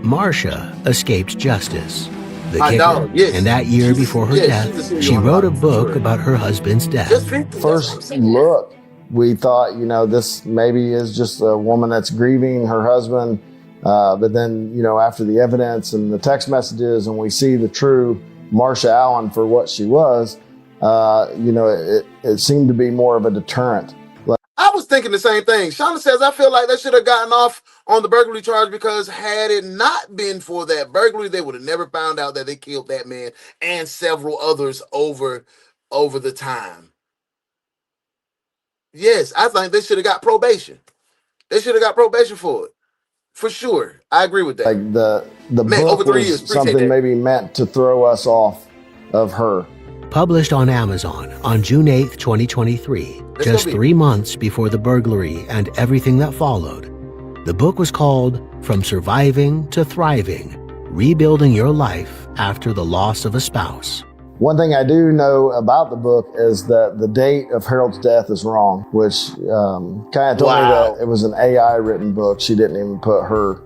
Marsha escaped justice. The kicker, and that year before her death, she wrote a book about her husband's death. First look, we thought, this maybe is just a woman that's grieving her husband. But then, after the evidence and the text messages, and we see the true Marsha Allen for what she was, it seemed to be more of a deterrent. I was thinking the same thing. Shauna says, I feel like they should have gotten off on the burglary charge because had it not been for that burglary, they would have never found out that they killed that man and several others over the time. Yes, I think they should have got probation. They should have got probation for it. For sure. I agree with that. Like the book over 3 was years. something maybe meant to throw us off of her. Published on Amazon on June 8th, 2023, just 3 months before the burglary and everything that followed. The book was called From Surviving to Thriving, Rebuilding Your Life After the Loss of a Spouse. One thing I do know about the book is that the date of Harold's death is wrong, which kind of told me that it was an AI written book. She didn't even put her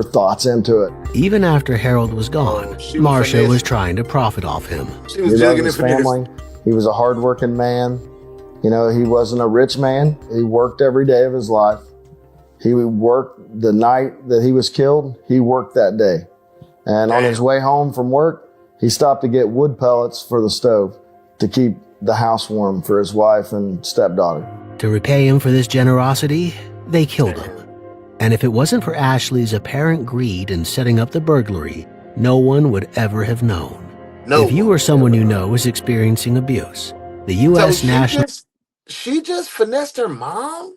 thoughts into it. Even after Harold was gone, Marsha was trying to profit off him. He loved his family. He was a hardworking man. He wasn't a rich man. He worked every day of his life. He worked the night that he was killed. He worked that day. And on his way home from work, he stopped to get wood pellets for the stove to keep the house warm for his wife and stepdaughter. To repay him for this generosity, they killed him. And if it wasn't for Ashley's apparent greed in setting up the burglary, no one would ever have known. If you or someone you know is experiencing abuse, the U.S. National... She just finessed her mom?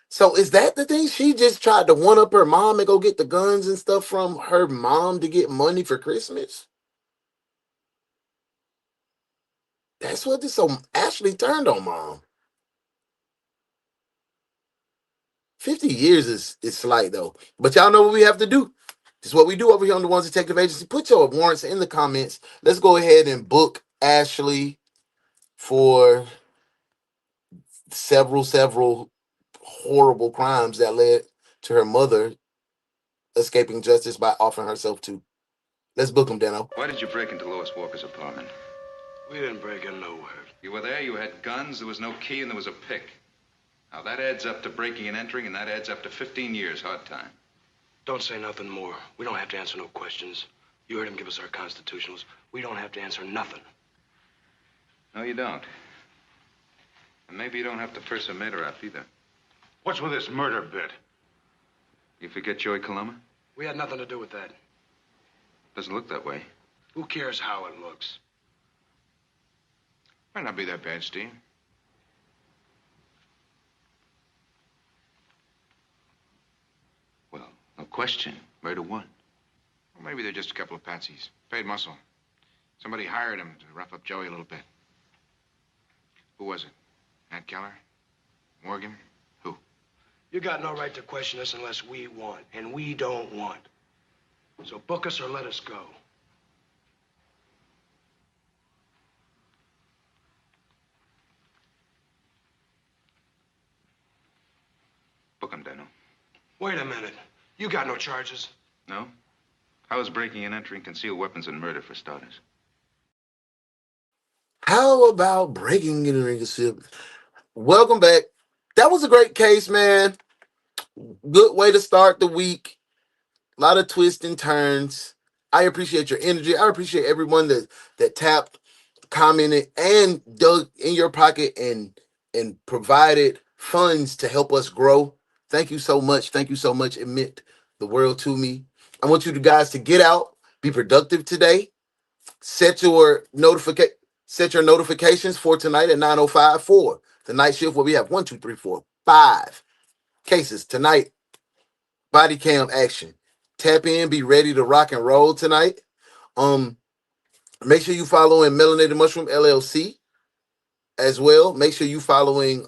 So is that the thing? She just tried to one-up her mom and go get the guns and stuff from her mom to get money for Christmas? That's what this... So Ashley turned on mom. 50 years is slight, though. But y'all know what we have to do. This is what we do over here on the Ones Detective Agency. Put your warrants in the comments. Let's go ahead and book Ashley for several horrible crimes that led to her mother escaping justice by offering herself to. Let's book him, Dano. Why did you break into Lois Walker's apartment? We didn't break in nowhere. You were there, you had guns, there was no key, and there was a pick. Now that adds up to breaking and entering, and that adds up to 15 years hard time. Don't say nothing more. We don't have to answer no questions. You heard him give us our constitutionals. We don't have to answer nothing. No, you don't. And maybe you don't have to purse a murder up either. What's with this murder bit? You forget Joey Coloma? We had nothing to do with that. Doesn't look that way. Who cares how it looks? Might not be that bad, Steve. Well, no question. Murder one. Well, maybe they're just a couple of patsies. Paid muscle. Somebody hired him to rough up Joey a little bit. Who was it? Aunt Keller? Morgan? Who? You got no right to question us unless we want, and we don't want. So book us or let us go. Book him, Dano. Wait a minute. You got no charges. No? How is breaking and entering concealed weapons and murder, for starters? How about breaking and entering concealed? Welcome back. That was a great case, man. Good way to start the week. A lot of twists and turns. I appreciate your energy. I appreciate everyone that tapped, commented, and dug in your pocket and provided funds to help us grow. Thank you so much. Thank you so much. It meant the world to me. I want you guys to get out, be productive today. Set your notifications for tonight at 9:05 for the night shift where we have 1, 2, 3, 4, 5 cases tonight. Body cam action. Tap in, be ready to rock and roll tonight. Make sure you following Melanated Mushroom LLC as well. Make sure you following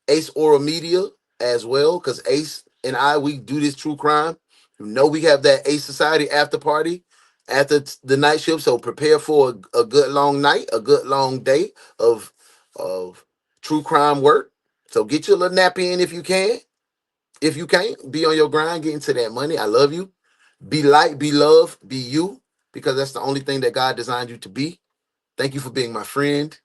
Ace Oral Media as well, because Ace and we do this true crime. You know we have that Ace Society after party after the night shift, so prepare for a good long night, a good long day of true crime work. So get your little nap in if you can. If you can't, be on your grind, get into that money. I love you. Be light, be love, be you, because that's the only thing that God designed you to be. Thank you for being my friend.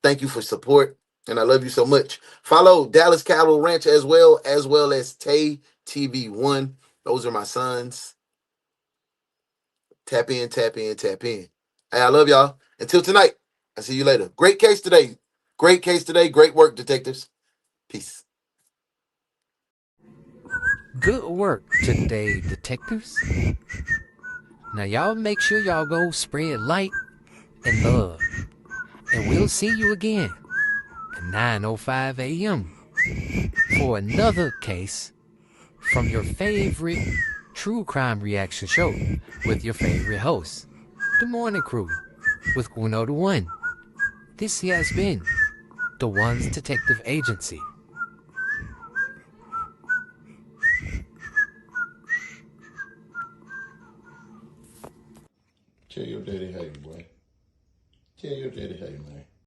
Thank you for support, and I love you so much. Follow Dallas Cattle Ranch as well as Tay TV1. Those are my sons. Tap in, tap in, tap in. Hey, I love y'all. Until tonight, I'll see you later. Great case today. Great case today. Great work, detectives. Peace. Good work today, detectives. Now y'all make sure y'all go spread light and love. And we'll see you again at 9:05 a.m. for another case from your favorite true crime reaction show with your favorite host, The Morning Crew, with UnoDaOne. This has been DaOnes Detective Agency. Tell your daddy hey, boy. Tell your daddy hey, man.